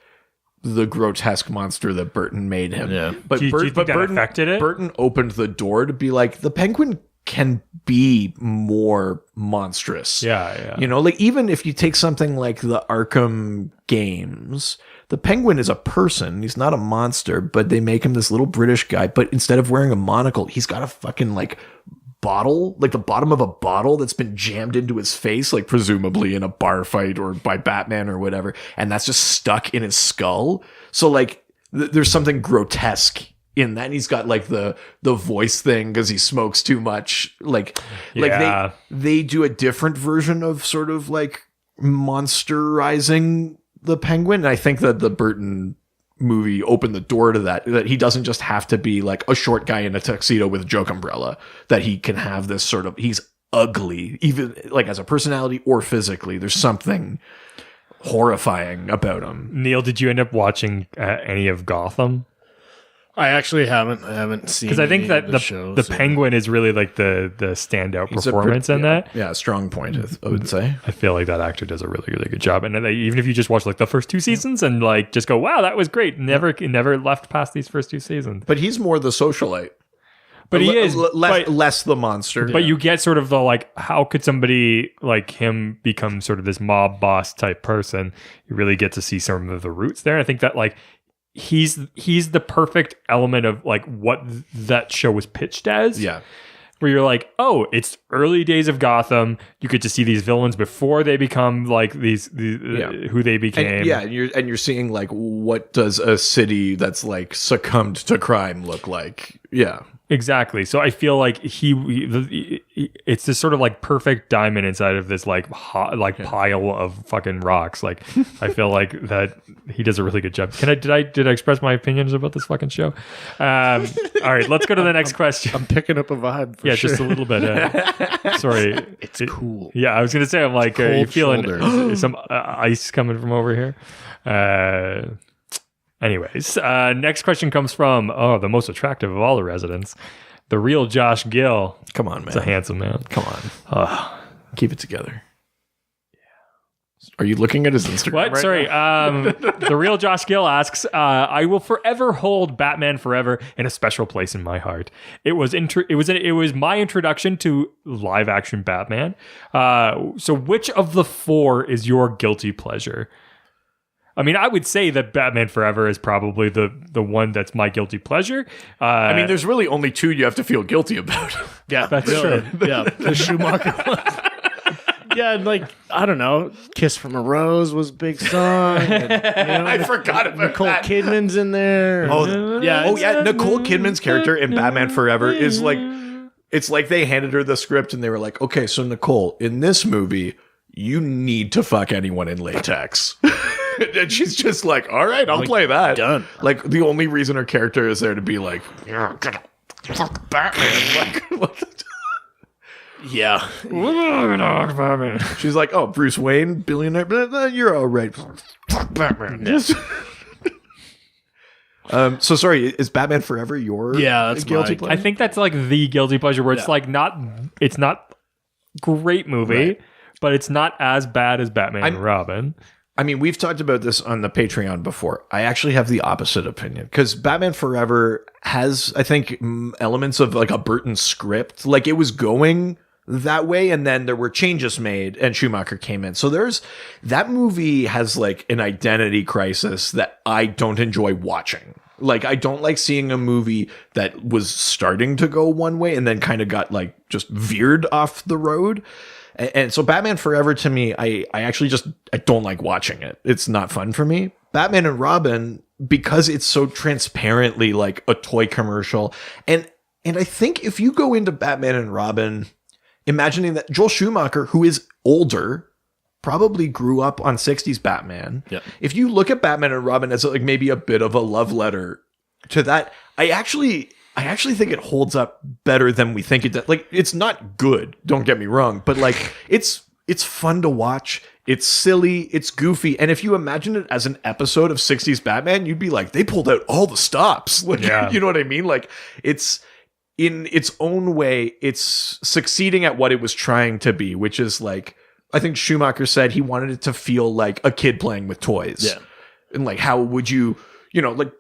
the grotesque monster that Burton made him. Yeah. But do you think that affected it? Burton opened the door to be like, the Penguin can be more monstrous. Yeah. You know, like even if you take something like the Arkham games, the Penguin is a person. He's not a monster, but they make him this little British guy. But instead of wearing a monocle, he's got a fucking like bottle, like the bottom of a bottle that's been jammed into his face, like presumably in a bar fight or by Batman or whatever. And that's just stuck in his skull. So like there's something grotesque in that. And he's got like the voice thing because he smokes too much. Like they do a different version of sort of like monsterizing the Penguin. And I think that the Burton movie opened the door to that he doesn't just have to be like a short guy in a tuxedo with a joke umbrella, that he can have this sort of, he's ugly, even like as a personality or physically. There's something horrifying about him. Neil, did you end up watching any of Gotham? I actually haven't. I haven't seen. Because I think that the shows, Penguin is really like the standout performance in that. Yeah, strong point, I would say. I feel like that actor does a really, really good job. And even if you just watch like the first 2 seasons and like just go, wow, that was great. Never left past these first 2 seasons. But he's more the socialite. But he is less the monster. But you get sort of the like, how could somebody like him become sort of this mob boss type person? You really get to see some of the roots there. And I think that like he's the perfect element of like what that show was pitched as. Yeah. Where you're like, oh, it's early days of Gotham. You get to see these villains before they become like who they became. And you're seeing like, what does a city that's like succumbed to crime look like? Yeah. Exactly. So I feel like it's this sort of like perfect diamond inside of this like pile of fucking rocks. Like I feel like that he does a really good job. Did I express my opinions about this fucking show? All right, let's go to the next question. I'm picking up a vibe. For sure. Just a little bit. Sorry, it's cool. Yeah, I was gonna say, I'm like, are you feeling some ice coming from over here? Anyways, next question comes from, the most attractive of all the residents, the real Josh Gill. Come on, man. It's a handsome man. Come on. Keep it together. Are you looking at his Instagram? What? Right Sorry. The real Josh Gill asks, I will forever hold Batman Forever in a special place in my heart. It was my introduction to live action Batman. So which of the 4 is your guilty pleasure? I mean, I would say that Batman Forever is probably the one that's my guilty pleasure. I mean, there's really only 2 you have to feel guilty about. Yeah, that's true. Yeah, the Schumacher one. Yeah, and like, I don't know, Kiss from a Rose was a big song. And, I forgot about Nicole that. Kidman's in there. Yeah. Nicole Kidman's character in Batman Forever is like, it's like they handed her the script and they were like, okay, so Nicole, in this movie, you need to fuck anyone in latex. And she's just like, all right, I'll play that. Done. Like, the only reason her character is there to be like, fuck Batman. Yeah. She's like, oh, Bruce Wayne, billionaire, but you're all right. Fuck Batman. So sorry, is Batman Forever your that's guilty my- pleasure? I think that's like the guilty pleasure where it's like it's not great movie, Right. but it's not as bad as Batman and Robin. I mean, we've talked about this on the Patreon before. I actually have the opposite opinion because Batman Forever has, I think, elements of like a Burton script. Like it was going that way, and then there were changes made, and Schumacher came in. So that movie has like an identity crisis that I don't enjoy watching. Like I don't like seeing a movie that was starting to go one way and then kind of got like just veered off the road. And so Batman Forever to me, I actually I don't like watching it. It's not fun for me. Batman and Robin, because it's so transparently like a toy commercial. And I think if you go into Batman and Robin, imagining that Joel Schumacher, who is older, probably grew up on 60s Batman. Yep. If you look at Batman and Robin as like maybe a bit of a love letter to that, I actually think it holds up better than we think it does. Like, it's not good, don't get me wrong, but like it's fun to watch. It's silly, it's goofy, and if you imagine it as an episode of 60s Batman, you'd be like, they pulled out all the stops. Like, you know what I mean? Like, it's in its own way, it's succeeding at what it was trying to be, which is like, I think Schumacher said he wanted it to feel like a kid playing with toys. Yeah. And like, how would you, like,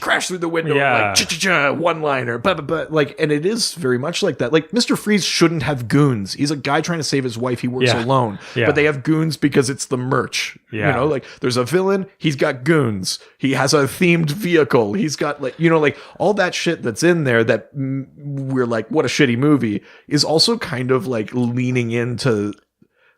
crash through the window, Yeah. like cha-cha-cha, one-liner, but like, and it is very much like that. Like Mr. Freeze shouldn't have goons. He's a guy trying to save his wife. He works alone, but they have goons because it's the merch. Yeah. You know, like there's a villain, he's got goons. He has a themed vehicle. He's got like, you know, like all that shit that's in there that we're like, what a shitty movie, is also kind of like leaning into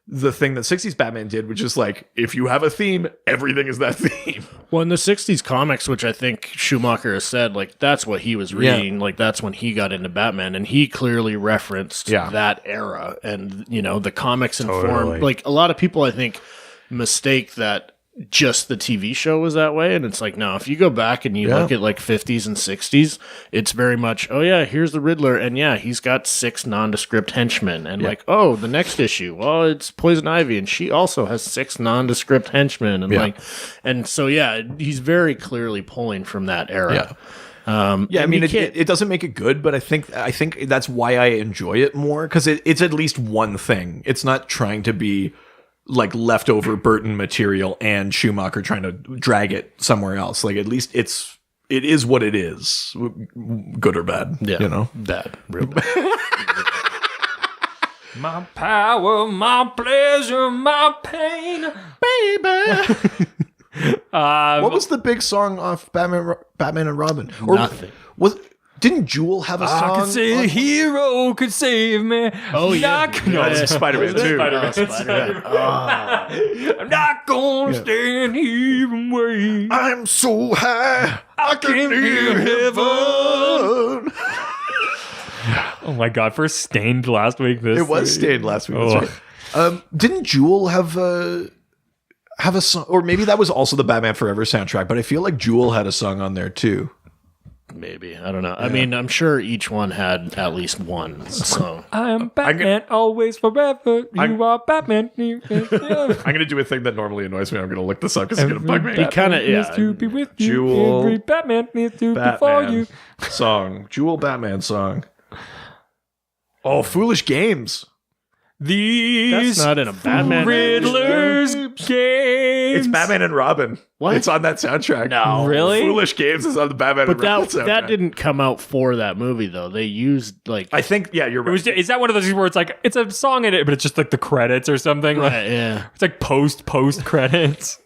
the thing that 60s Batman did, which is like, if you have a theme, everything is that theme. Well, in the 60s comics, which I think Schumacher has said, like, that's what he was reading. Like, that's when he got into Batman. And he clearly referenced that era. And, you know, the comics informed. Like, a lot of people, I think, mistake that just the TV show was that way. And it's like, no, if you go back and you look at like 50s and 60s, it's very much, oh yeah, here's the Riddler. And yeah, he's got 6 nondescript henchmen. And like, oh, the next issue, well, it's Poison Ivy. And she also has 6 nondescript henchmen. And like, and so, yeah, he's very clearly pulling from that era. I mean, it doesn't make it good, but I think that's why I enjoy it more, because it's at least one thing. It's not trying to be like leftover Burton material and Schumacher trying to drag it somewhere else. Like, at least it is what it is, good or bad. Yeah, you know, bad, real bad. My power, my pleasure, my pain, baby. What was the big song off Batman and Robin? Or Nothing. Didn't Jewel have a song? I could say a hero could save me. Oh, yeah. No, it's Spider-Man 2. Spider-Man. I'm not gonna stand here and wait. I'm so high, I can hear heaven. Oh my god, first Stained last week. It was Stained last week. That's right. Didn't Jewel have a song? Or maybe that was also the Batman Forever soundtrack, but I feel like Jewel had a song on there too. Maybe. I don't know. I mean, I'm sure each one had at least one song. I am Batman, always, forever. You are Batman. I'm going to do a thing that normally annoys me. I'm going to look this up because it's going to bug me. He kind of, needs to be with you. Jewel. Every Batman needs to be for you. Song. Jewel Batman song. Oh, Foolish Games. These That's not in a Batman Riddler's games. It's Batman and Robin. What? It's on that soundtrack. No. Really? Foolish Games is on the Batman and Robin soundtrack. That didn't come out for that movie, though. They used, like... I think, yeah, you're right. Is that one of those where it's like, it's a song in it, but it's just like the credits or something? Right, Like, yeah. it's like post credits.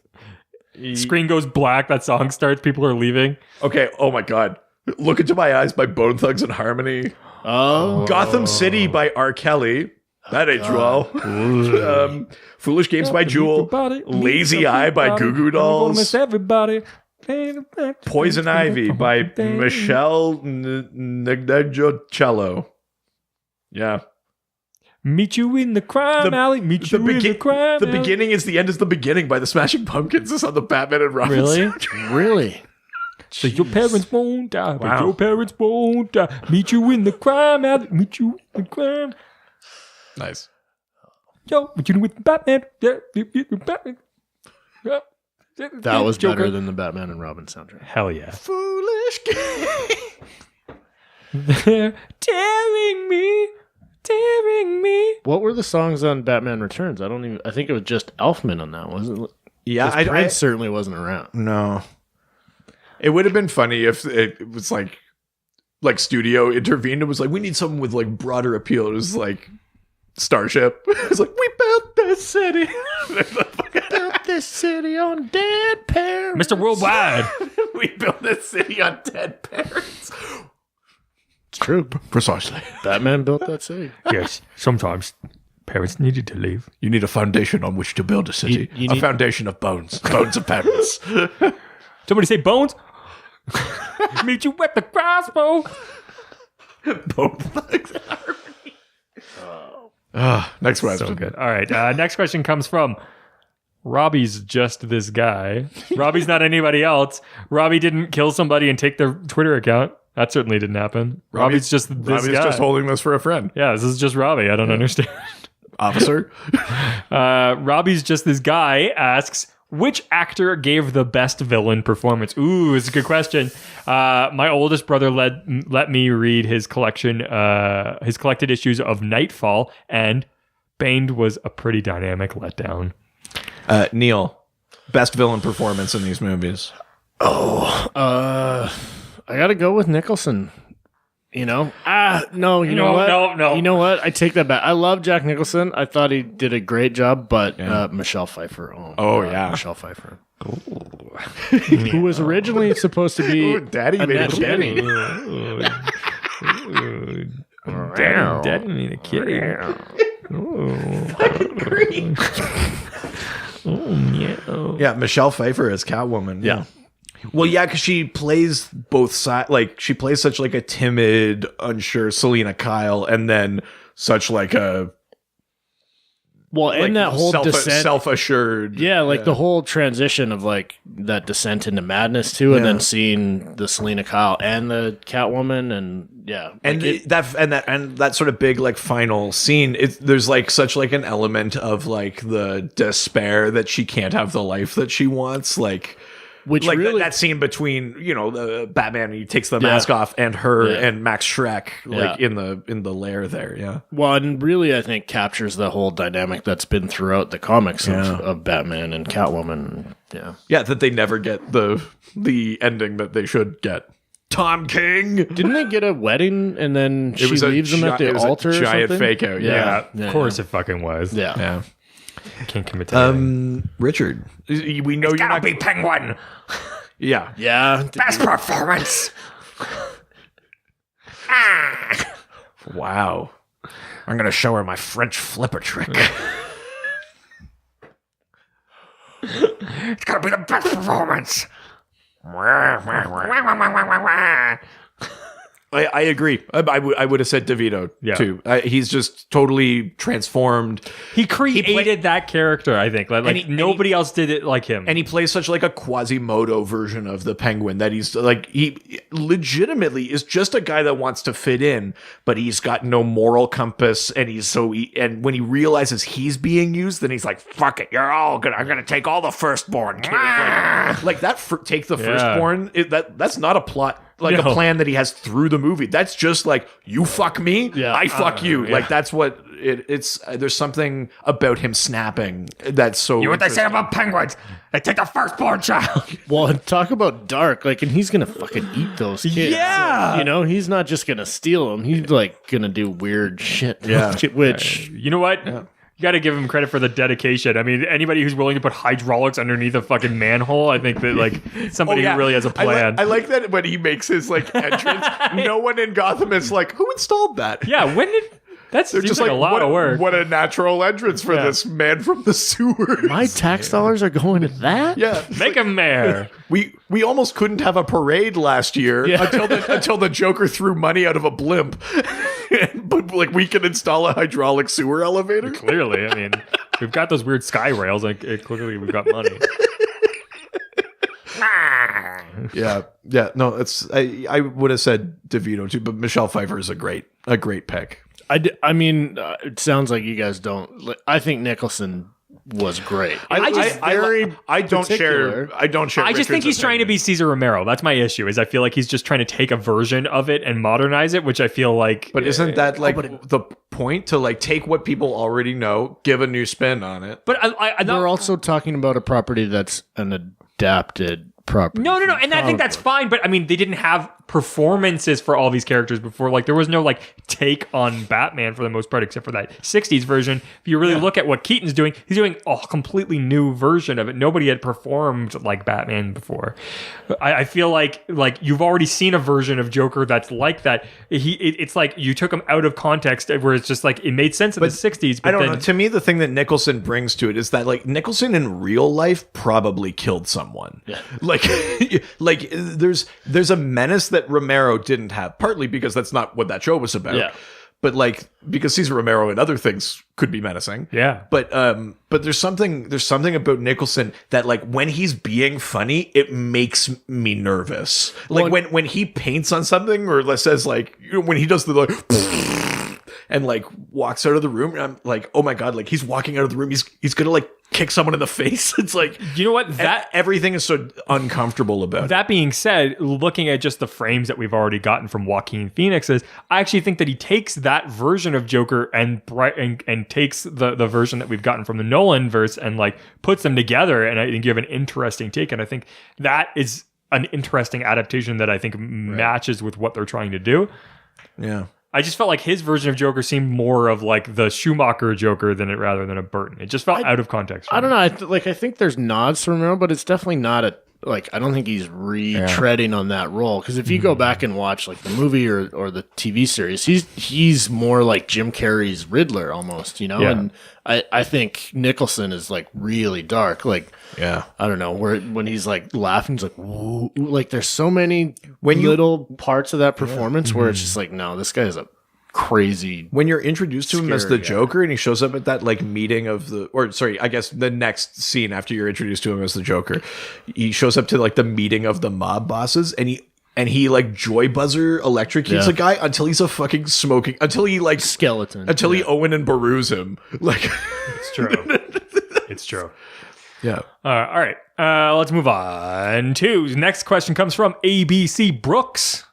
Screen goes black, that song starts, people are leaving. Okay, oh my god. Look Into My Eyes by Bone Thugs and Harmony. Oh. Gotham City by R. Kelly. That aged well. Foolish Games by Jewel. Lazy Eye by Goo Goo Dolls. Everybody. Poison Ivy by Michelle Negdejocello. Yeah. Meet you in the crime alley. Meet you in the crime The alley. beginning is the end is the beginning by the Smashing Pumpkins. It's on the Batman and Robin Really? soundtrack. Really? So your parents won't die, but your parents won't die. Meet you in the crime alley. Meet you in the crime. Nice. Yo, meet you with Batman. Yeah, Batman. Yeah. That was Joker. better than the Batman and Robin soundtrack. Hell yeah. Foolish Games. They're tearing me. What were the songs on Batman Returns? I think it was just Elfman on that, wasn't it? Yeah, Prince certainly wasn't around. No. It would have been funny if it was like studio intervened and was like, we need something with like broader appeal. It was like Starship. It was like, we built this city. Built this city on dead parents. Mr. Worldwide. We built this city on dead parents. It's true. Precisely. Batman built that city. Yes, sometimes parents needed to leave. You need a foundation on which to build a city. You a need- foundation of bones. Bones of parents. Somebody say Bones. Meet you at the crossbow. Both legs in harmony. Next question. So good. All right. Next question comes from Robbie's just this guy. Robbie's not anybody else. Robbie didn't kill somebody and take their Twitter account. That certainly didn't happen. Robbie's just this Robbie's guy. just holding this for a friend. Yeah, this is just Robbie. I don't understand. Officer. Robbie's just this guy asks, which actor gave the best villain performance? Ooh, it's a good question. My oldest brother let me read his collected issues of Nightfall, and Bane was a pretty dynamic letdown. Neil, best villain performance in these movies. got to go with Nicholson. You know? No, you know what? No. You know what? I take that back. I love Jack Nicholson. I thought he did a great job, but Michelle Pfeiffer. Michelle Pfeiffer. Who was originally supposed to be Daddy made a kitty. Daddy made a kitty. Yeah, Michelle Pfeiffer as Catwoman. Yeah. Well, yeah, because she plays both sides. Like, she plays such like a timid, unsure Selena Kyle, and then such like a and that whole descent, self-assured. Yeah, the whole transition of like that descent into madness too, and then seeing the Selena Kyle and the Catwoman, and that sort of big like final scene. There's like such like an element of like the despair that she can't have the life that she wants, like. Which like really, that scene between the Batman, he takes the mask off, and her and Max Schreck in the lair there. Yeah. Well, and really, I think captures the whole dynamic that's been throughout the comics of Batman and Catwoman. Yeah. Yeah, that they never get the ending that they should get. Tom King. Didn't they get a wedding and then she leaves them at the altar? It was a giant or something? fake out. Yeah, of course it fucking was. Yeah. Can't commit to anything. Richard, we know you're not be Penguin. Yeah. Yeah. Best performance. Wow. I'm gonna show her my French flipper trick. It's gotta be the best performance. I agree. I would have said DeVito too. He's just totally transformed. He created that character, I think. Nobody else did it like him. And he plays such like a Quasimodo version of the Penguin that he's like, he legitimately is just a guy that wants to fit in, but he's got no moral compass, and and when he realizes he's being used, then he's like, fuck it, I'm gonna take all the firstborn kids. like that take the firstborn, that's not a plot. A plan that he has through the movie. That's just like, you fuck me, I fuck you. Like that's what it's. There's something about him snapping that's so. You know what they say about penguins? They take the firstborn child. Well, and talk about dark. Like, and he's gonna fucking eat those kids. Yeah, he's not just gonna steal them. He's like gonna do weird shit. Yeah, which you know what. Yeah. You got to give him credit for the dedication. I mean, anybody who's willing to put hydraulics underneath a fucking manhole, I think that like somebody who really has a plan. I like that when he makes his like entrance, no one in Gotham is like, who installed that? Yeah, when did that's just like a lot of work. What a natural entrance for this man from the sewers. My tax dollars are going to that? Yeah, make him mayor. We almost couldn't have a parade last year until the Joker threw money out of a blimp. But like we can install a hydraulic sewer elevator. Clearly, I mean, we've got those weird sky rails. Like clearly, we've got money. Yeah. No, I would have said DeVito too, but Michelle Pfeiffer is a great pick. I mean, it sounds like you guys don't. I think Nicholson was great. I don't share. I just think he's trying to be Cesar Romero. That's my issue. Is I feel like he's just trying to take a version of it and modernize it, which I feel like. But isn't that like the point to like take what people already know, give a new spin on it? But we're also talking about a property that's an adapted property. No, and I think that's fine. But I mean, they didn't have performances for all these characters before. Like there was no like take on Batman for the most part, except for that 60s version. If you really look at what Keaton's doing, he's doing a completely new version of it. Nobody had performed like Batman before. I feel like you've already seen a version of Joker that's like that. It's like you took him out of context where it's just like it made sense in the 60s. But I don't know. To me, the thing that Nicholson brings to it is that like Nicholson in real life probably killed someone. Yeah. Like there's a menace that Romero didn't have, partly because that's not what that show was about. Yeah. But like because Cesar Romero and other things could be menacing. Yeah. But there's something about Nicholson that like when he's being funny, it makes me nervous. Like when he paints on something or says like when he does the like and like walks out of the room, and I'm like, oh my god, like he's walking out of the room, he's gonna like kick someone in the face. It's like, you know what, that everything is so uncomfortable about it. That being said, looking at just the frames that we've already gotten from Joaquin Phoenix's, I actually think that he takes that version of Joker and takes the version that we've gotten from the Nolan verse and like puts them together, and I think you have an interesting take, and I think that is an interesting adaptation that I think matches with what they're trying to do. Yeah. I just felt like his version of Joker seemed more of like the Schumacher Joker rather than a Burton. It just felt out of context. I don't know. I think there's nods from him, but it's definitely not I don't think he's retreading on that role. Because if you go back and watch like the movie or the TV series, he's more like Jim Carrey's Riddler almost, you know. Yeah. And I think Nicholson is like really dark. Like, Yeah. I don't know, when he's like laughing, he's like, whoa. Like there's so many little parts of that performance where it's just like, no, this guy is a crazy. When you're introduced to him as the Scary guy. Joker and he shows up at that like meeting I guess the next scene after you're introduced to him as the Joker, he shows up to like the meeting of the mob bosses and he like joy buzzer electrocutes a guy until he's until he like Skeleton. until he Owen and Baru's him. Like It's true. It's true. yeah. All right. Let's move on to next question comes from ABC Brooks.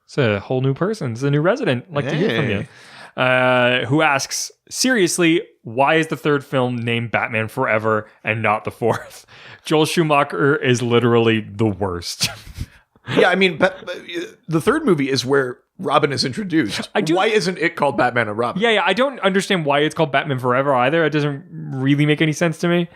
It's a whole new person. It's a new resident. Like to hear from you. Who asks, seriously, why is the third film named Batman Forever and not the fourth? Joel Schumacher is literally the worst. Yeah, I mean, the third movie is where Robin is introduced. Why isn't it called Batman and Robin? Yeah. I don't understand why it's called Batman Forever either. It doesn't really make any sense to me.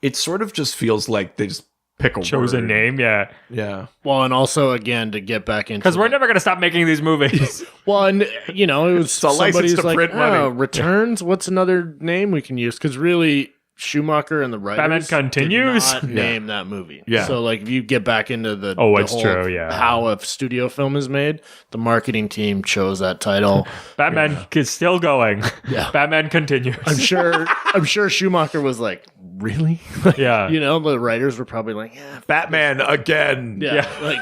It sort of just feels like they just pick a Chose a word. name, yeah. Yeah. Well, and also again to get back into Because we're never going to stop making these movies. well, and you know, it was a license somebody's to like, print money. Returns. What's another name we can use? Because really, Schumacher and the writers Batman Continues? did not name that movie. Yeah. So like, if you get back into the it's whole true, yeah. how a studio film is made, the marketing team chose that title. Batman is still going. Yeah. Batman Continues. I'm sure Schumacher was like, really? Yeah. You know, the writers were probably like, yeah, Batman again. yeah. Like,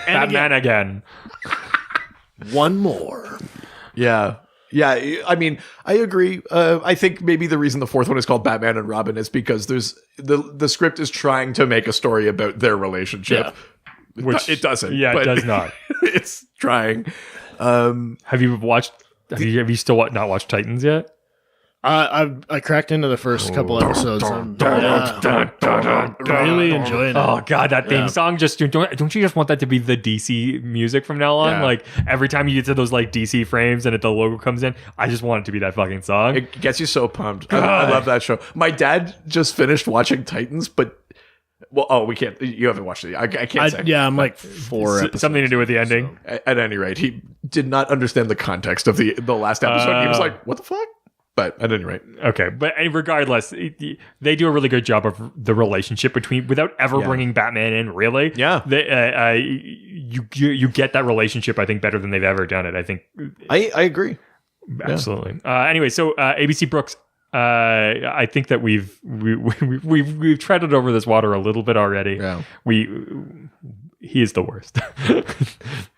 and Batman again. one more. Yeah. Yeah, I mean, I agree. I think maybe the reason the fourth one is called Batman and Robin is because there's the script is trying to make a story about their relationship, which it doesn't. Yeah, but it does not. It's trying. Have you still not watched Titans yet? I cracked into the first couple episodes. I'm really enjoying it. Oh god, that theme song! Just don't you just want that to be the DC music from now on? Yeah. Like every time you get to those like DC frames and the logo comes in, I just want it to be that fucking song. It gets you so pumped. I love that show. My dad just finished watching Titans, but we can't. You haven't watched it. I can't say. Yeah, I'm like 4 episodes. Something to do with the ending. At any rate, he did not understand the context of the last episode. He was like, "What the fuck?" But at any rate, Okay, but regardless, they do a really good job of the relationship without ever bringing Batman in. Really, Yeah. You get that relationship. I think better than they've ever done it. I think I agree. absolutely. Anyway, so ABC Brooks. I think that we've treaded over this water a little bit already. Yeah. He is the worst.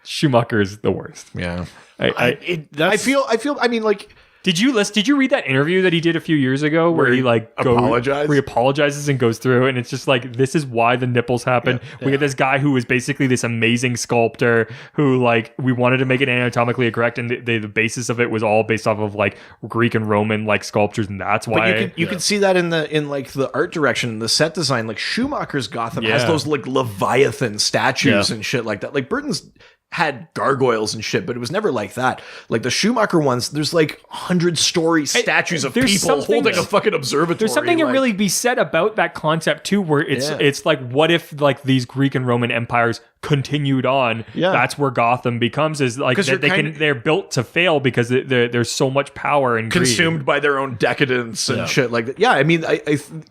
Schumacher is the worst. Yeah. I feel. I mean, like. Did you read that interview that he did a few years ago where he like apologized? Where he apologizes and goes through, and it's just like, this is why the nipples happen. We get this guy who was basically this amazing sculptor who like we wanted to make it anatomically correct, and the basis of it was all based off of like Greek and Roman like sculptures, and that's why. But you can see that in like the art direction, the set design. Like Schumacher's Gotham has those like Leviathan statues and shit like that. Like Burton's had gargoyles and shit, but it was never like that. Like the Schumacher ones, there's like 100-story statues of people holding a fucking observatory. There's something to really be said about that concept too, where it's like, what if like these Greek and Roman empires continued on? Yeah. That's where Gotham becomes, is like they're built to fail because there's so much power and consumed by their own decadence and shit like that. Yeah, I mean,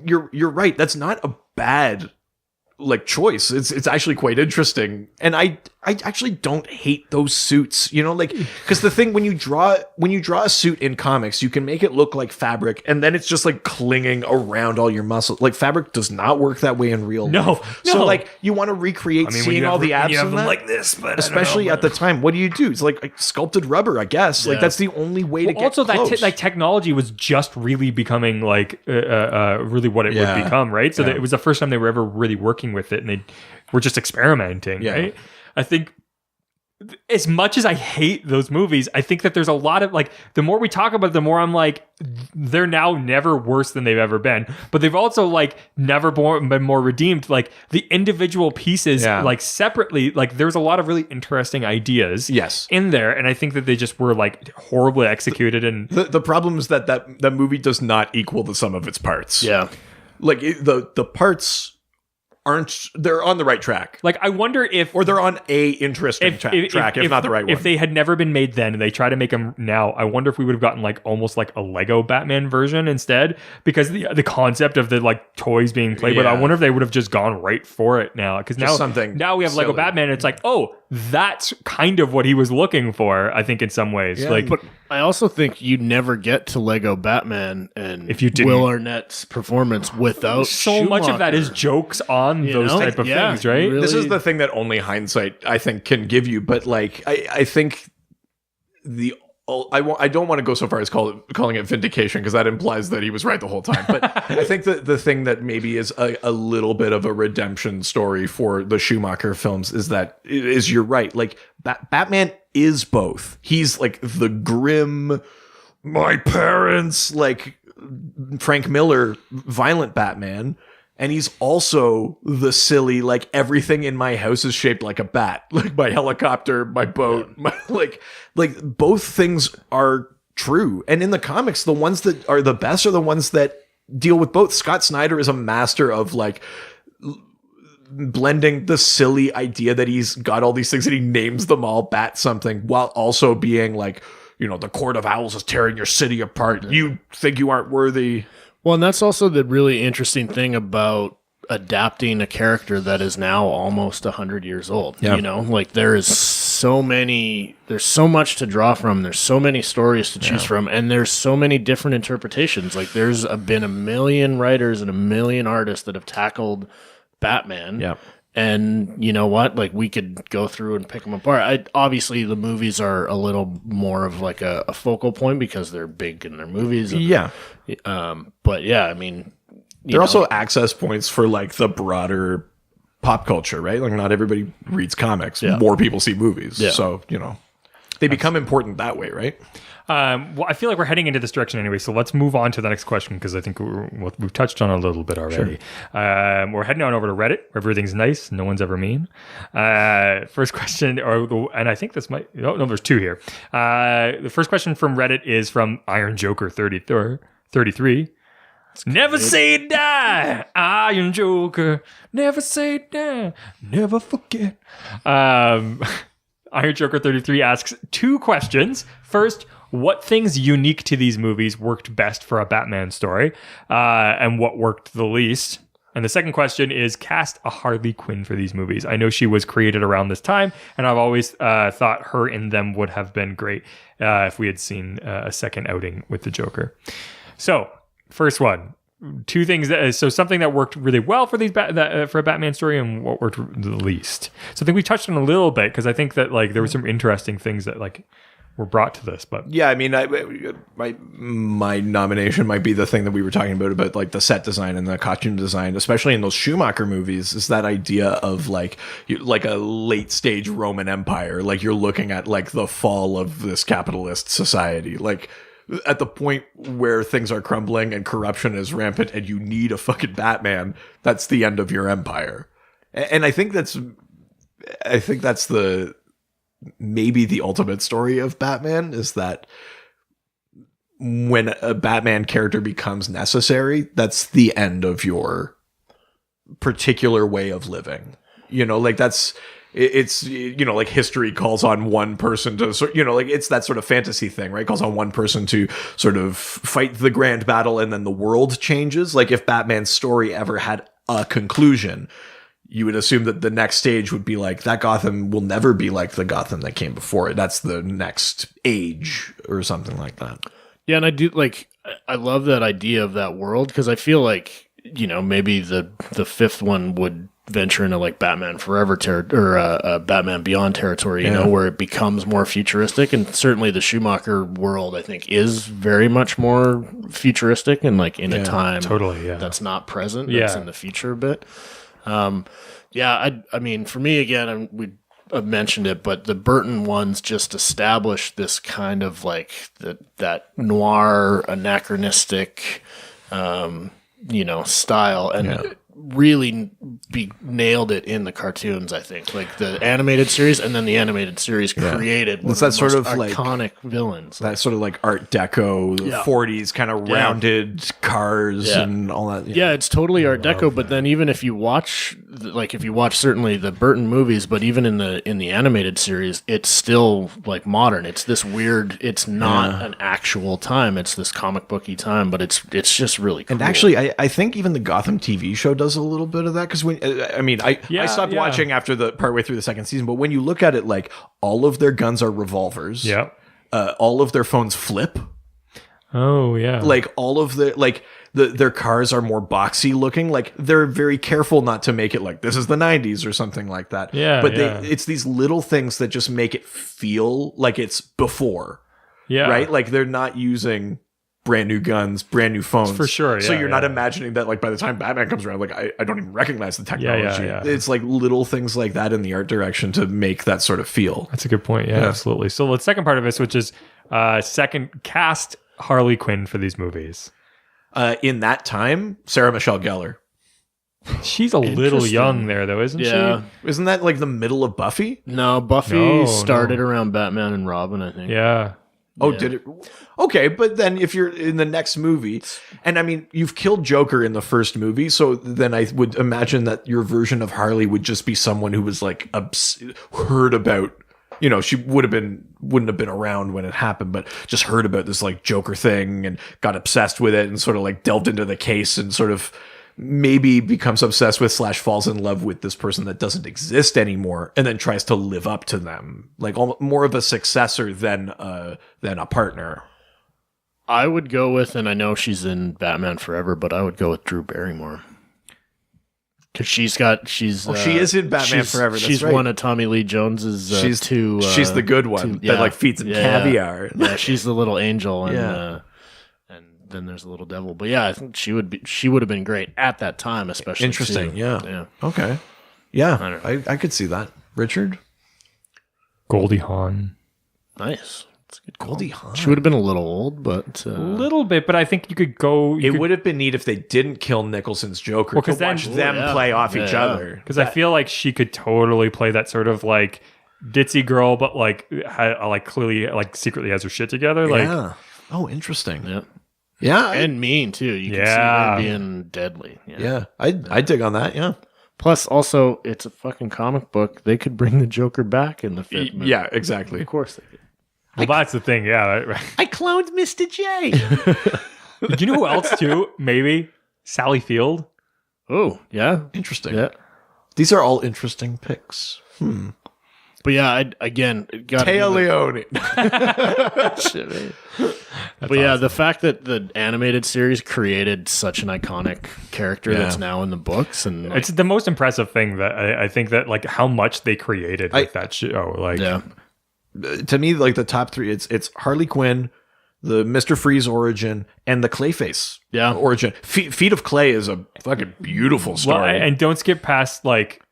you're right. That's not a bad like choice. It's actually quite interesting, and I actually don't hate those suits, you know, like, because the thing when you draw a suit in comics, you can make it look like fabric, and then it's just like clinging around all your muscles. Like fabric does not work that way in real life. So like you want to recreate seeing all the abs in that, like this, but especially at the time, what do? It's like sculpted rubber, I guess. Like that's the only way to get also close. that like technology was just really becoming like really what it would become, right? So that it was the first time they were ever really working with it, and they were just experimenting, right? I think as much as I hate those movies, I think that there's a lot of like, the more we talk about it, the more I'm like, they're now never worse than they've ever been. But they've also like never been more redeemed. Like the individual pieces, like separately, like there's a lot of really interesting ideas in there. And I think that they just were like horribly executed. And the problem is that movie does not equal the sum of its parts. Yeah. Like the parts they're on the right track. Like I wonder if, or they're on a interesting track, if not the right one. If they had never been made then and they try to make them now, I wonder if we would have gotten like almost like a Lego Batman version instead, because the concept of the like toys being played with, I wonder if they would have just gone right for it now, because now we have Lego Batman and it's like, oh, that's kind of what he was looking for, I think, in some ways. Like, but I also think you never get to Lego Batman and if you didn't, Will Arnett's performance without so much of that is jokes on those type of things, right? Really, this is the thing that only hindsight, I think, can give you. But like, I think I don't want to go so far as calling it vindication, because that implies that he was right the whole time. But I think that the thing that maybe is a little bit of a redemption story for the Schumacher films is you're right. Like Batman is both. He's like the grim, my parents, like Frank Miller, violent Batman. And he's also the silly, like, everything in my house is shaped like a bat. Like my helicopter, my boat, like both things are true. And in the comics, the ones that are the best are the ones that deal with both. Scott Snyder is a master of like blending the silly idea that he's got all these things and he names them all bat something, while also being like, you know, the Court of Owls is tearing your city apart. You think you aren't worthy. Well, and that's also the really interesting thing about adapting a character that is now almost 100 years old. Yeah. You know, like there's so much to draw from. There's so many stories to choose from, and there's so many different interpretations. Like there's been a million writers and a million artists that have tackled Batman. Yeah. And you know what? Like we could go through and pick them apart. Obviously, the movies are a little more of like a focal point because they're big in their movies. And but yeah, I mean, they're also access points for like the broader pop culture, right? Like not everybody reads comics. Yeah. More people see movies. Yeah. So, you know, they become important that way, right? Well, I feel like we're heading into this direction anyway, so let's move on to the next question, because I think we've touched on a little bit already. Sure. We're heading on over to Reddit, where everything's nice, no one's ever mean. First question, and I think this might... No, there's two here. The first question from Reddit is from Iron Joker 33. Never say die, Iron Joker. Never say die, never forget. Iron Joker 33 asks two questions. First, what things unique to these movies worked best for a Batman story, and what worked the least? And the second question is, cast a Harley Quinn for these movies. I know she was created around this time, and I've always thought her in them would have been great if we had seen a second outing with the Joker. So, first one. Two things something that worked really well for these for a Batman story, and what worked the least. So I think we touched on a little bit, because I think that like there were some interesting things that like were brought to this. But yeah, I mean, my nomination might be the thing that we were talking about like the set design and the costume design, especially in those Schumacher movies, is that idea of like a late stage Roman Empire. Like you're looking at like the fall of this capitalist society, like at the point where things are crumbling and corruption is rampant and you need a fucking Batman. That's the end of your empire. And I think that's maybe the ultimate story of Batman, is that when a Batman character becomes necessary, that's the end of your particular way of living. You know, like it's, you know, like history calls on one person to, you know, like it's that sort of fantasy thing, right? Calls on one person to sort of fight the grand battle and then the world changes. Like if Batman's story ever had a conclusion, you would assume that the next stage would be like, that Gotham will never be like the Gotham that came before it. That's the next age or something like that. Yeah, and I love that idea of that world, because I feel like, you know, maybe the fifth one would venture into like Batman Forever or Batman Beyond territory, you know, where it becomes more futuristic. And certainly the Schumacher world, I think, is very much more futuristic and like in a time that's not present, that's in the future a bit. I mean, for me, again, we mentioned it, but the Burton ones just established this kind of like that noir, anachronistic, style, and really nailed it in the cartoons. I think like the animated series, and then the animated series created one of the sort most of like iconic villains. That sort of like Art Deco, 40s kind of rounded cars and all that. Yeah, it's totally Art Deco. But then even if you watch certainly the Burton movies, but even in the animated series, it's still like modern. It's this weird. It's not an actual time. It's this comic booky time, but it's just really cool. And actually, I think even the Gotham TV show does a little bit of that because I stopped watching after the partway through the second season. But when you look at it, like all of their guns are revolvers. Yeah. All of their phones flip. Oh yeah. Like all of their cars are more boxy looking. Like they're very careful not to make it like this is the 90s or something like that. Yeah. But it's these little things that just make it feel like it's before. Yeah. Right? Like they're not using brand new guns, brand new phones. For sure. So you're not imagining that like by the time Batman comes around, like I don't even recognize the technology. Yeah. It's like little things like that in the art direction to make that sort of feel. That's a good point. Yeah, absolutely. So the second part of this, which is second cast Harley Quinn for these movies. In that time, Sarah Michelle Gellar. She's a little young there, though, isn't she? Isn't that like the middle of Buffy? No, Buffy started around Batman and Robin, I think. Yeah. Oh, did it? Okay, but then if you're in the next movie, and I mean, you've killed Joker in the first movie, so then I would imagine that your version of Harley would just be someone who was like heard about, she wouldn't have been around when it happened, but just heard about this like Joker thing and got obsessed with it and sort of like delved into the case and sort of maybe becomes obsessed with / falls in love with this person that doesn't exist anymore and then tries to live up to them, like more of a successor than a partner. I would go with, and I know she's in Batman Forever, but I would go with Drew Barrymore. Because she is in Batman Forever. That's she's right. one of Tommy Lee Jones's she's the good one that like feeds him caviar. Yeah, she's the little angel, and then there's a little devil. But yeah, I think she would have been great at that time, especially. Interesting. Too. Yeah. Okay. Yeah, I could see that. Richard? Goldie Hawn. Nice. Goldie Hawn. She would have been a little old, but a little bit. But I think you could go. It would have been neat if they didn't kill Nicholson's Joker. Well, because watch them play off each other. Because I feel like she could totally play that sort of like ditzy girl, but like clearly like secretly has her shit together. Like, oh, interesting. Yeah. Yeah, and mean too. You can see her being deadly. Yeah, I dig on that. Yeah. Plus, also, it's a fucking comic book. They could bring the Joker back in the fifth movie. Yeah, exactly. Of course they could. Well, that's the thing. Yeah. I cloned Mr. J. Do you know who else too? Maybe Sally Field. Oh, yeah. Interesting. Yeah. These are all interesting picks. But yeah, again, it got Taya Leone. But yeah, the fact that the animated series created such an iconic character that's now in the books, and it's the most impressive thing that I think that like how much they created with that show. Like, to me, like the top three, it's Harley Quinn, the Mr. Freeze origin, and the Clayface origin. Feet of Clay is a fucking beautiful story. Well, and don't skip past like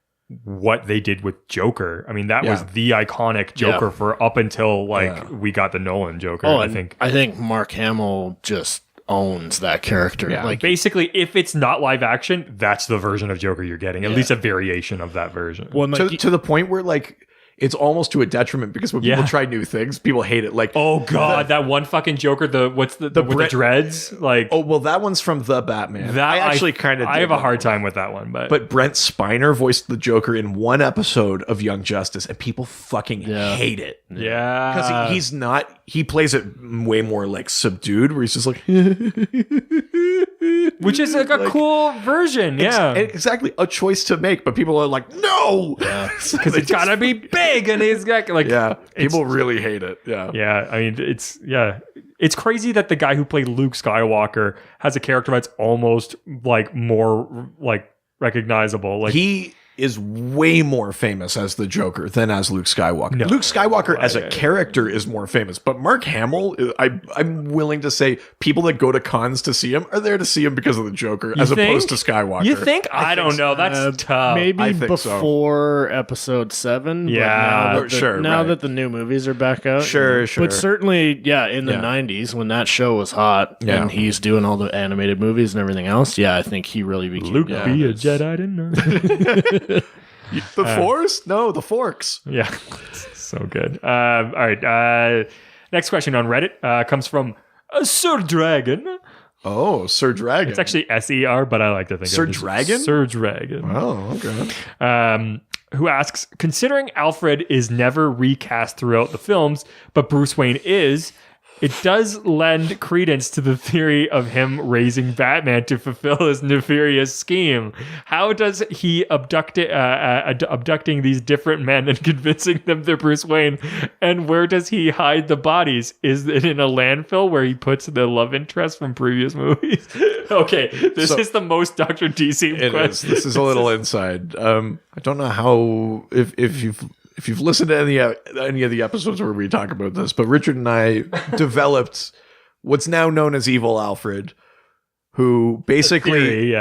what they did with Joker. I mean, that was the iconic Joker for up until we got the Nolan Joker. I think Mark Hamill just owns that character. Yeah, like basically, if it's not live action, that's the version of Joker you're getting. At least a variation of that version. Well, to the point where like it's almost to a detriment because when people try new things, people hate it. Like, oh god, that one fucking Joker, with the dreads. Like, oh well, that one's from the Batman. I actually kind of I have a hard time with that one, but Brent Spiner voiced the Joker in one episode of Young Justice, and people fucking hate it. Yeah, because he's not. He plays it way more like subdued, where he's just like, which is like a cool version. Exactly, a choice to make, but people are like, no, because it's gotta be big, and he's got like, people really hate it. I mean, it's crazy that the guy who played Luke Skywalker has a character that's almost like more like recognizable. Like is way more famous as the Joker than as Luke Skywalker. No. Luke Skywalker as a character is more famous, but Mark Hamill, I'm willing to say people that go to cons to see him are there to see him because of the Joker as opposed to Skywalker. You think? I don't know. That's tough. Maybe I think so. before episode 7. Yeah, now that the new movies are back out. Sure. But certainly, in the 90s when that show was hot and he's doing all the animated movies and everything else, I think he really became... Luke be a Jedi, didn't know. The Force? No, the Forks. Yeah, so good. All right. Next question on Reddit comes from Sir Dragon. Oh, Sir Dragon. It's actually SER, but I like to think Sir of it as Dragon? Sir Dragon. Oh, okay. Who asks, considering Alfred is never recast throughout the films, but Bruce Wayne is, it does lend credence to the theory of him raising Batman to fulfill his nefarious scheme. How does he abducting these different men and convincing them they're Bruce Wayne? And where does he hide the bodies? Is it in a landfill where he puts the love interest from previous movies? Okay, this is the most Dr. DC question. This is a little inside. I don't know how if you've listened to any of the episodes where we talk about this, but Richard and I developed what's now known as Evil Alfred, who basically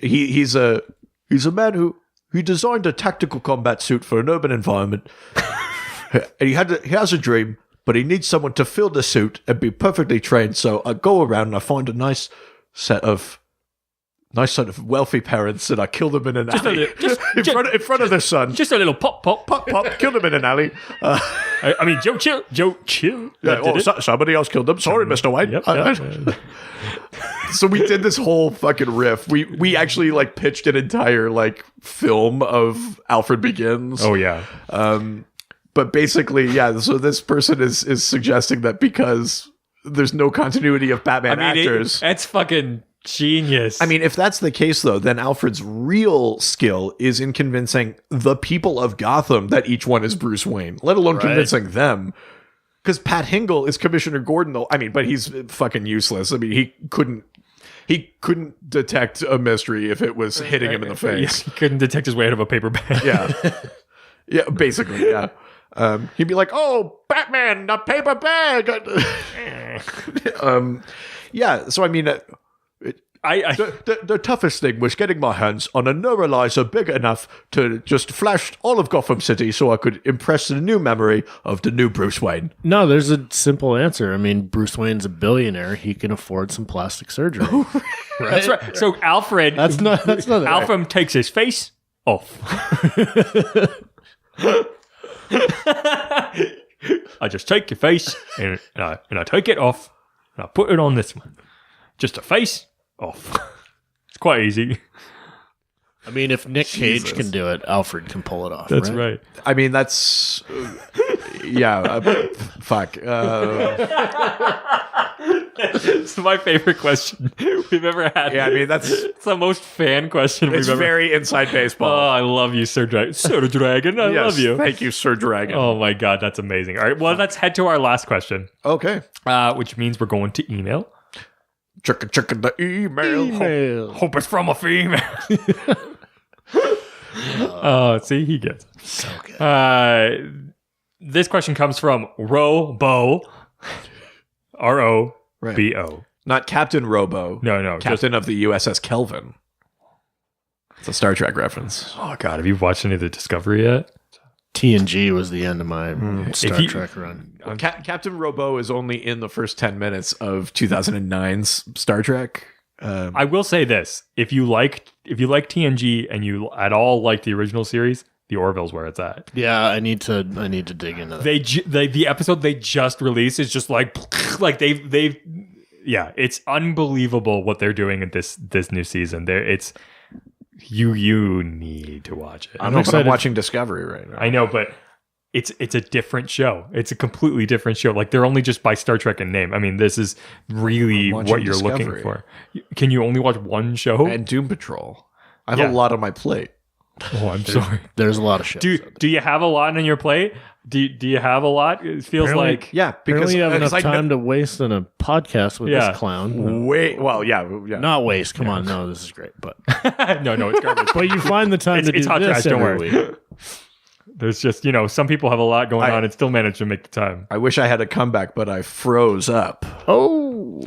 he's a man who designed a tactical combat suit for an urban environment, and he has a dream, but he needs someone to fill the suit and be perfectly trained. So I go around and I find a nice set of wealthy parents, and I kill them in an alley in front of their son. Just a little pop. Kill them in an alley. I mean, Joe, chill. Yeah, somebody else killed them. Sorry, Mr. White. Yep. So we did this whole fucking riff. We actually pitched an entire film of Alfred Begins. Oh yeah. But basically, so this person is suggesting that because there's no continuity of Batman actors. That's fucking genius. I mean, if that's the case, though, then Alfred's real skill is in convincing the people of Gotham that each one is Bruce Wayne, let alone convincing them. Because Pat Hingle is Commissioner Gordon, though. I mean, but he's fucking useless. I mean, he couldn't detect a mystery if it was hitting him in the face. He couldn't detect his way out of a paper bag. Yeah, basically, yeah. He'd be like, "Oh, Batman, a paper bag." So I mean. The toughest thing was getting my hands on a neuralizer big enough to just flash all of Gotham City so I could impress the new memory of the new Bruce Wayne. No, there's a simple answer. I mean, Bruce Wayne's a billionaire. He can afford some plastic surgery. Right? That's right. So Alfred... That's not Alfred takes his face off. I just take your face and I take it off and I put it on this one. Just a face off. It's quite easy. I mean, if Nick Cage can do it, Alfred can pull it off. That's right. I mean, that's fuck. It's my favorite question we've ever had. Yeah, I mean, it's the most fan question we've ever. It's very inside baseball. Oh, I love you, Sir Dragon. Sir Dragon, I love you. Thank you, Sir Dragon. Oh my God, that's amazing. All right, well, let's head to our last question. Okay. Which means we're going to email. Checking the email. Hope it's from a female. See, he gets it. So good. This question comes from Robo. R-O-B-O. Not Captain Robo. No. Captain of the USS Kelvin. It's a Star Trek reference. Oh, God. Have you watched any of the Discovery yet? TNG was the end of my Star Trek run. Captain Robo is only in the first 10 minutes of 2009's Star Trek. I will say this: if you like TNG and you at all like the original series, the Orville's where it's at. Yeah, I need to dig into that. The episode they just released is just like they've it's unbelievable what they're doing in this new season. You need to watch it. I'm excited. I'm watching Discovery right now. I know, but it's a different show. It's a completely different show. Like, they're only just by Star Trek in name. I mean, this is really what you're looking for. Can you only watch one show? And Doom Patrol. I have a lot on my plate. Oh, I'm sorry. There's a lot of shit. Do you have a lot on your plate? Do you have a lot? It feels like Yeah, because Apparently you have enough I time to waste on a podcast with Yeah. this clown. yeah. Not waste. Come on. No, this is great. But no, it's garbage. but you find the time to do it's hot this trash, don't every worry. week. There's just some people have a lot going on and still manage to make the time. I wish I had a comeback, but I froze up. Oh.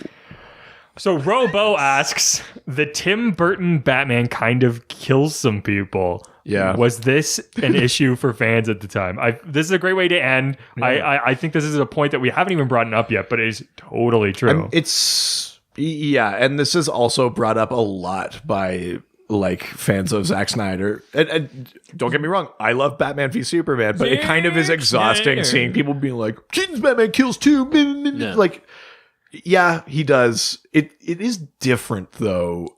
So Robo asks, the Tim Burton Batman kind of kills some people. Yeah. Was this an issue for fans at the time? This is a great way to end. Yeah. I think this is a point that we haven't even brought up yet, but it is totally true. And this is also brought up a lot by like fans of Zack Snyder. And don't get me wrong, I love Batman v Superman, but it kind of is exhausting seeing people being like, Keaton's Batman kills too. Yeah. Like, yeah, he does. It is different though,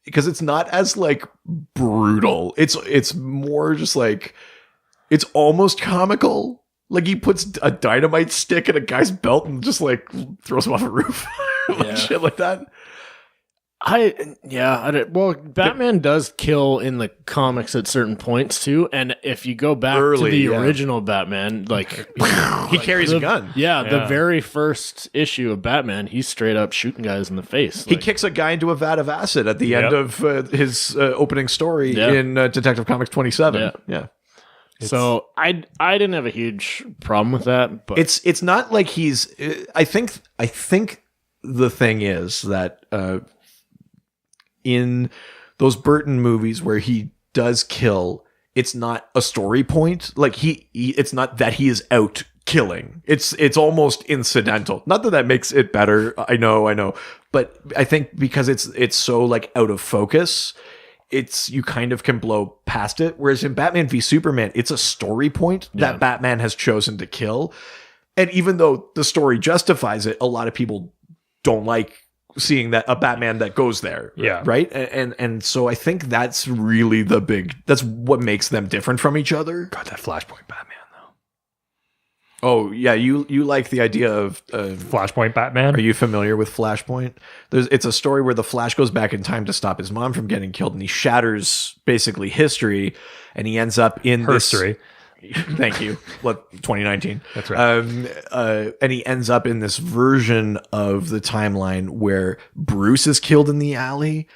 because it's not as like brutal. It's more just like, it's almost comical. Like he puts a dynamite stick in a guy's belt and just like throws him off a roof. Like shit like that. Batman does kill in the comics at certain points too, and if you go back to the original Batman, like he carries a gun. Yeah, the very first issue of Batman, he's straight up shooting guys in the face. He kicks a guy into a vat of acid at the end of his opening story in Detective Comics 27. Yeah. So I didn't have a huge problem with that, but it's not like he's. I think the thing is that in those Burton movies where he does kill, it's not a story point. Like it's not that he is out killing. It's almost incidental. Not that makes it better. I know, but I think because it's so like out of focus, you kind of can blow past it. Whereas in Batman v Superman, it's a story point that Batman has chosen to kill. And even though the story justifies it, a lot of people don't like seeing that a Batman that goes there. Yeah. Right. And so I think that's really that's what makes them different from each other. God, that Flashpoint Batman though. Oh yeah. You like the idea of Flashpoint Batman? Are you familiar with Flashpoint? It's a story where the Flash goes back in time to stop his mom from getting killed, and he shatters basically history, and he ends up in history. Thank you. 2019. That's right. And he ends up in this version of the timeline where Bruce is killed in the alley,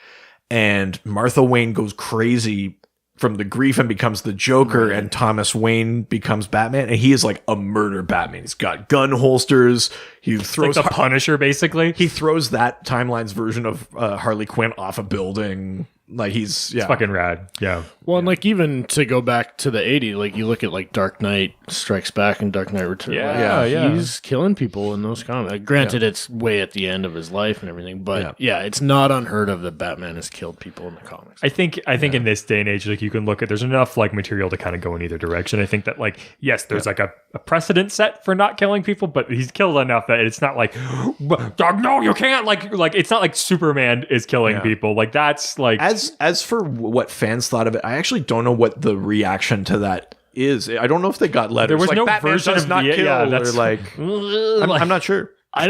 and Martha Wayne goes crazy from the grief and becomes the Joker, and Thomas Wayne becomes Batman, and he is like a murder Batman. He's got gun holsters. He throws like the Punisher, basically. He throws that timeline's version of Harley Quinn off a building. Like it's fucking rad. Yeah. Well, and like even to go back to the 80s, like you look at like Dark Knight Strikes Back and Dark Knight Returns. He's killing people in those comics. Granted, it's way at the end of his life and everything, but it's not unheard of that Batman has killed people in the comics. I think in this day and age, like you can look at, there's enough like material to kind of go in either direction. I think that like, yes, there's like a precedent set for not killing people, but he's killed enough that it's not like, no, you can't like it's not like Superman is killing people. Like that's like, as for what fans thought of it, I actually don't know what the reaction to that is. I don't know if they got letters. There was like, no Batman version does of not kill, that's or like I'm not sure. I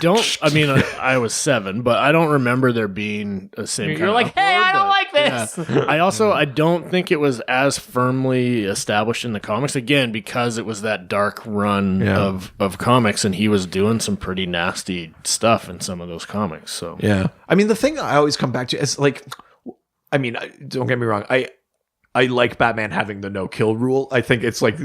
don't. I mean, I was 7, but I don't remember there being a same. You're like, hey, I don't like this. Yeah. I don't think it was as firmly established in the comics. Again, because it was that dark run of comics, and he was doing some pretty nasty stuff in some of those comics. So yeah, I mean, the thing I always come back to is like, I mean, don't get me wrong, I like Batman having the no kill rule. I think it's like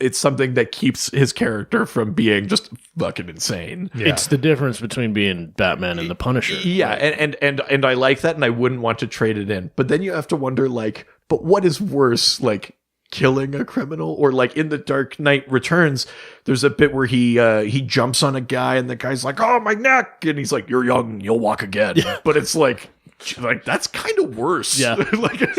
it's something that keeps his character from being just fucking insane. Yeah. It's the difference between being Batman and the Punisher. Yeah, right? and I like that, and I wouldn't want to trade it in. But then you have to wonder, like, but what is worse, like killing a criminal, or like in The Dark Knight Returns, there's a bit where he jumps on a guy, and the guy's like, "Oh, my neck," and he's like, "You're young, you'll walk again." Yeah. But it's like that's kind of worse. Yeah.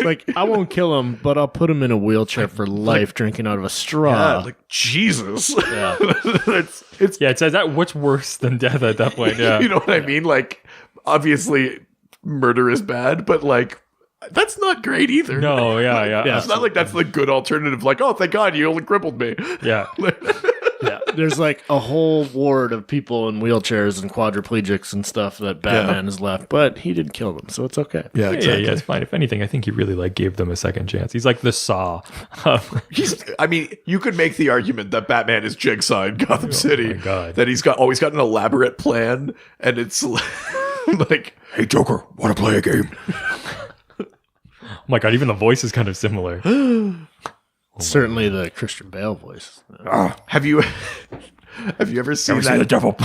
like I won't kill him, but I'll put him in a wheelchair for life, drinking out of a straw. Yeah, like Jesus. Yeah. it's it says that what's worse than death at that point. Yeah. You know what I mean? Like, obviously murder is bad, but like that's not great either. No, yeah. It's not like that's the good alternative. Like, oh, thank God you only crippled me. Yeah. Yeah. there's like a whole ward of people in wheelchairs and quadriplegics and stuff that Batman has left, but he didn't kill them, so it's okay. Yeah, exactly. Yeah, it's fine. If anything, I think he really like gave them a second chance. He's like the Saw. I mean, you could make the argument that Batman is Jigsaw in Gotham City. my God. That he's always got an elaborate plan, and it's like, hey, Joker, want to play a game? Oh my God, even the voice is kind of similar. Certainly the Christian Bale voice. Have you ever seen that? the devil.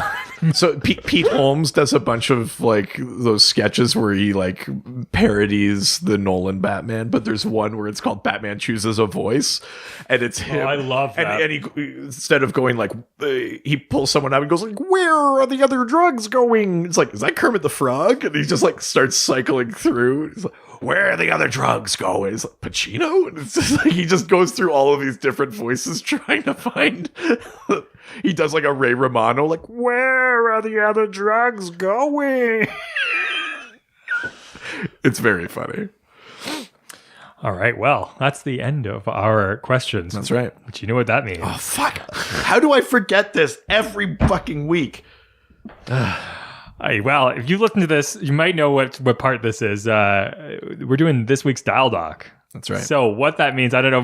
So Pete Holmes does a bunch of like those sketches where he like parodies the Nolan Batman, but there's one where it's called Batman Chooses a Voice, and it's him. I love that. And he, instead of going like, he pulls someone out and goes like, "Where are the other drugs going?" It's like, is that Kermit the Frog? And he just like starts cycling through. He's like, where are the other drugs going? It's like, Pacino? And it's just like, he just goes through all of these different voices trying to find. He does like a Ray Romano, like, where are the other drugs going? It's very funny. All right, well, that's the end of our questions. That's right. But you know what that means. Oh, fuck. How do I forget this every fucking week? Well, if you listen to this, you might know what part this is. We're doing this week's Dial Doc. That's right. So what that means, I don't know.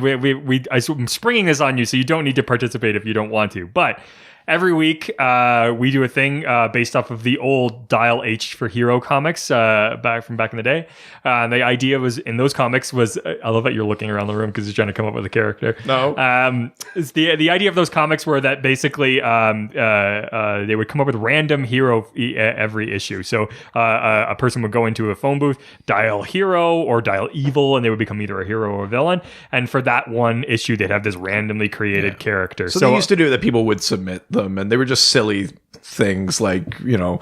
I'm springing this on you, so you don't need to participate if you don't want to. But every week, we do a thing based off of the old Dial H for Hero comics back in the day. And the idea was in those comics was I love that you're looking around the room because you're trying to come up with a character. No. It's the idea of those comics were that basically they would come up with random hero every issue. So a person would go into a phone booth, dial hero or dial evil, and they would become either a hero or a villain. And for that one issue, they'd have this randomly created character. So they used to do that. People would submit them, and they were just silly things like, you know,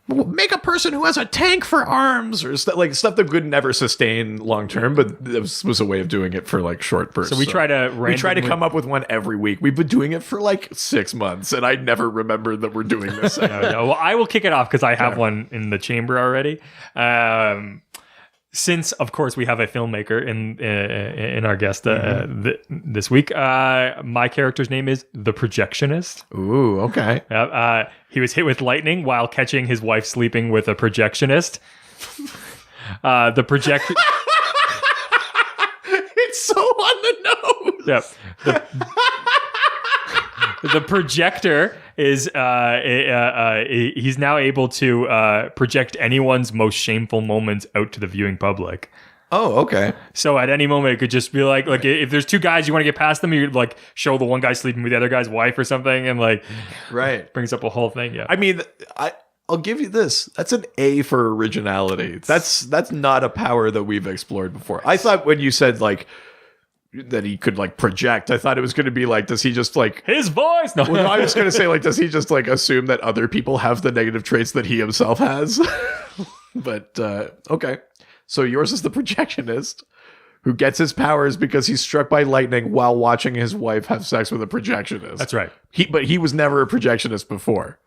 make a person who has a tank for arms, or like stuff that could never sustain long term. But this was a way of doing it for like short bursts. So we try to come up with one every week. We've been doing it for like 6 months, and I never remembered that we're doing this. No. Well, I will kick it off because I have one in the chamber already. Since, of course, we have a filmmaker in our guest this week, my character's name is The Projectionist. Ooh, okay. He was hit with lightning while catching his wife sleeping with a projectionist. The project. It's so on the nose. Yep. The projector is he's now able to project anyone's most shameful moments out to the viewing public. Oh, okay. So at any moment, it could just be like if there's two guys you want to get past them, you like show the one guy sleeping with the other guy's wife or something, and like right brings up a whole thing. Yeah, I mean, I'll give you this. That's an A for originality. That's not a power that we've explored before. I thought when you said like that he could like project, I thought it was going to be like, does he just like his voice? No, well, I was going to say like, does he just like assume that other people have the negative traits that he himself has? But okay. So yours is the projectionist who gets his powers because he's struck by lightning while watching his wife have sex with a projectionist. That's right. But he was never a projectionist before.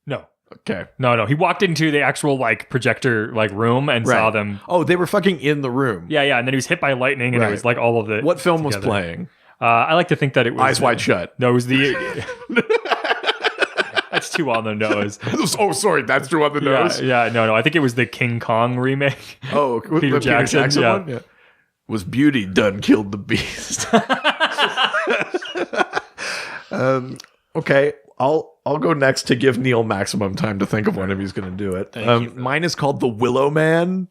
No. Okay. No. He walked into the actual like projector like room and saw them. Oh, they were fucking in the room. Yeah. And then he was hit by lightning, and it was like all of it. What film together. was playing? I like to think that it was Eyes Wide Shut. No, it was the. That's too on the nose. Oh, sorry, that's too on the nose. Yeah. No. I think it was the King Kong remake. Oh, Peter Jackson one. Yeah. Was Beauty done killed the Beast? Okay. I'll go next to give Neil maximum time to think of one if he's going to do it. Mine is called The Willow Man.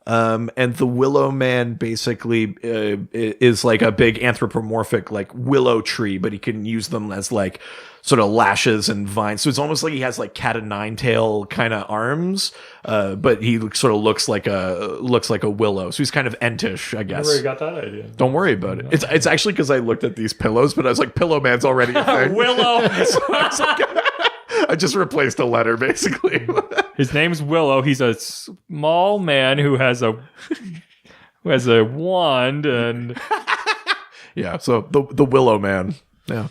And the Willow Man basically is like a big anthropomorphic like willow tree, but he can use them as like sort of lashes and vines. So it's almost like he has like cat o' nine tail kind of arms, but he sort of looks like a willow. So he's kind of entish, I guess. Where you got that idea? Don't worry about it. It's actually because I looked at these pillows, but I was like, Pillow Man's already a thing. Willow. I just replaced a letter, basically. His name's Willow. He's a small man who has a wand, and yeah. So the Willow Man. Yeah.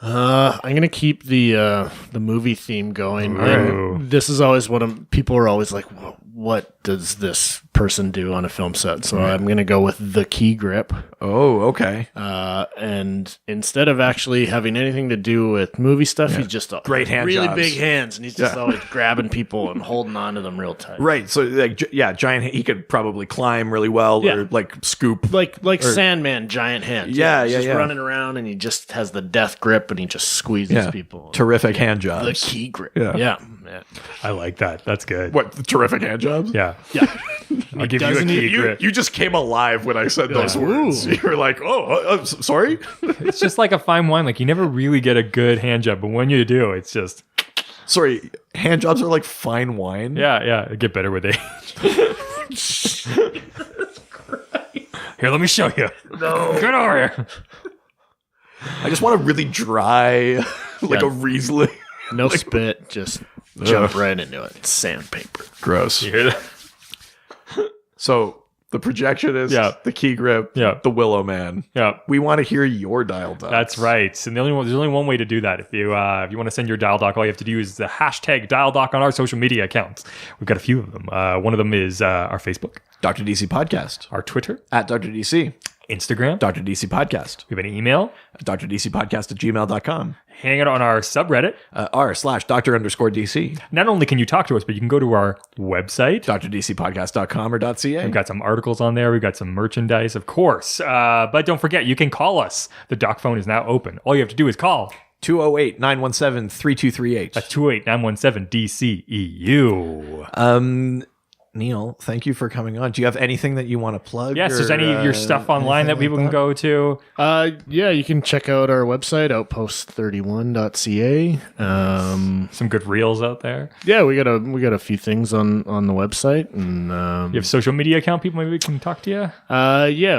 I'm gonna keep the movie theme going. Ooh. This is always people are always like, what does this person do on a film set. So I'm going to go with the key grip. Oh, okay. And instead of actually having anything to do with movie stuff, he's just Great hand really jobs. big hands, and he's just always grabbing people and holding on to them real tight. Right. So like, giant. He could probably climb really well, or like scoop. Like Sandman, giant hands. He's just running around, and he just has the death grip, and he just squeezes people. Terrific hand jobs. The key grip. Yeah. I like that. That's good. What, the terrific hand jobs? Yeah. I'll give you a doesn't key he- grip. You just came alive when I said those words. You were like, sorry? It's just like a fine wine. Like you never really get a good hand job, but when you do, it's just Sorry, hand jobs are like fine wine? yeah. It get better with age. Here, let me show you. No, get over here. I just want a really dry, like a Riesling. No spit, just jump right into it. Sandpaper. Gross. You hear that? So the projection is the key grip, the Willow Man. Yeah. We want to hear your dial docs. That's right. And there's only one way to do that. If you want to send your dial doc, all you have to do is the hashtag dial doc on our social media accounts. We've got a few of them. One of them is our Facebook, Dr. DC Podcast. our Twitter, At Dr. DC. Instagram. Dr. DC Podcast. We have an email. DrDCPodcast@gmail.com. Hang out on our subreddit. r/Dr_DC. Not only can you talk to us, but you can go to our website. DrDCPodcast.com or .ca. We've got some articles on there. We've got some merchandise, of course. But don't forget, you can call us. The doc phone is now open. All you have to do is call. 208-917-3238. That's 208-917-DCEU. Neil, thank you for coming on. Do you have anything that you want to plug? Yes, there's any of your stuff online that people can go to. You can check out our website, outpost31.ca. Some good reels out there. Yeah, we got a few things on the website, and You have social media account people maybe can talk to you?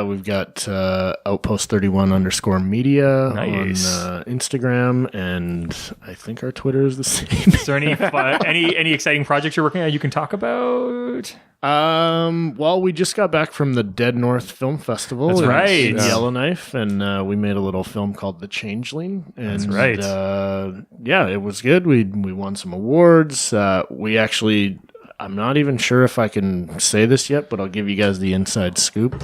we've got outpost31_media Nice. on Instagram, and I think our Twitter is the same. Is there any any exciting projects you're working on you can talk about? Well, we just got back from the Dead North Film Festival. That's right. In Yellowknife, and we made a little film called The Changeling. And, That's right. It was good. We won some awards. We actually, I'm not even sure if I can say this yet, but I'll give you guys the inside scoop.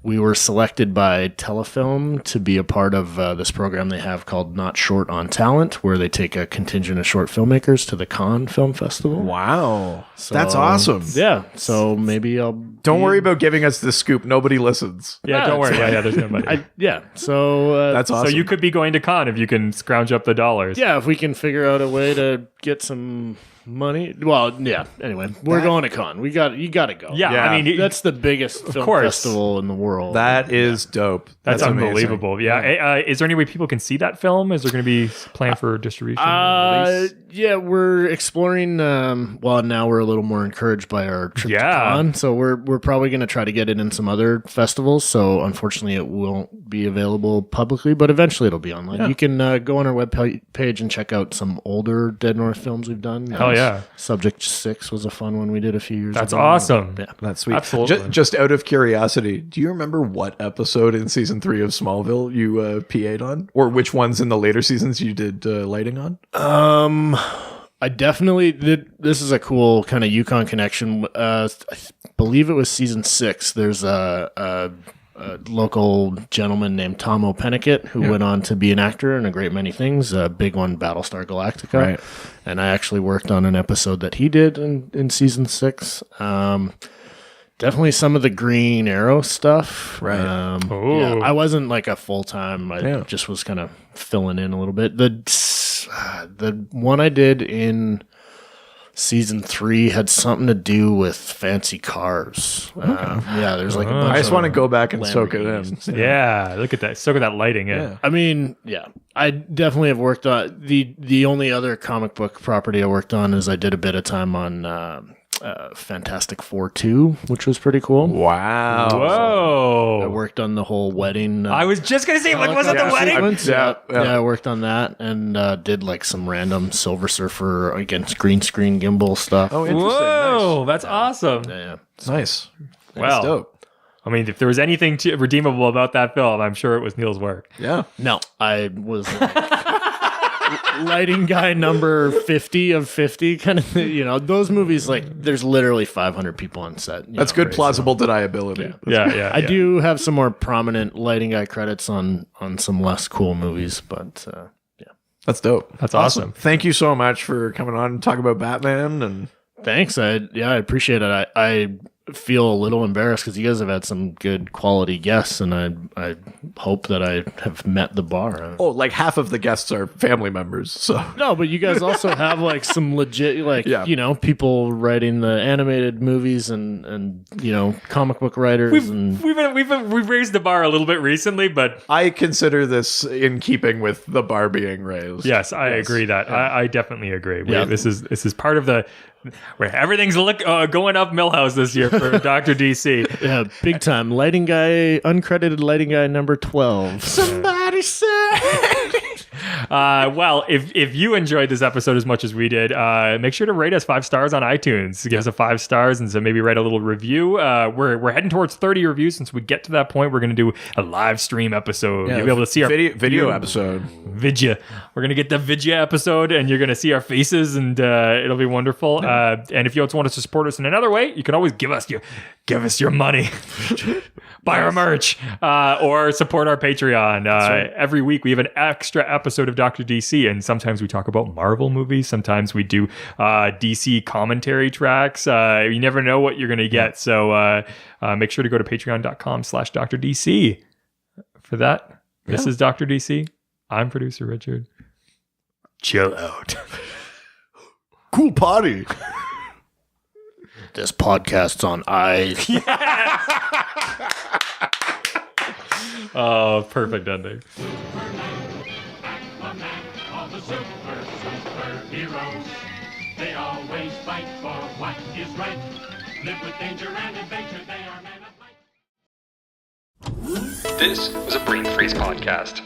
We were selected by Telefilm to be a part of this program they have called Not Short on Talent, where they take a contingent of short filmmakers to the Cannes Film Festival. Wow. That's awesome. Yeah, so maybe I'll... Don't worry about giving us the scoop. Nobody listens. Yeah, don't worry. Yeah, there's nobody. So That's awesome. So you could be going to con if you can scrounge up the dollars. yeah, if we can figure out a way to get some money. Well, yeah. Anyway, we're going to con. You got to go. Yeah, Yeah. I mean, That's the biggest film course. festival in the world. That is dope. that's amazing. unbelievable. Yeah. Is there any way people can see that film? Is there going to be planned for distribution? Release? Yeah, we're exploring. Now we're a little more encouraged by our trip to con, so we're probably going to try to get it in some other festivals. So unfortunately, it won't be available publicly, but eventually it'll be online. You can go on our webpage and check out some older Dead North films we've done. Hell yeah. Subject 6 was a fun one we did a few years ago. That's awesome. Yeah. That's sweet. Absolutely. Just out of curiosity, do you remember what episode in season 3 of Smallville you PA'd on? Or which ones in the later seasons you did lighting on? I definitely did. This is a cool kind of Yukon connection. I believe it was season 6. There's a local gentleman named Tom O'Pennicott who went on to be an actor in a great many things. A big one, Battlestar Galactica. Right. And I actually worked on an episode that he did in season 6. Definitely some of the Green Arrow stuff. Right. I wasn't like a full-time. I just was kind of filling in a little bit. The one I did in season 3 had something to do with fancy cars. There's like a bunch I just of want to go back and soak it in. Lamborghinis. Yeah, look at that. Soak at that lighting. Yeah. I mean, I definitely have worked on the only other comic book property I worked on is I did a bit of time on Fantastic Four 2, which was pretty cool. Wow. Whoa. I worked on the whole wedding. I was just going to say, like, was it the wedding? sequence. Yeah. I worked on that and did like some random Silver Surfer against green screen gimbal stuff. Oh, interesting. Whoa, that's awesome. Yeah. Nice. Wow. That's dope. I mean, if there was anything redeemable about that film, I'm sure it was Neil's work. Yeah. No, I was lighting guy number 50 of 50 kind of thing. You know, those movies, like, there's literally 500 people on set. That's good plausible deniability. Yeah. I do have some more prominent lighting guy credits on some less cool movies, but That's dope. That's awesome. Thank you so much for coming on and talking about Batman. And thanks. I appreciate it. I feel a little embarrassed because you guys have had some good quality guests, and I hope that I have met the bar. oh, like half of the guests are family members. So No, but you guys also have like some legit, like, you know, people writing the animated movies and you know, comic book writers. We've raised the bar a little bit recently, but I consider this in keeping with the bar being raised. yes, I agree that I definitely agree. Yeah. This is part of the where everything's going up Millhouse this year for Dr. DC. Yeah, big time. Lighting guy, uncredited lighting guy number 12. Somebody said. Well, if you enjoyed this episode as much as we did, make sure to rate us 5 stars on iTunes. Give us a 5 stars, and so maybe write a little review. We're heading towards 30 reviews. Since we get to that point, we're going to do a live stream episode. You'll be able to see our video episode. Vidya. We're going to get the Vidya episode, and you're going to see our faces, and it'll be wonderful. And if you also want us to support us in another way, you can always give us your money. Buy our merch, or support our Patreon. Every week we have an extra episode of Dr. DC, and sometimes we talk about Marvel movies. Sometimes we do DC commentary tracks. You never know what you're going to get. So make sure to go to patreon.com/Dr. DC for that. This is Dr. DC. I'm producer Richard. Chill out. Cool party. This podcast's on ice. Oh, perfect ending. All the superheroes, they always fight for what is right. Live with danger and adventure, they are men of might. This was a Brain Freeze podcast.